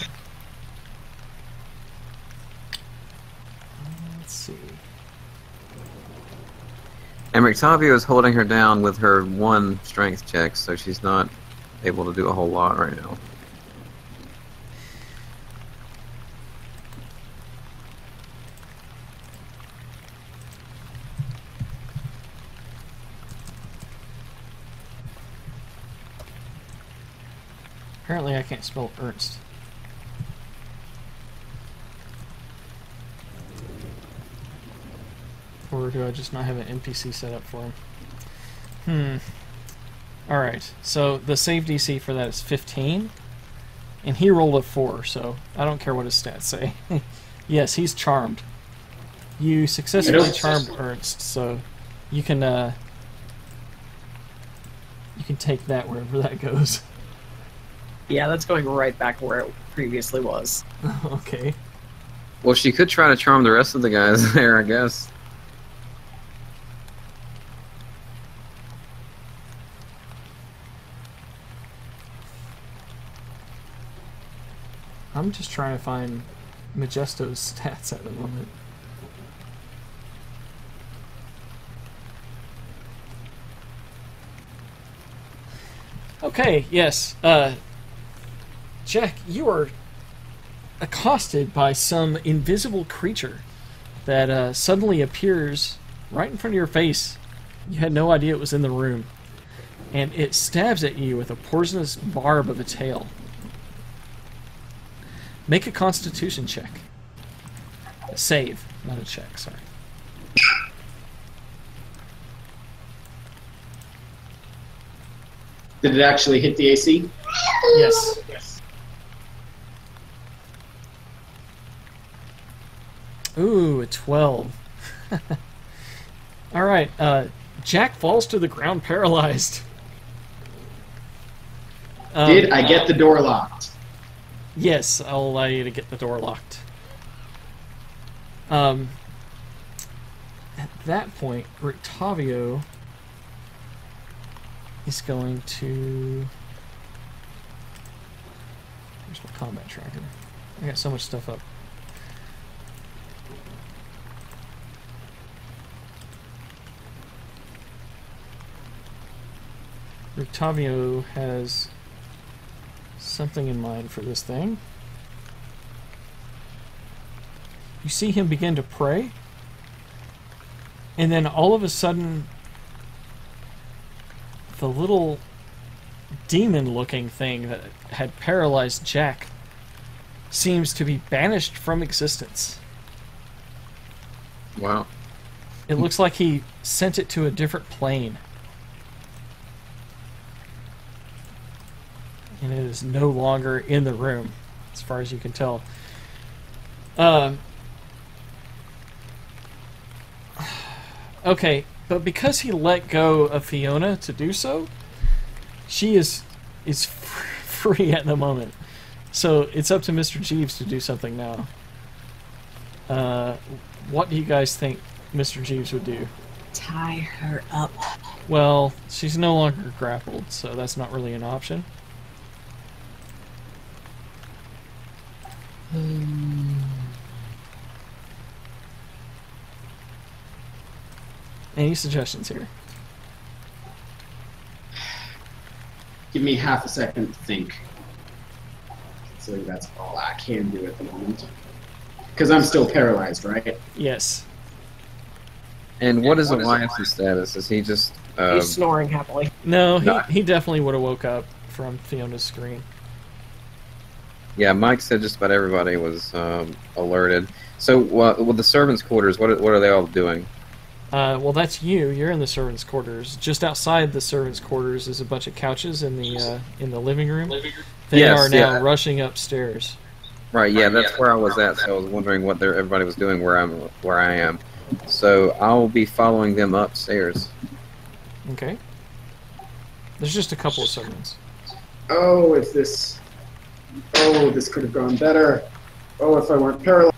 Let's see. And Rictavio is holding her down with her 1 strength check, so she's not able to do a whole lot right now. Apparently I can't spell Ernst. Or do I just not have an NPC set up for him? Alright, so the save DC for that is 15. And he rolled a 4, so I don't care what his stats say. Yes, he's charmed. You successfully charmed Ernst, so you can take that wherever that goes. Yeah, that's going right back where it previously was. Okay. Well, she could try to charm the rest of the guys there, I guess. I'm just trying to find Majesto's stats at the moment. Okay, yes. Jack, you are accosted by some invisible creature that suddenly appears right in front of your face. You had no idea it was in the room. And it stabs at you with a poisonous barb of a tail. Make a constitution check. A save, not a check, sorry. Did it actually hit the AC? Yes. Ooh, a 12. Alright, Jack falls to the ground paralyzed. Did I get the door locked? Yes, I'll allow you to get the door locked. At that point, Rictavio is going to... Where's my combat tracker? I got so much stuff up. Rictavio has something in mind for this thing. You see him begin to pray, and then all of a sudden the little demon-looking thing that had paralyzed Jack seems to be banished from existence. Wow. It looks like he sent it to a different plane. And it is no longer in the room, as far as you can tell. Okay, but because he let go of Fiona to do so, she is free at the moment. So it's up to Mr. Jeeves to do something now. What do you guys think Mr. Jeeves would do? Tie her up. Well, she's no longer grappled, so that's not really an option. Any suggestions here? Give me half a second to think. So that's all I can do at the moment. Because I'm still paralyzed, right? Yes. And what is Elias's status? Is he just... He's snoring happily. No, he definitely would have woke up from Fiona's scream. Yeah, Mike said just about everybody was alerted. So, with the servants' quarters, what are they all doing? Well, that's you. You're in the servants' quarters. Just outside the servants' quarters is a bunch of couches in the living room. They are now rushing upstairs. Right. Yeah, that's where I was at. So I was wondering what everybody was doing where I am. So I'll be following them upstairs. Okay. There's just a couple of servants. Oh, this could have gone better. Oh, if I weren't paralyzed.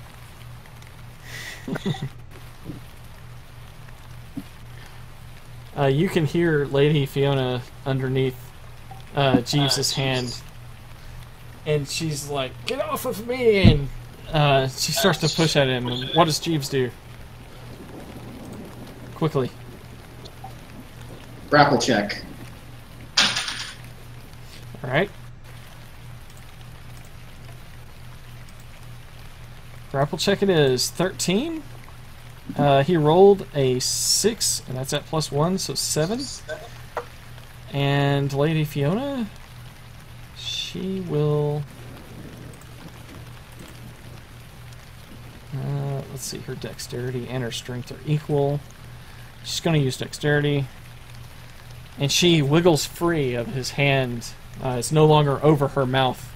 You can hear Lady Fiona underneath Jeeves' hand, and she's like, "Get off of me!" And she starts to push at him. And what does Jeeves do? Quickly. Grapple check. All right. Grapple check it is 13. He rolled a 6, and that's at +1, so 7. And Lady Fiona, she she will... let's see, her dexterity and her strength are equal. She's going to use dexterity. And she wiggles free of his hand. It's no longer over her mouth.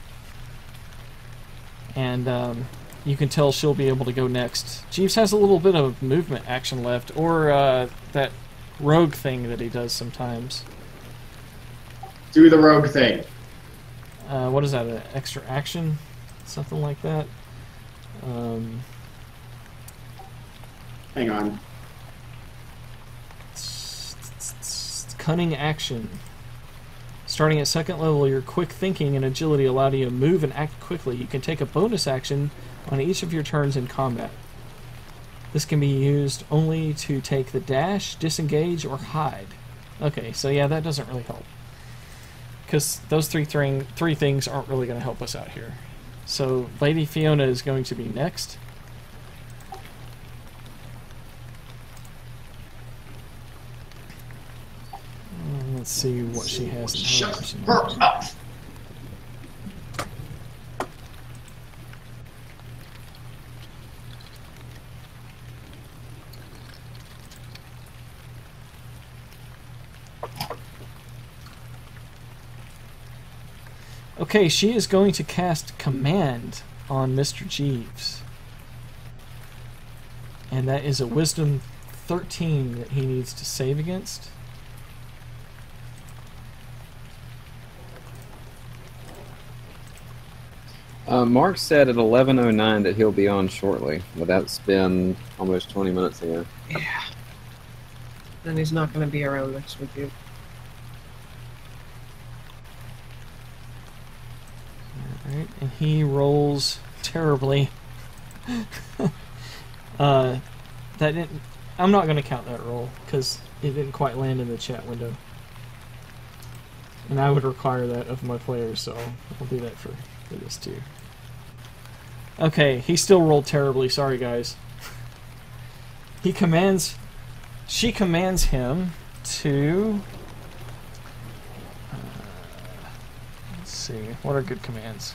And you can tell she'll be able to go next. Jeeves has a little bit of movement action left, or that rogue thing that he does sometimes. Do the rogue thing. What is that, an extra action? Something like that? Hang on. Cunning action. Starting at second level, your quick thinking and agility allow you to move and act quickly. You can take a bonus action on each of your turns in combat. This can be used only to take the dash, disengage, or hide. Okay, so yeah, that doesn't really help. Because those three things aren't really going to help us out here. So Lady Fiona is going to be next. Let's see what she has in her Shut her up! Okay, she is going to cast Command on Mr. Jeeves. And that is a Wisdom 13 that he needs to save against. Mark said at 11:09 that he'll be on shortly, but that's been almost 20 minutes ago. Yeah. And he's not going to be around next week. Alright, and he rolls terribly. That didn't... I'm not going to count that roll, because it didn't quite land in the chat window. And I would require that of my players, so I'll do that for this too. Okay, he still rolled terribly, sorry guys. She commands him to... let's see, what are good commands?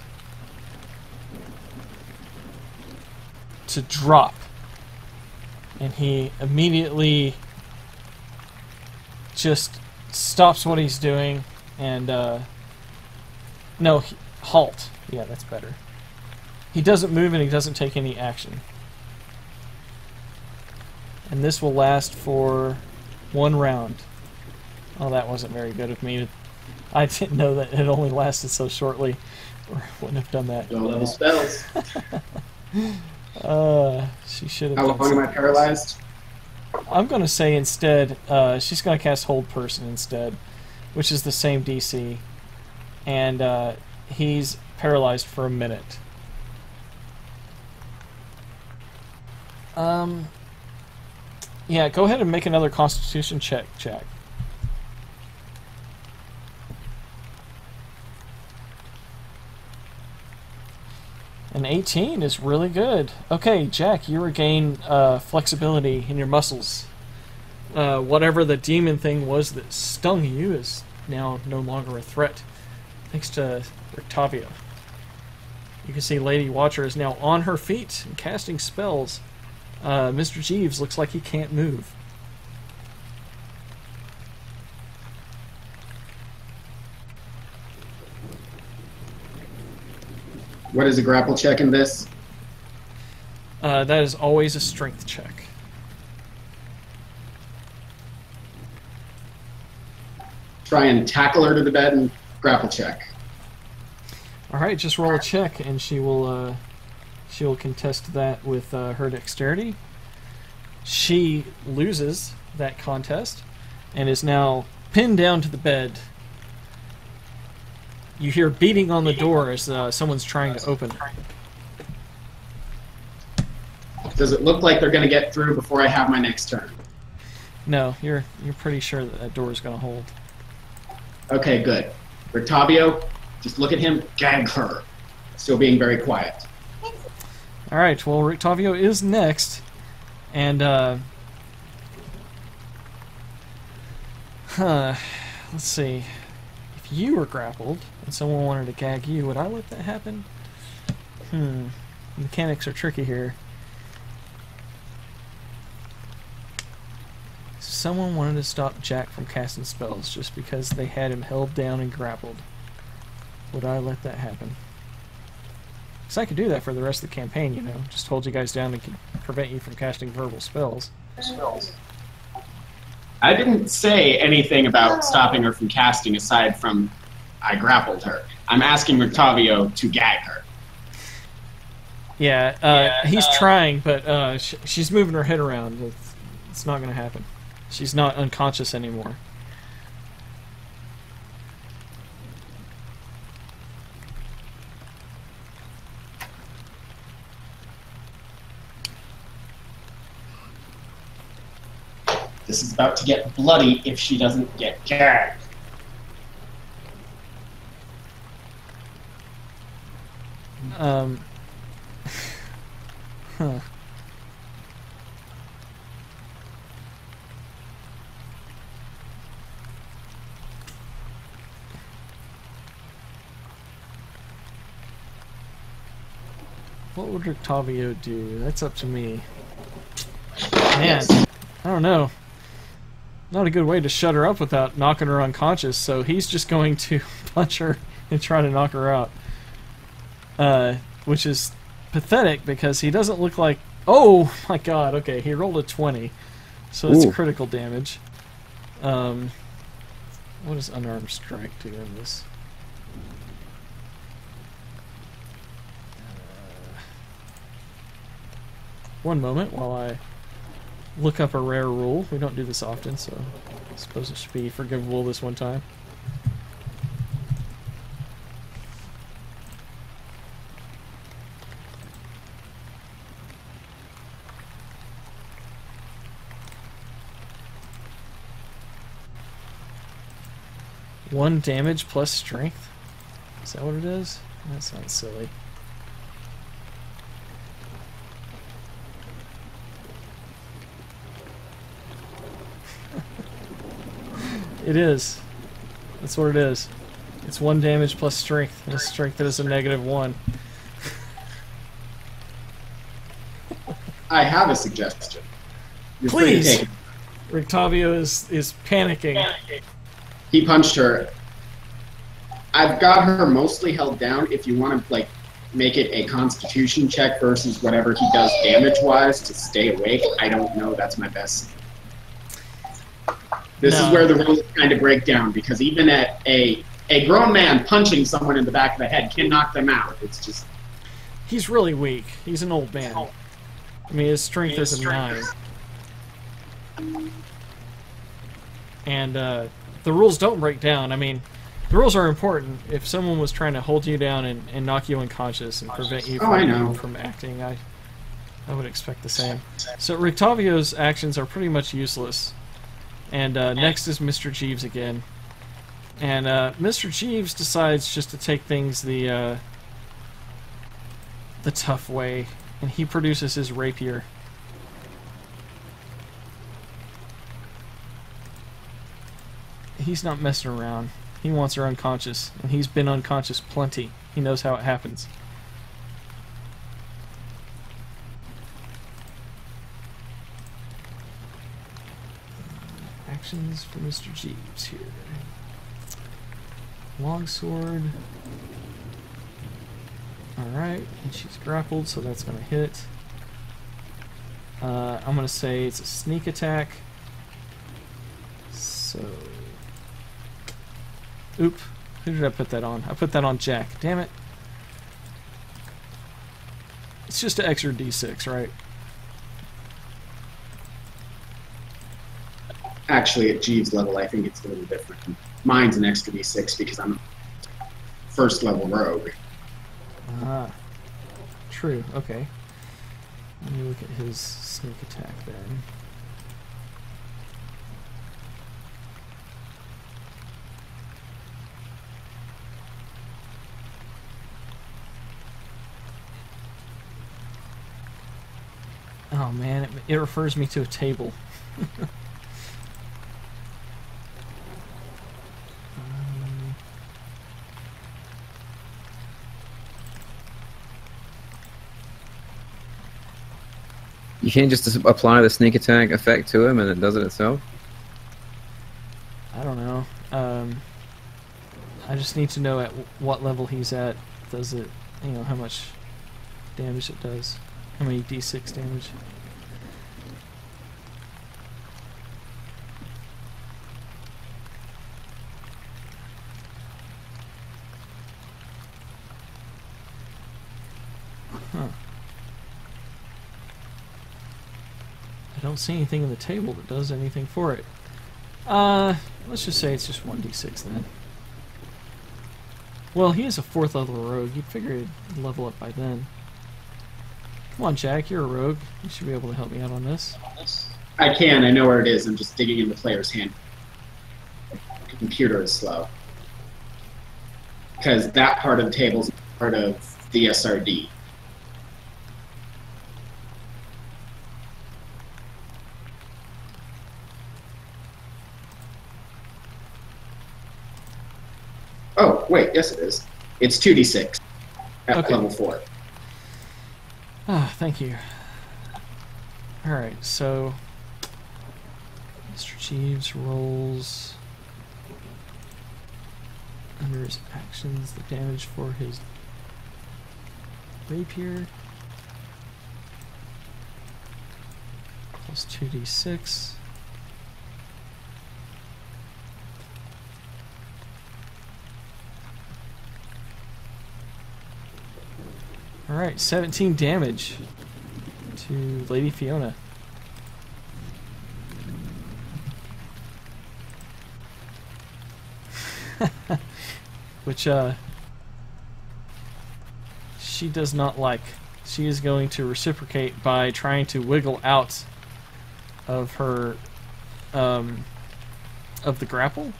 To drop. And he immediately just stops what he's doing and, halt. Yeah, that's better. He doesn't move and he doesn't take any action. And this will last for 1 round. Oh, that wasn't very good of me. I didn't know that it only lasted so shortly, or I wouldn't have done that. Low level spells. She should have. How done long am I something paralyzed? else. I'm going to say instead, she's going to cast Hold Person instead, which is the same DC. And he's paralyzed for a minute. Yeah, go ahead and make another Constitution check, Jack. An 18 is really good. Okay, Jack, you regain flexibility in your muscles. Whatever the demon thing was that stung you is now no longer a threat, thanks to Rictavio. You can see Lady Watcher is now on her feet and casting spells. Mr. Jeeves looks like he can't move. What is a grapple check in this? That is always a strength check. Try and tackle her to the bed and grapple check. Alright, just roll a check and she will contest that with her dexterity. She loses that contest and is now pinned down to the bed. You hear beating on the door as someone's trying to open it. Does it look like they're going to get through before I have my next turn? No, you're pretty sure that door is going to hold. Okay, good. Rictavio, just look at him, gag her. Still being very quiet. Alright, well, Rictavio is next. And, let's see. If if you were grappled and someone wanted to gag you, would I let that happen? Mechanics are tricky here. Someone wanted to stop Jack from casting spells just because they had him held down and grappled. Would I let that happen? Because I could do that for the rest of the campaign, you know. Just hold you guys down and prevent you from casting verbal spells. I didn't say anything about stopping her from casting aside from I grappled her. I'm asking Rictavio to gag her. Yeah, he's trying, but she's moving her head around. It's not going to happen. She's not unconscious anymore. This is about to get bloody if she doesn't get gagged. Huh. What would Rictavio do? That's up to me. Man, I don't know. Not a good way to shut her up without knocking her unconscious, so he's just going to punch her and try to knock her out. Which is pathetic because he doesn't look like... Oh my god, okay, he rolled a 20. So it's critical damage. What does unarmed strike do in this? One moment while I look up a rare rule. We don't do this often, so I suppose it should be forgivable this one time. One damage plus strength? Is that what it is? That sounds silly. It is. That's what it is. It's 1 damage plus strength. And strength is a -1. I have a suggestion. You're free to Please! take it. Rictavio is panicking. He punched her. I've got her mostly held down. If you want to like make it a constitution check versus whatever he does damage-wise to stay awake, I don't know. That's my best. This is where the rules kind of break down, because even at a grown man punching someone in the back of the head can knock them out. It's just... He's really weak. He's an old man. I mean, his strength is a 9. And the rules don't break down. I mean, the rules are important. If someone was trying to hold you down and knock you unconscious and prevent you from acting, I would expect the same. So Rictavio's actions are pretty much useless. And next is Mr. Jeeves again. And Mr. Jeeves decides just to take things the tough way, and he produces his rapier. He's not messing around. He wants her unconscious, and he's been unconscious plenty. He knows how it happens. Actions for Mr. Jeeves here. Longsword. Alright, and she's grappled, so that's going to hit. I'm going to say it's a sneak attack. So... Oop. Who did I put that on? I put that on Jack. Damn it. It's just an extra d6, right? Actually, at Jeeves' level, I think it's a little different. Mine's an extra d6 because I'm first level rogue. Ah. True, okay. Let me look at his sneak attack then. Oh man, it refers me to a table. You can't just apply the sneak attack effect to him and it does it itself? I don't know. I just need to know at what level he's at. Does it, how much damage it does. How many d6 damage. Huh. I don't see anything in the table that does anything for it. Let's just say it's just 1d6 then. Well, he is a 4th level rogue. You'd figure he'd level up by then. Come on, Jack, you're a rogue. You should be able to help me out on this. I can. I know where it is. I'm just digging in the player's hand. The computer is slow. Because that part of the table is part of the SRD. Oh, wait, yes it is. It's 2d6 at level 4. Ah, thank you. Alright, so Mr. Jeeves rolls under his actions the damage for his rapier plus 2d6. Alright, 17 damage to Lady Fiona. Which, she does not like. She is going to reciprocate by trying to wiggle out of her, of the grapple.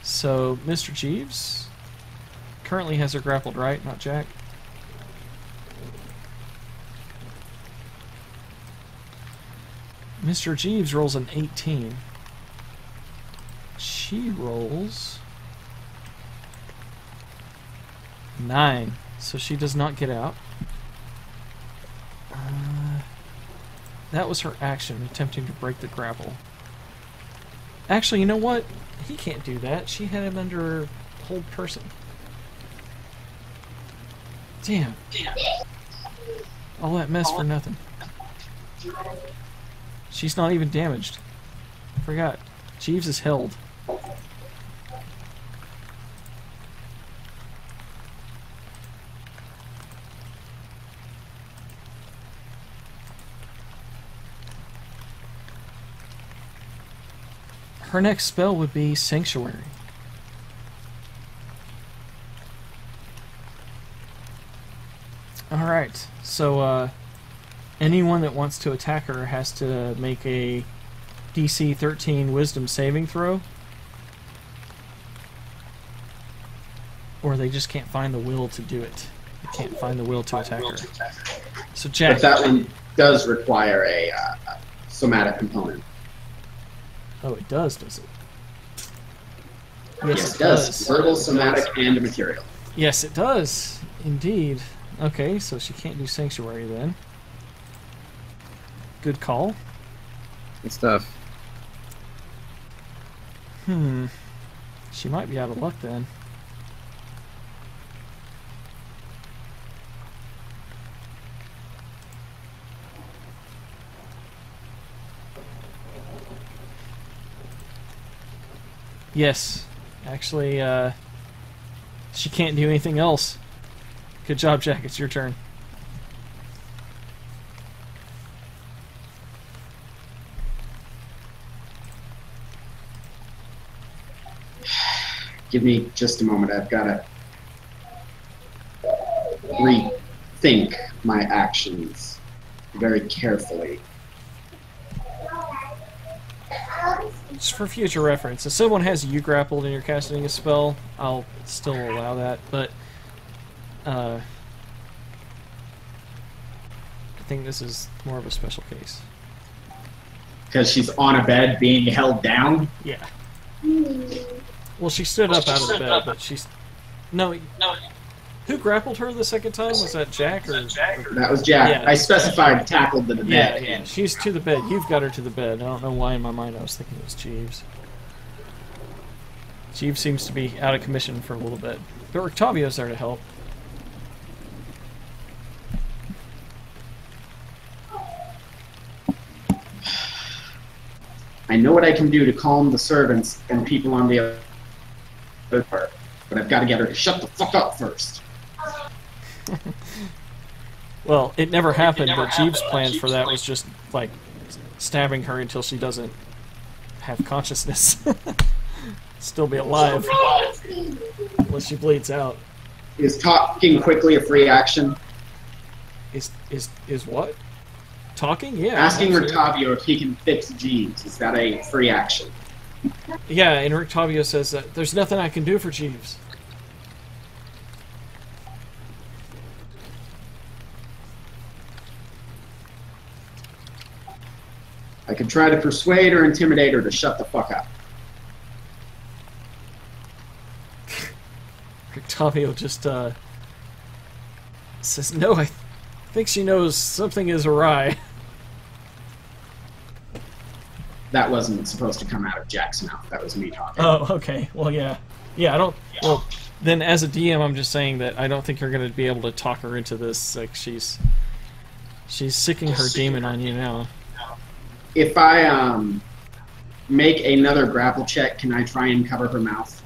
So, Mr. Jeeves currently has her grappled, right? Not Jack? Mr. Jeeves rolls an 18. She rolls 9, so she does not get out. That was her action, attempting to break the grapple. Actually, you know what? He can't do that. She had him under hold person. Damn. All that mess for nothing. She's not even damaged. Forgot. Jeeves is held. Her next spell would be Sanctuary. Alright, so anyone that wants to attack her has to make a DC 13 Wisdom saving throw. Or they just can't find the will to do it. They can't find the will to attack her. So Jack... But that one does require a somatic component. Oh, it does it? Yes, it does. Verbal, somatic, and material. Yes, it does. Indeed. Okay, so she can't do Sanctuary then. Good call. Good stuff. She might be out of luck then. Yes. Actually, she can't do anything else. Good job, Jack. It's your turn. Give me just a moment. I've got to rethink my actions very carefully. Just for future reference, if someone has you grappled and you're casting a spell, I'll still allow that, but I think this is more of a special case. Because she's on a bed being held down? Yeah. Well, she stood up out of the bed, but she's... No, Who grappled her the second time? Was that Jack or? That was Jack. Yeah. I specified tackled to the Yeah, bed. yeah. She's to the bed. You've got her to the bed. I don't know why in my mind I was thinking it was Jeeves. Jeeves seems to be out of commission for a little bit. But Octavio's there to help. I know what I can do to calm the servants and people on the other part, but I've got to get her to shut the fuck up first. Well, it never happened, but Jeeves' plans for that was just, like, stabbing her until she doesn't have consciousness. Still be alive. Unless she bleeds out. Is talking quickly a free action? Is what? Talking? Yeah. Asking absolutely. Rictavio if he can fix Jeeves, is that a free action? Yeah, and Rictavio says that there's nothing I can do for Jeeves. I could try to persuade or intimidate her to shut the fuck up. Rictavio just says, no, I think she knows something is awry. That wasn't supposed to come out of Jack's mouth. That was me talking. Oh, okay. Well, yeah. Yeah, I don't... Well, then as a DM, I'm just saying that I don't think you're going to be able to talk her into this. Like, she's sicking her demon on you now. If I make another grapple check, can I try and cover her mouth?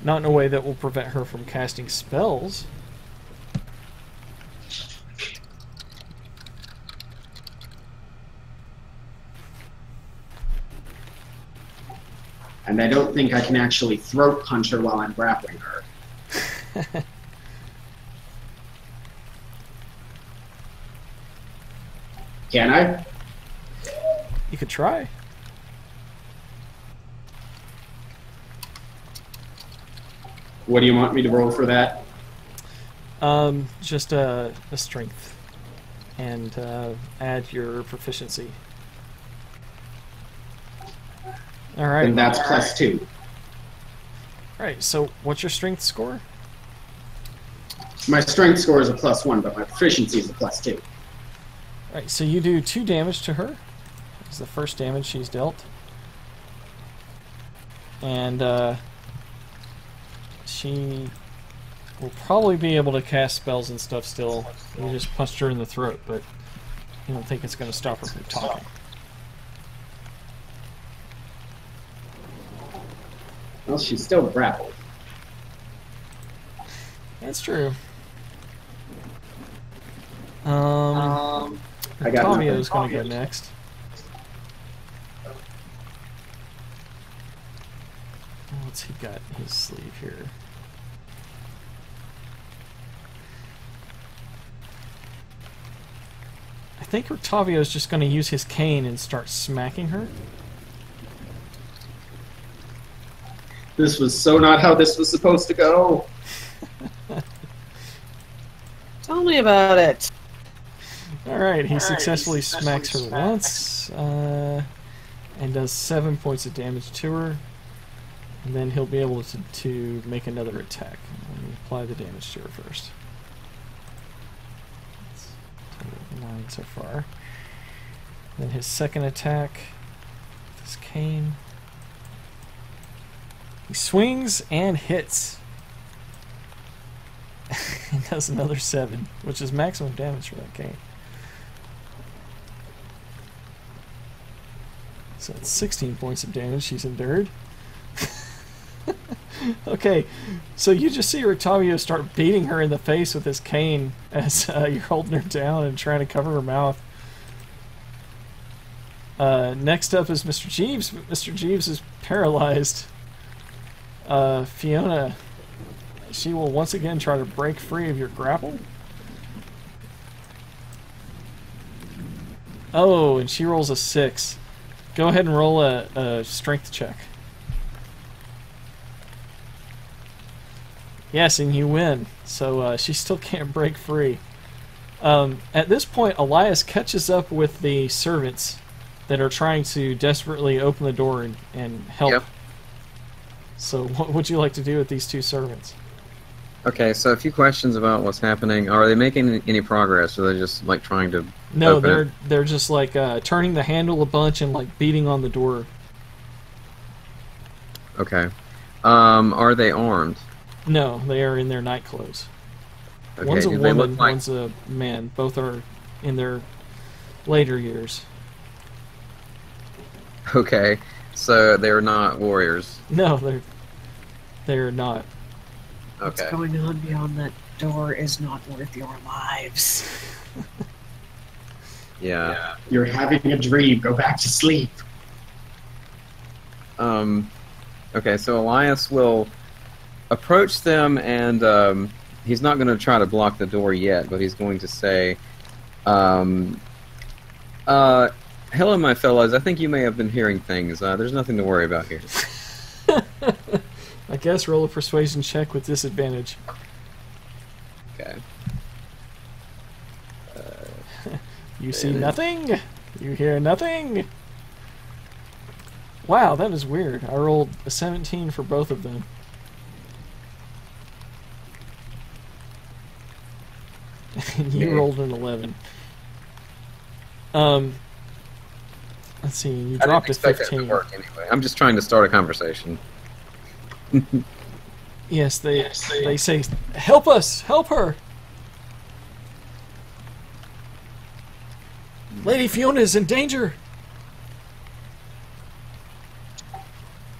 Not in a way that will prevent her from casting spells. And I don't think I can actually throat punch her while I'm grappling her. Can I? You could try. What do you want me to roll for that? Just a strength. And add your proficiency. Alright. And that's +2. Alright, so what's your strength score? My strength score is a +1, but my proficiency is a +2. Alright, so you do 2 damage to her. It's the first damage she's dealt. And she will probably be able to cast spells and stuff still. You just punched her in the throat, but you don't think it's going to stop her from talking. Well, she's still grappled. That's true. I got Octavio's nothing. going to go next. What's he got in his sleeve here? I think Octavio's just going to use his cane and start smacking her. This was so not how this was supposed to go. Tell me about it. Alright, he successfully smacks her once, and does 7 points of damage to her. And then he'll be able to make another attack. Let me apply the damage to her first. That's 9 so far. Then his second attack with his cane. He swings and hits. He does another 7, which is maximum damage for that cane. So that's 16 points of damage she's endured. Okay, so you just see Rictavio start beating her in the face with his cane as you're holding her down and trying to cover her mouth. Next up is Mr. Jeeves. Mr. Jeeves is paralyzed. Fiona, she will once again try to break free of your grapple. Oh, and she rolls a 6. Go ahead and roll a strength check. Yes, and you win. So she still can't break free. At this point, Elias catches up with the servants that are trying to desperately open the door and help. Yep. So what would you like to do with these two servants? Okay, so a few questions about what's happening. Are they making any progress, or are they just like trying to? No, open they're just like turning the handle a bunch and like beating on the door. Okay. Are they armed? No, they are in their night clothes. Okay. One's a do they woman, look like... one's a man. Both are in their later years. Okay, so they're not warriors. No, they're not. What's Okay. going on beyond that door is not worth your lives. Yeah. You're having a dream. Go back to sleep. Okay, so Elias will approach them, and he's not going to try to block the door yet, but he's going to say, hello, my fellows. I think you may have been hearing things. There's nothing to worry about here. I guess roll a persuasion check with disadvantage. Okay. You see nothing? You hear nothing? Wow, that is weird. I rolled a 17 for both of them. And you rolled an 11. Let's see, you I dropped a didn't expect that to 15. work anyway. I'm just trying to start a conversation. Yes, they say, help us! Help her! Lady Fiona is in danger!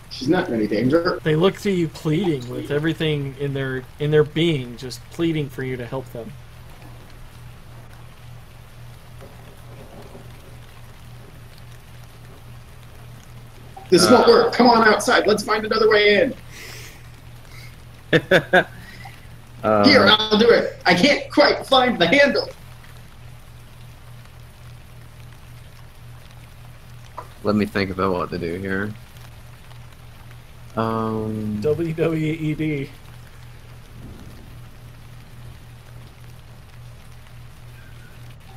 She's not in any danger. They look to you pleading with everything in their being, just pleading for you to help them. This won't work. Come on outside. Let's find another way in. Here, I'll do it. I can't quite find the handle. Let me think about what to do here. WWED.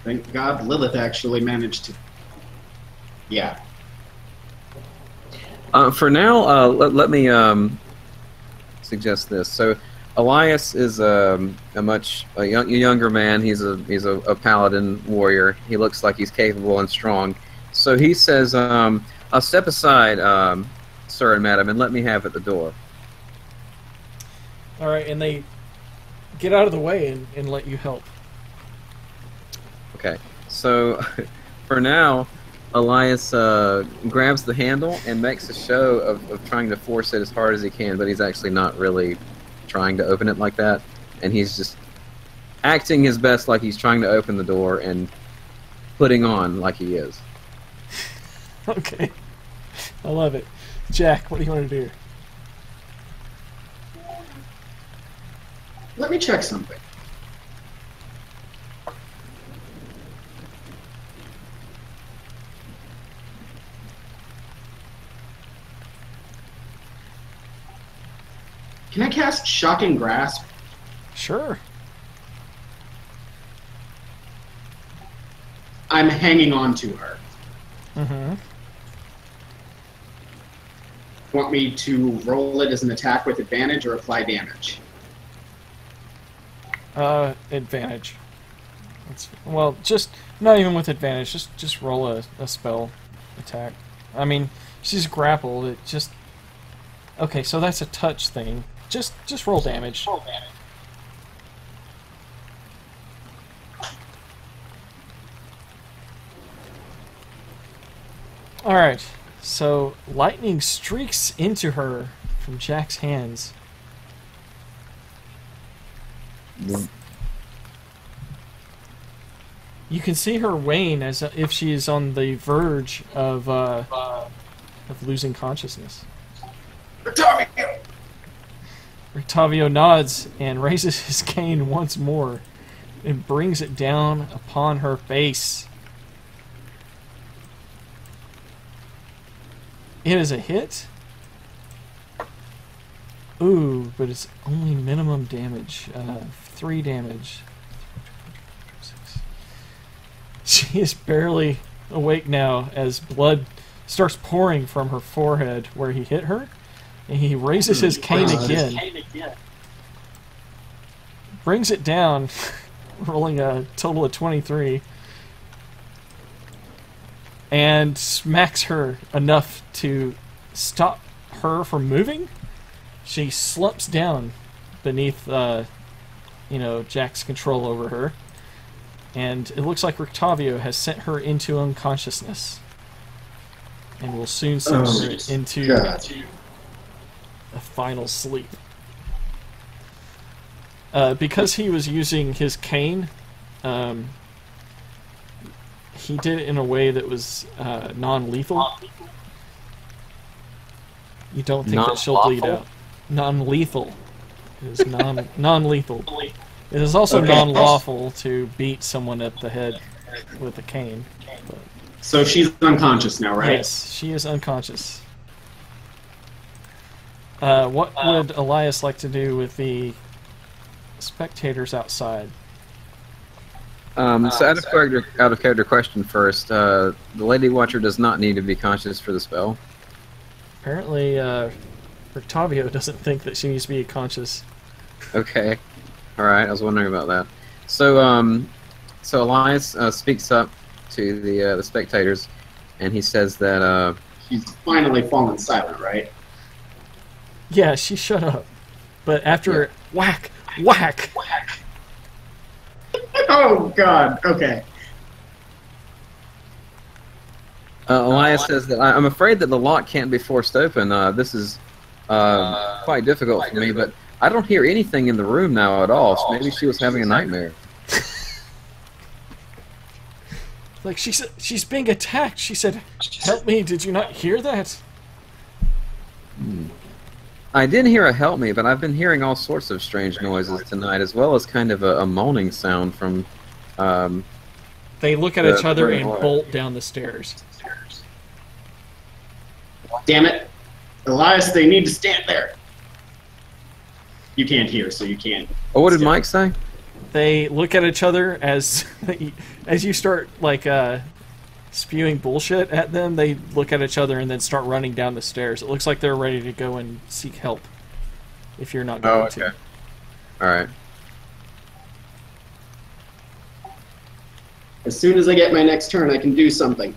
Thank God Lilith actually managed to... Yeah. For now, let me suggest this. So, Elias is a younger man. He's a paladin warrior. He looks like he's capable and strong. So he says, "I'll step aside, sir and madam, and let me have at the door." All right, and they get out of the way and let you help. Okay. So, for now, Elias grabs the handle and makes a show of trying to force it as hard as he can, but he's actually not really trying to open it like that. And he's just acting his best like he's trying to open the door and putting on like he is. Okay. I love it. Jack, what do you want to do? Let me check something. Can I cast Shocking Grasp? Sure. I'm hanging on to her. Mm-hmm. Want me to roll it as an attack with advantage or apply damage? Advantage. Well, just not even with advantage. Just roll a spell attack. I mean, she's grappled. It just okay. So that's a touch thing. Just roll damage. Roll damage. All right. So lightning streaks into her from Jack's hands. You can see her wane as if she is on the verge of losing consciousness. Octavio! Octavio nods and raises his cane once more and brings it down upon her face. It is a hit. Ooh, but it's only minimum damage. 3 damage. She is barely awake now as blood starts pouring from her forehead where he hit her. And he raises his cane again. Brings it down, rolling a total of 23. And smacks her enough to stop her from moving. She slumps down beneath, Jack's control over her. And it looks like Rictavio has sent her into unconsciousness. And will soon send her into a final sleep. Because he was using his cane, he did it in a way that was non-lethal. You don't think that she'll bleed out. Non-lethal. It is non-lethal. It is also non-lawful to beat someone at the head with a cane. But, so she's unconscious now, right? yes, she is unconscious. What would Elias like to do with the spectators outside? So out of character question first. The Lady Watcher does not need to be conscious for the spell. Apparently, Rictavio doesn't think that she needs to be conscious. Okay. Alright, I was wondering about that. So, so Elias speaks up to the spectators, and he says that, She's finally fallen silent, right? Yeah, she shut up. But after whack, whack, Oh, God. Okay. Elias says that I'm afraid that the lock can't be forced open. This is quite difficult for me, but I don't hear anything in the room now at all. So maybe she was having a nightmare. like she said, she's being attacked. She said, "Help me! Did you not hear that?" I did hear a help me, but I've been hearing all sorts of strange noises tonight, as well as kind of a moaning sound from. They look at each other and bolt down the stairs. Damn it. Elias, they need to stand there. You can't hear, so you can't. Oh, what did Mike say? They look at each other as you start spewing bullshit at them. They look at each other and then start running down the stairs. It looks like they're ready to go and seek help. If you're not going to. All right. As soon as I get my next turn, I can do something.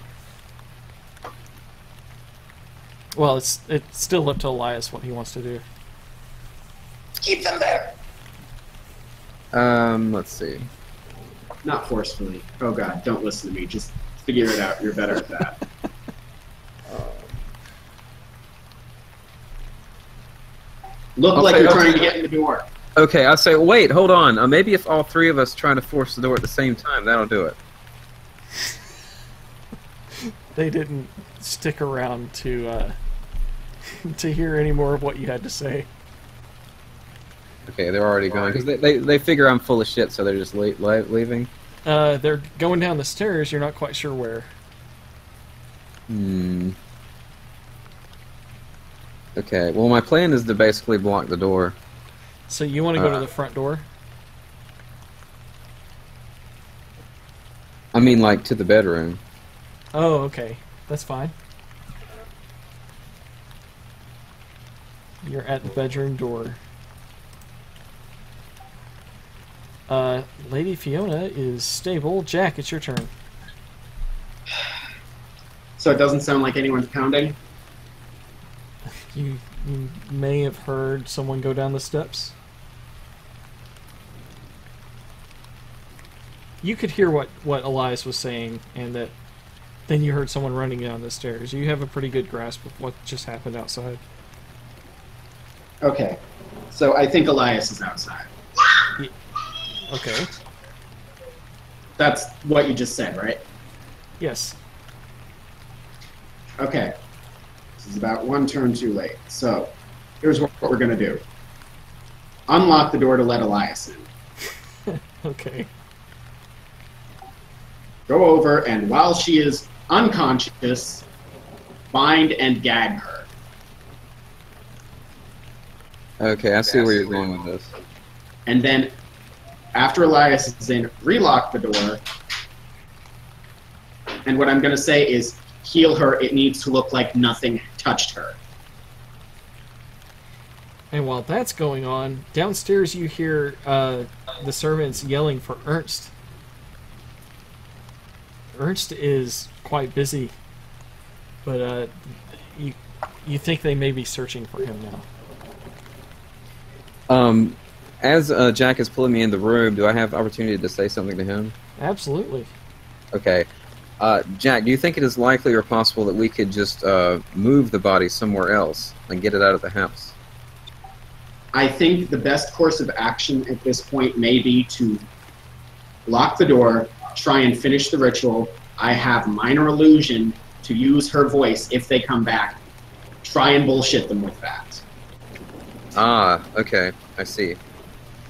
Well, it's still up to Elias what he wants to do. Keep them there. Let's see. Not forcefully. Oh God, don't listen to me. Just figure it out. You're better at that. Look like you're trying to get in the door. Okay, I'll say, wait, hold on. Maybe if all three of us try to force the door at the same time, that'll do it. They didn't stick around to hear any more of what you had to say. Okay, they're already going because they figure I'm full of shit, so they're just leaving. They're going down the stairs. You're not quite sure where. Okay, well, my plan is to basically block the door. So you want to go to the front door? I mean, like, to the bedroom. Oh, okay. That's fine. You're at the bedroom door. Lady Fiona is stable. Jack, it's your turn. So it doesn't sound like anyone's pounding? You may have heard someone go down the steps. You could hear what Elias was saying, and that then you heard someone running down the stairs. You have a pretty good grasp of what just happened outside. Okay. So I think Elias is outside. Okay. That's what you just said, right? Yes. Okay. This is about one turn too late. So here's what we're going to do. Unlock the door to let Elias in. Okay. Go over, and while she is unconscious, bind and gag her. Okay, I see where you're going with this. And then, after Elias is in, relock the door, And what I'm going to say is, heal her. It needs to look like nothing touched her. And while that's going on, downstairs you hear the servants yelling for Ernst. Ernst is quite busy, but you think they may be searching for him now. As Jack is pulling me in the room, do I have opportunity to say something to him? Absolutely. Okay. Jack, do you think it is likely or possible that we could just move the body somewhere else and get it out of the house? I think the best course of action at this point may be to lock the door, try and finish the ritual. I have minor illusion to use her voice if they come back. Try and bullshit them with that. Ah, okay. I see.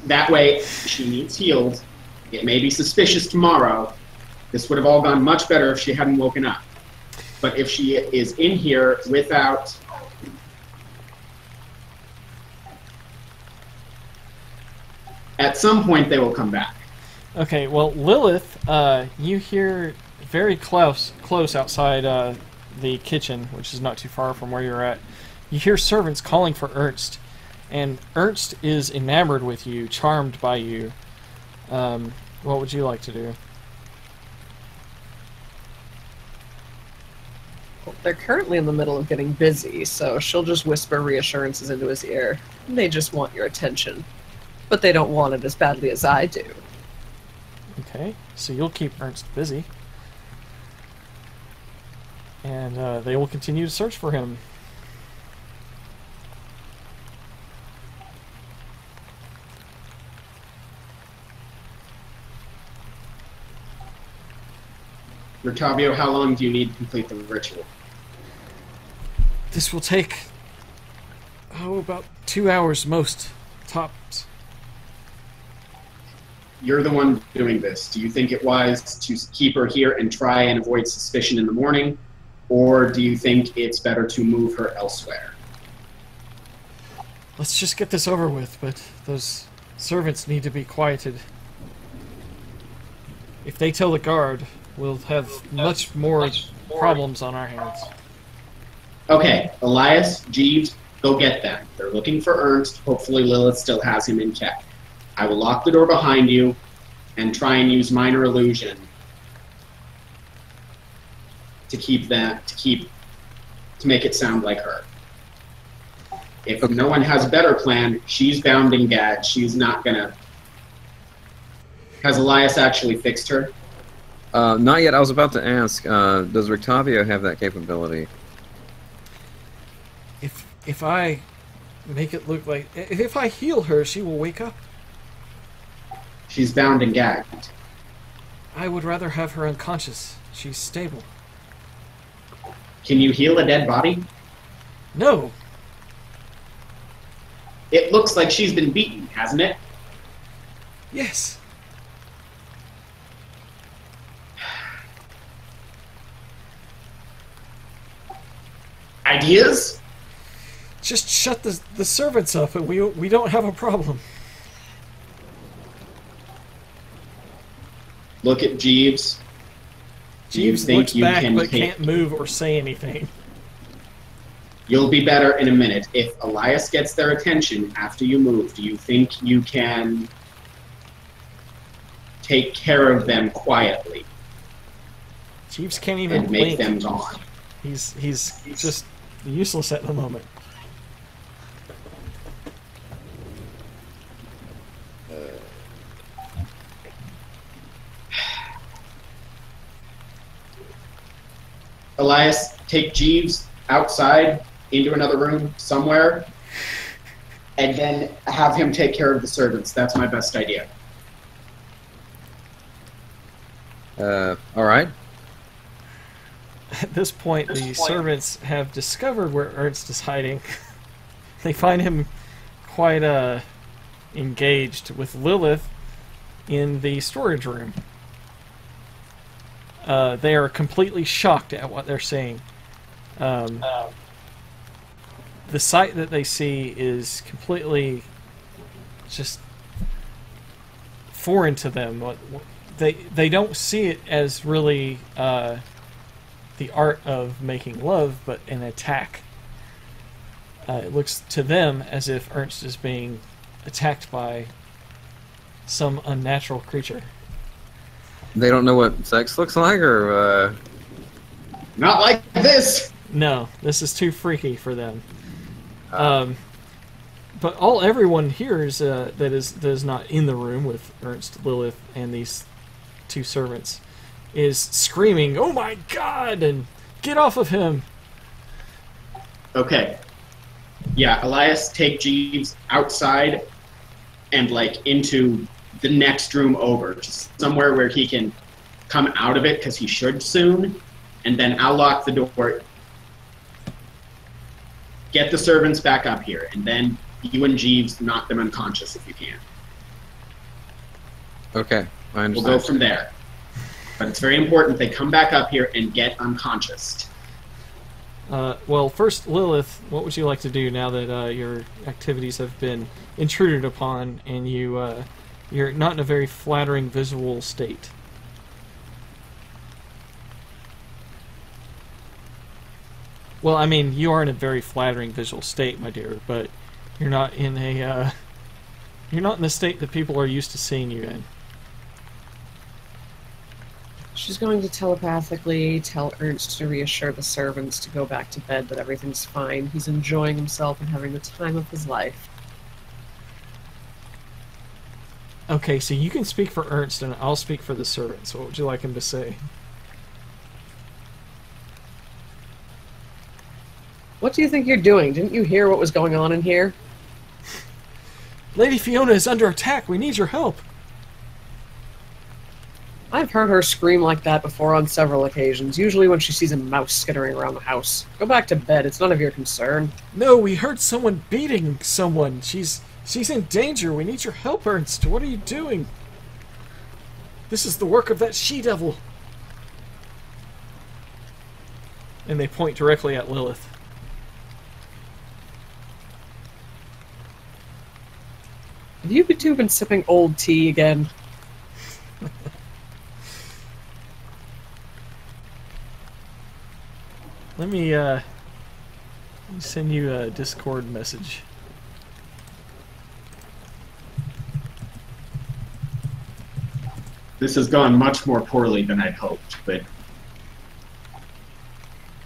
That way, she needs healed. It may be suspicious tomorrow. This would have all gone much better if she hadn't woken up. But if she is in here without... At some point, they will come back. Okay, well, Lilith, you hear very close outside the kitchen, which is not too far from where you're at. You hear servants calling for Ernst, and Ernst is enamored with you, charmed by you. What would you like to do? Well, they're currently in the middle of getting busy, so she'll just whisper reassurances into his ear. They just want your attention. But they don't want it as badly as I do. Okay, so you'll keep Ernst busy. And they will continue to search for him. Rictavio, how long do you need to complete the ritual? This will take, about 2 hours most, tops. You're the one doing this. Do you think it wise to keep her here and try and avoid suspicion in the morning? Or do you think it's better to move her elsewhere? Let's just get this over with, but those servants need to be quieted. If they tell the guard, we'll have much more problems on our hands. Okay, Elias, Jeeves, go get them. They're looking for Ernst. Hopefully Lilith still has him in check. I will lock the door behind you and try and use minor illusion to make it sound like her. If no one has a better plan, she's bound and gagged. She's not gonna... Has Elias actually fixed her? Not yet. I was about to ask, does Rictavio have that capability? If I make it look like... If I heal her, she will wake up. She's bound and gagged. I would rather have her unconscious. She's stable. Can you heal a dead body? No. It looks like she's been beaten, hasn't it? Yes. Ideas? Just shut the servants up and we don't have a problem. Look at Jeeves. Jeeves looks back but can't move or say anything. You'll be better in a minute. If Elias gets their attention after you move, do you think you can take care of them quietly? Jeeves can't even and make blink. them gone. He's just useless at the moment. Elias, take Jeeves outside into another room somewhere, and then have him take care of the servants. That's my best idea. All right. At this point, the servants have discovered where Ernst is hiding. They find him quite engaged with Lilith in the storage room. They are completely shocked at what they're seeing. The sight that they see is completely just foreign to them. They don't see it as really the art of making love, but an attack. It looks to them as if Ernst is being attacked by some unnatural creature. They don't know what sex looks like, or Not like this! No, this is too freaky for them. But everyone hears that is not in the room with Ernst, Lilith, and these two servants is screaming, "Oh my God!" and "Get off of him!" Okay. Yeah, Elias, take Jeeves outside and, like, into the next room over. Just somewhere where he can come out of it, because he should soon. And then I'll lock the door. Get the servants back up here, and then you and Jeeves knock them unconscious if you can. okay, I understand. We'll go from there. But it's very important they come back up here and get unconscious. Well, first, Lilith, what would you like to do now that your activities have been intruded upon and you're not in a very flattering visual state? Well, I mean, you are in a very flattering visual state, my dear, but you're not in a state that people are used to seeing you in. She's going to telepathically tell Ernst to reassure the servants to go back to bed that everything's fine. He's enjoying himself and having the time of his life. Okay, so you can speak for Ernst and I'll speak for the servants. What would you like him to say? What do you think you're doing? Didn't you hear what was going on in here? Lady Fiona is under attack. We need your help. I've heard her scream like that before on several occasions, usually when she sees a mouse skittering around the house. Go back to bed, it's none of your concern. No, we heard someone beating someone. She's in danger. We need your help, Ernst. What are you doing? This is the work of that she-devil. And they point directly at Lilith. Have you two been sipping old tea again? Let me send you a Discord message. This has gone much more poorly than I'd hoped, but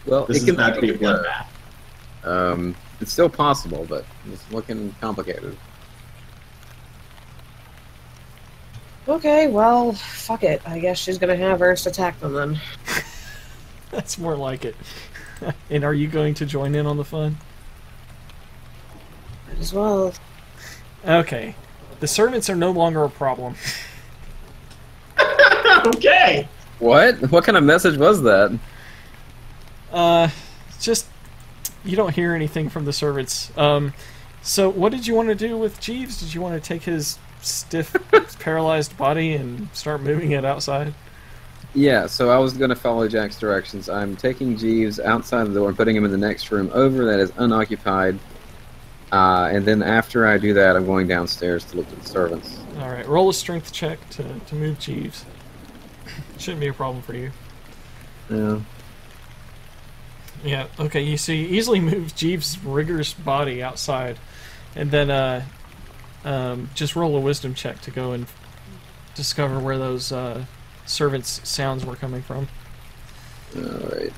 Well, this it is can about to be a be, bloodbath. it's still possible, but it's looking complicated. Okay, well, fuck it. I guess she's gonna have Ernst attack them then. That's more like it. And are you going to join in on the fun? Might as well. Okay. The servants are no longer a problem. Okay! What? What kind of message was that? Just you don't hear anything from the servants. So what did you want to do with Jeeves? Did you want to take his stiff, paralyzed body and start moving it outside? Yeah, so I was going to follow Jack's directions. I'm taking Jeeves outside the door and putting him in the next room over that is unoccupied. And then after I do that, I'm going downstairs to look at the servants. Alright, roll a strength check to move Jeeves. Shouldn't be a problem for you. Yeah. Yeah, okay, you see, easily moves Jeeves' rigorous body outside. And then just roll a wisdom check to go and discover where those servants' sounds were coming from. Alright.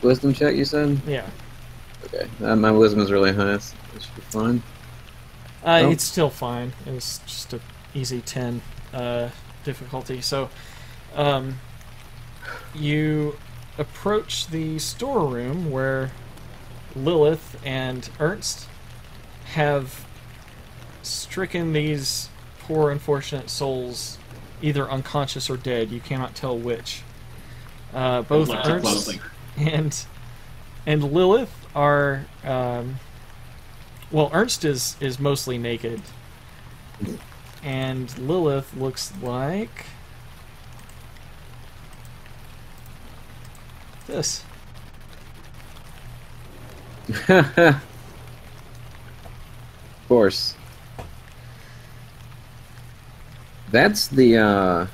Wisdom check, you said? Yeah. Okay. My wisdom is really high. So it should be fine. Oh. It's still fine. It was just a easy 10 difficulty. So, you approach the storeroom where Lilith and Ernst have stricken these poor unfortunate souls either unconscious or dead. You cannot tell which. Both Ernst and Lilith are Ernst is mostly naked, and Lilith looks like this. Of course. That's the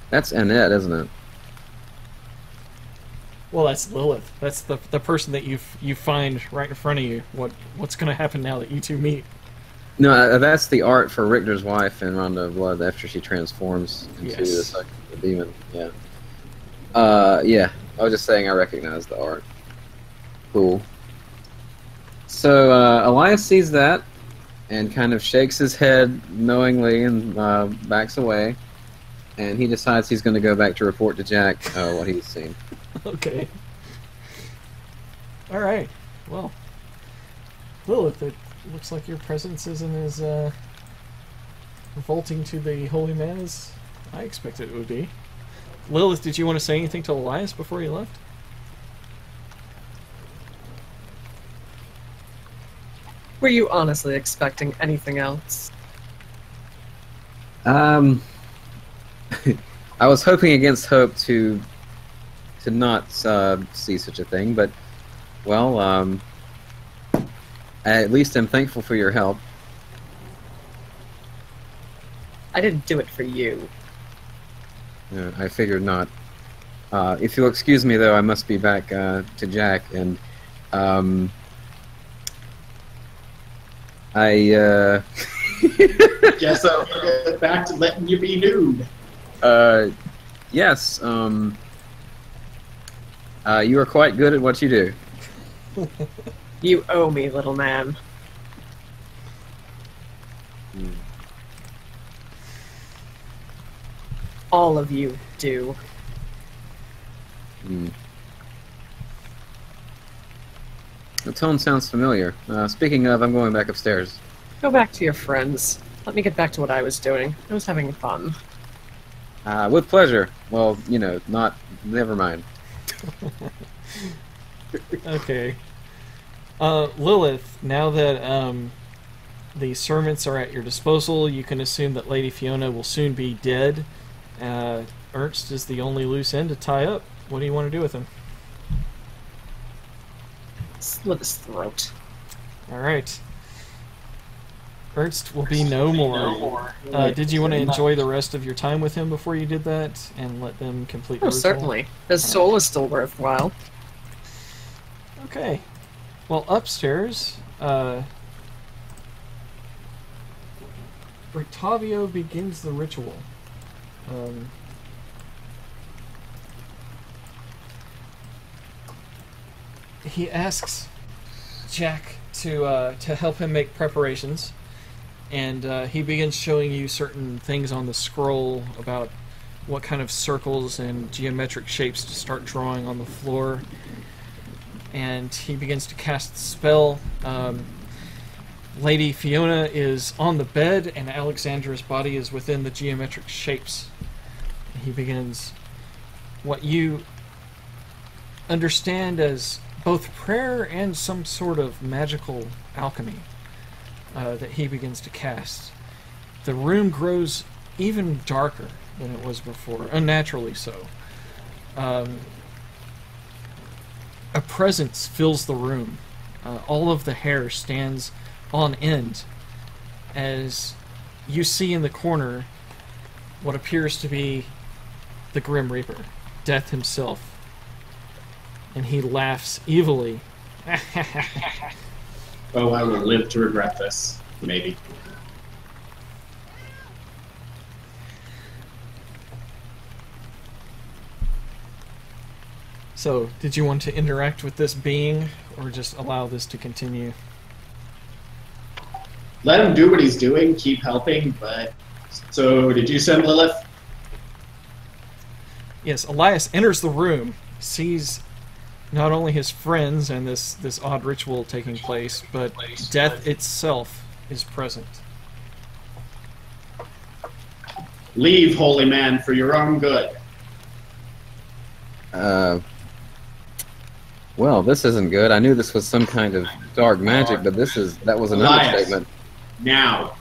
that's Annette, isn't it? Well, that's Lilith. That's the person that you find right in front of you. What's going to happen now that you two meet? No, that's the art for Richter's wife in Rondo of Blood after she transforms into the demon. Yeah. Yeah. I was just saying I recognize the art. Cool. So Elias sees that and kind of shakes his head knowingly and backs away. And he decides he's going to go back to report to Jack what he's seen. Okay. All right. Well, Lilith, it looks like your presence isn't as revolting to the holy man as I expected it would be. Lilith, did you want to say anything to Elias before you left? Were you honestly expecting anything else? I was hoping against hope to not see such a thing, but well, at least I'm thankful for your help. I didn't do it for you. I figured not. If you'll excuse me, though, I must be back to Jack, and I Guess I'll get back to letting you be nude. Yes. You are quite good at what you do. You owe me, little man. All of you do. The tone sounds familiar. Speaking of, I'm going back upstairs. Go back to your friends. Let me get back to what I was doing. I was having fun. With pleasure. Well, not... Never mind. Okay. Lilith, now that the servants are at your disposal, you can assume that Lady Fiona will soon be dead. Ernst is the only loose end to tie up. What do you want to do with him? Slit his throat. Alright. Ernst will be no more. Did you want to enjoy the rest of your time with him before you did that and let them complete the Oh, ritual? certainly. His soul is still worthwhile. Okay. Well, upstairs, Rictavio begins the ritual. He asks Jack to help him make preparations, and he begins showing you certain things on the scroll about what kind of circles and geometric shapes to start drawing on the floor. And he begins to cast the spell. Lady Fiona is on the bed, and Alexandra's body is within the geometric shapes. He begins what you understand as both prayer and some sort of magical alchemy that he begins to cast. The room grows even darker than it was before, unnaturally so. A presence fills the room. All of the hair stands on end as you see in the corner what appears to be the Grim Reaper, Death himself. And he laughs evilly. Oh, I will live to regret this. Maybe. So, did you want to interact with this being, or just allow this to continue? Let him do what he's doing, keep helping, but... So, did you send Lilith? Yes, Elias enters the room, sees not only his friends and this odd ritual taking place, but death itself is present. Leave, holy man, for your own good. Well, this isn't good. I knew this was some kind of dark magic, but that was an Elias, understatement. Now.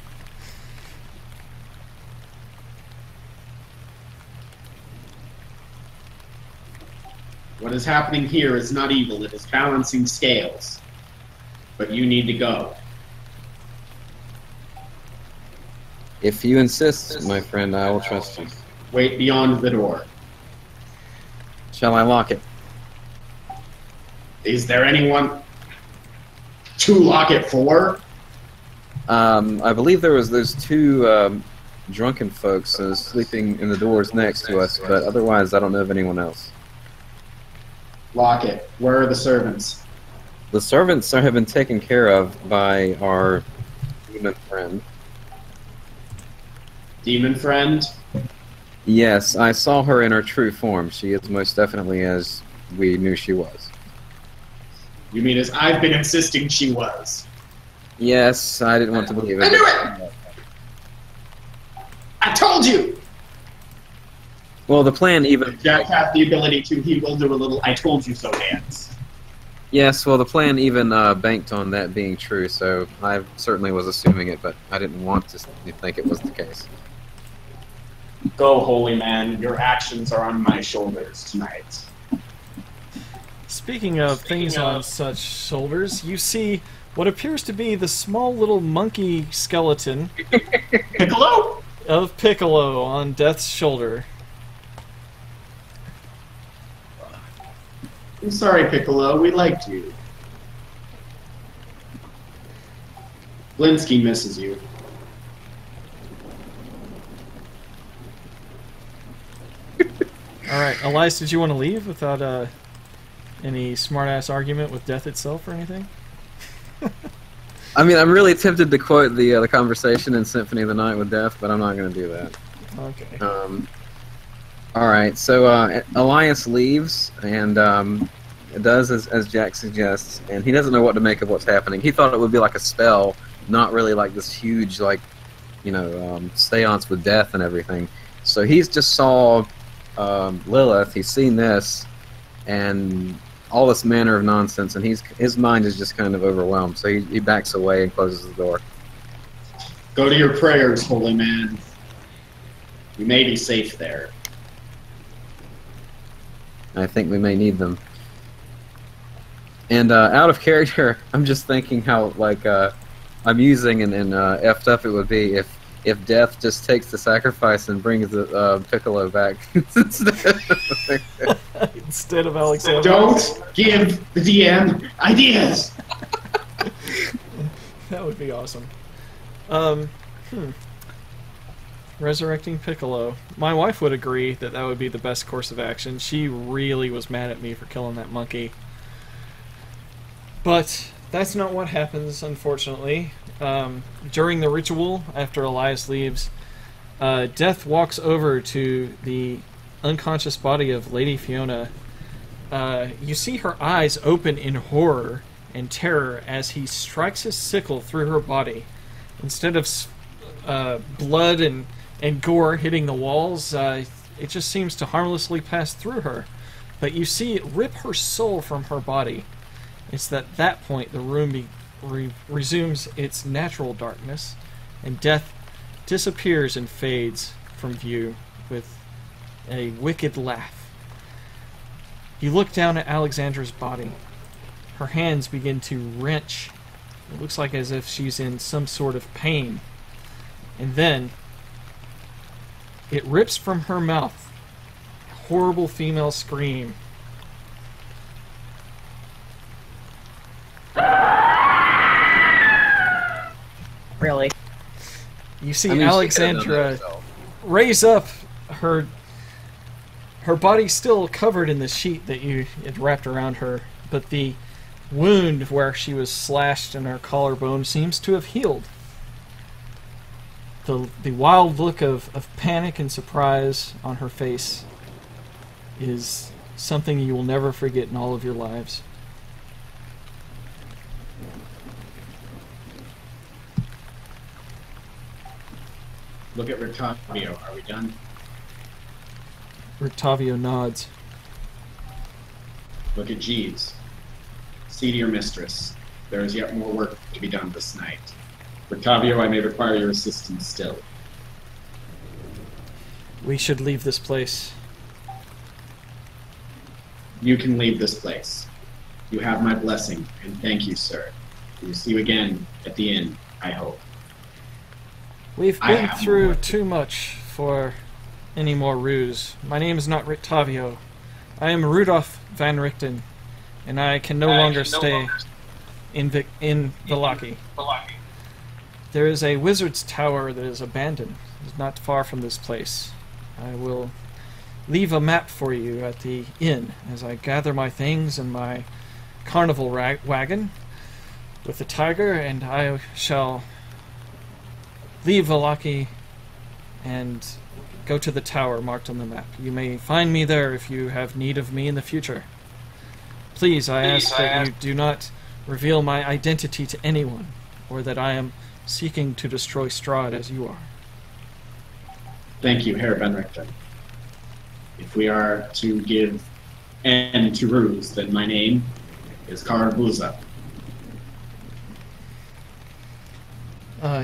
What is happening here is not evil, it is balancing scales. But you need to go. If you insist, my friend, I will trust you. Wait beyond the door. Shall I lock it? Is there anyone to locket 4? I believe there was those two drunken folks sleeping in the doors next to us, but otherwise I don't know of anyone else. Locket, where are the servants? The servants have been taken care of by our demon friend. Demon friend? Yes, I saw her in her true form. She is most definitely as we knew she was. You mean as I've been insisting she was? Yes, I didn't want to believe it. I knew it! I told you! Well, the plan even... If Jack has the ability to, he will do a little I told you so dance. Yes, well, the plan even banked on that being true, so I certainly was assuming it, but I didn't want to think it was the case. Go, holy man. Your actions are on my shoulders tonight. Speaking of things on such shoulders, you see what appears to be the small little monkey skeleton Piccolo? of Piccolo on Death's shoulder. I'm sorry, Piccolo. We liked you. Blinsky misses you. Alright, Elias, did you want to leave without any smart-ass argument with Death itself or anything? I mean, I'm really tempted to quote the conversation in Symphony of the Night with Death, but I'm not going to do that. Okay. Alright, so Elias leaves, and does as Jack suggests, and he doesn't know what to make of what's happening. He thought it would be like a spell, not really like this huge, like, seance with Death and everything. So he's just saw Lilith, he's seen this, and all this manner of nonsense, and his mind is just kind of overwhelmed, so he backs away and closes the door. Go to your prayers, holy man. You may be safe there. I think we may need them. And out of character, I'm just thinking how amusing and effed up it would be if Death just takes the sacrifice and brings the Piccolo back Instead of Alexander. Don't give the DM ideas! That would be awesome. Resurrecting Piccolo. My wife would agree that that would be the best course of action. She really was mad at me for killing that monkey. But that's not what happens, unfortunately. During the ritual, after Elias leaves, Death walks over to the unconscious body of Lady Fiona. You see her eyes open in horror and terror as he strikes his sickle through her body. Instead of blood and gore hitting the walls, it just seems to harmlessly pass through her. But you see it rip her soul from her body. It's at that point the room resumes its natural darkness, and Death disappears and fades from view with a wicked laugh. You look down at Alexandra's body. Her hands begin to wrench. It looks like as if she's in some sort of pain. And then it rips from her mouth a horrible female scream. Really? You see Alexandra raise up her body still covered in the sheet that you had wrapped around her, but the wound where she was slashed in her collarbone seems to have healed. The wild look of panic and surprise on her face is something you will never forget in all of your lives. Look at Rictavio. Are we done? Rictavio nods. Look at Jeeves. See to your mistress. There is yet more work to be done this night. Rictavio, I may require your assistance still. We should leave this place. You can leave this place. You have my blessing, and thank you, sir. We will see you again at the inn, I hope. We've been through too much for any more ruse. My name is not Rictavio. I am Rudolf van Richten, and I can no longer stay in Vallaki. There is a wizard's tower that is abandoned. It's not far from this place. I will leave a map for you at the inn as I gather my things in my carnival wagon with the tiger, and I shall leave Vallaki and go to the tower marked on the map. You may find me there if you have need of me in the future. Please, I ask that you do not reveal my identity to anyone, or that I am seeking to destroy Strahd as you are. Thank you, Herr Benrichten. If we are to give end to ruse, then my name is Karabuza.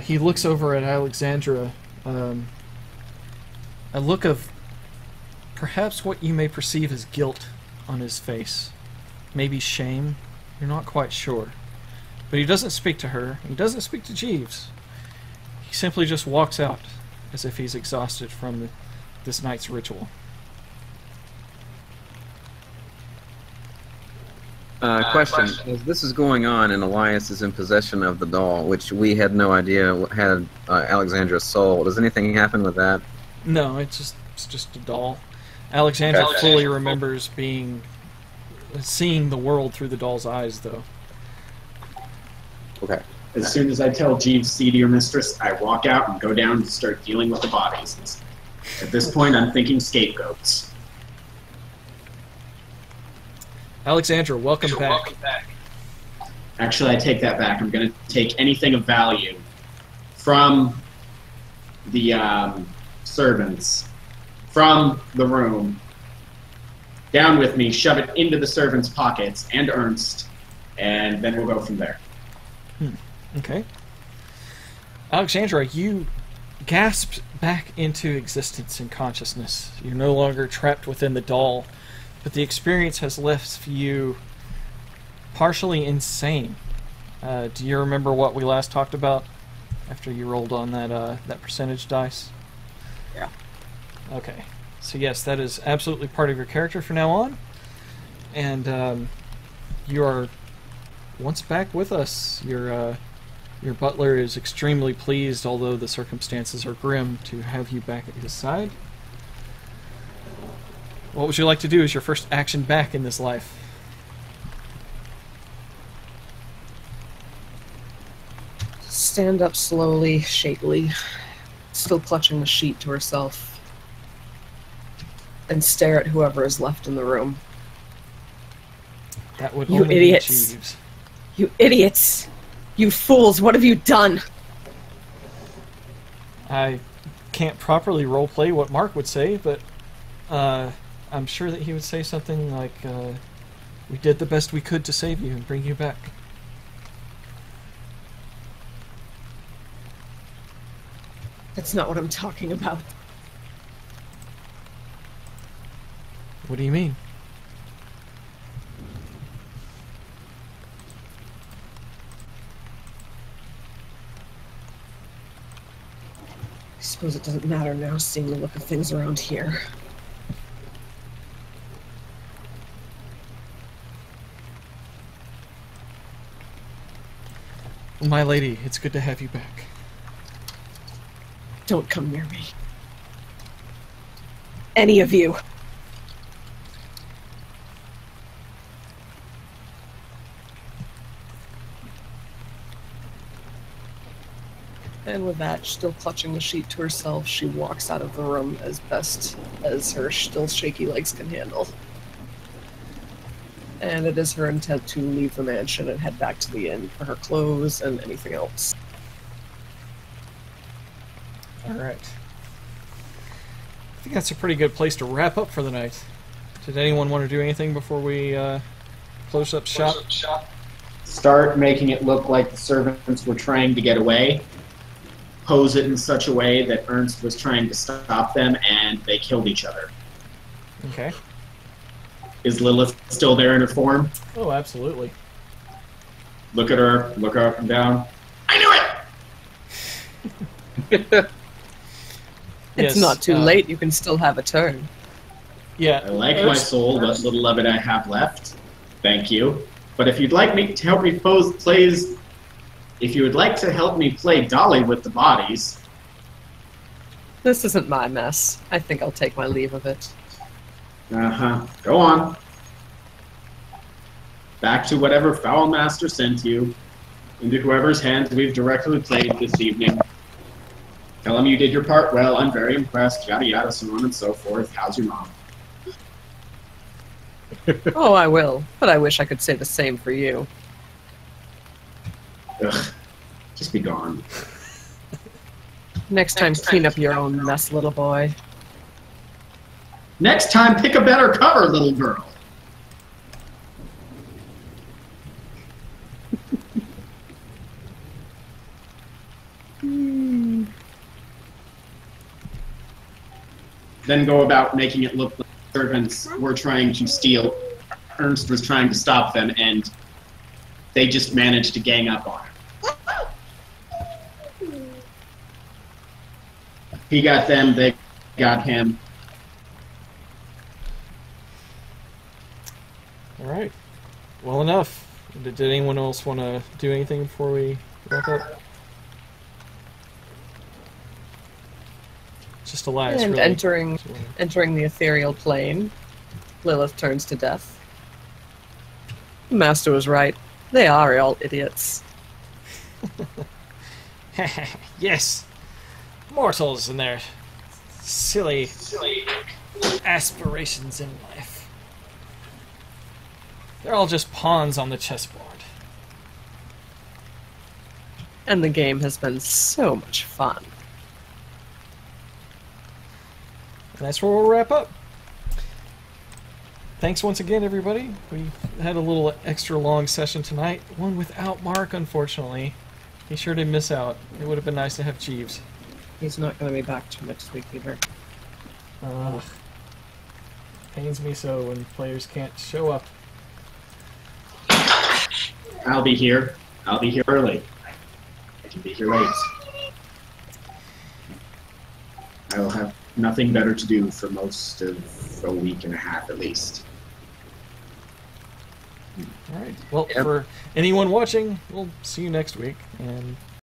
He looks over at Alexandra, a look of perhaps what you may perceive as guilt on his face. Maybe shame. You're not quite sure. But he doesn't speak to her. He doesn't speak to Jeeves. He simply just walks out as if he's exhausted from this night's ritual. Question. As this is going on and Elias is in possession of the doll, which we had no idea had Alexandra's soul, does anything happen with that? No, it's just a doll. Alexandra fully remembers seeing the world through the doll's eyes, though. Okay. As soon as I tell Jeeves, see to your mistress, I walk out and go down to start dealing with the bodies. At this point, I'm thinking scapegoats. Alexandra, welcome back. Actually, I take that back. I'm going to take anything of value from the servants, from the room, down with me, shove it into the servants' pockets and Ernst, and then we'll go from there. Okay. Alexandra, you gasped back into existence and consciousness. You're no longer trapped within the doll, but the experience has left you partially insane. Do you remember what we last talked about after you rolled on that percentage dice? Yeah. Okay. So yes, that is absolutely part of your character from now on. And you are once back with us. Your butler is extremely pleased, although the circumstances are grim, to have you back at his side. What would you like to do as your first action back in this life? Stand up slowly, shakily, still clutching the sheet to herself, and stare at whoever is left in the room. That would You only idiots. be Jeeves. You idiots! You fools! What have you done? I can't properly roleplay what Mark would say, but I'm sure that he would say something like, we did the best we could to save you and bring you back. That's not what I'm talking about. What do you mean? I suppose it doesn't matter now, seeing the look of things around here. My lady, it's good to have you back. Don't come near me. Any of you. And with that, still clutching the sheet to herself, she walks out of the room as best as her still shaky legs can handle. And it is her intent to leave the mansion and head back to the inn for her clothes and anything else. Alright. I think that's a pretty good place to wrap up for the night. Did anyone want to do anything before we close up shop? Start making it look like the servants were trying to get away. Pose it in such a way that Ernst was trying to stop them and they killed each other. Okay. Is Lilith still there in her form? Oh, absolutely. Look at her, look her up and down. I knew it! It's Yes, not too late, you can still have a turn. Yeah. I like my soul, what little of it I have left. Thank you. But if you'd like me to help me if you would like to help me play Dolly with the bodies, This isn't my mess. I think I'll take my leave of it. Go on. Back to whatever foul master sent you, into whoever's hands we've directly played this evening. Tell him you did your part well. I'm very impressed. Yada yada, so on and so forth. How's your mom? Oh, I will. But I wish I could say the same for you. Ugh. Just be gone. Next time, clean up your own mess, little boy. Next time, pick a better cover, little girl. Then go about making it look like servants were trying to steal. Ernst was trying to stop them, and they just managed to gang up on him. He got them, they got him. All right. Well, enough. Did anyone else want to do anything before we wrap up? Just Elias, And really. entering the ethereal plane, Lilith turns to Death. The master was right. They are all idiots. Yes. Mortals and their silly aspirations in life. They're all just pawns on the chessboard. And the game has been so much fun. And that's where we'll wrap up. Thanks once again, everybody. We had a little extra long session tonight. One without Mark, unfortunately. He sure did miss out. It would have been nice to have Jeeves. He's not going to be back till next week either. Pains me so when players can't show up. I'll be here. I'll be here early. I can be here late. I will have nothing better to do for most of a week and a half at least. All right. Well, Yep. for anyone watching, we'll see you next week. And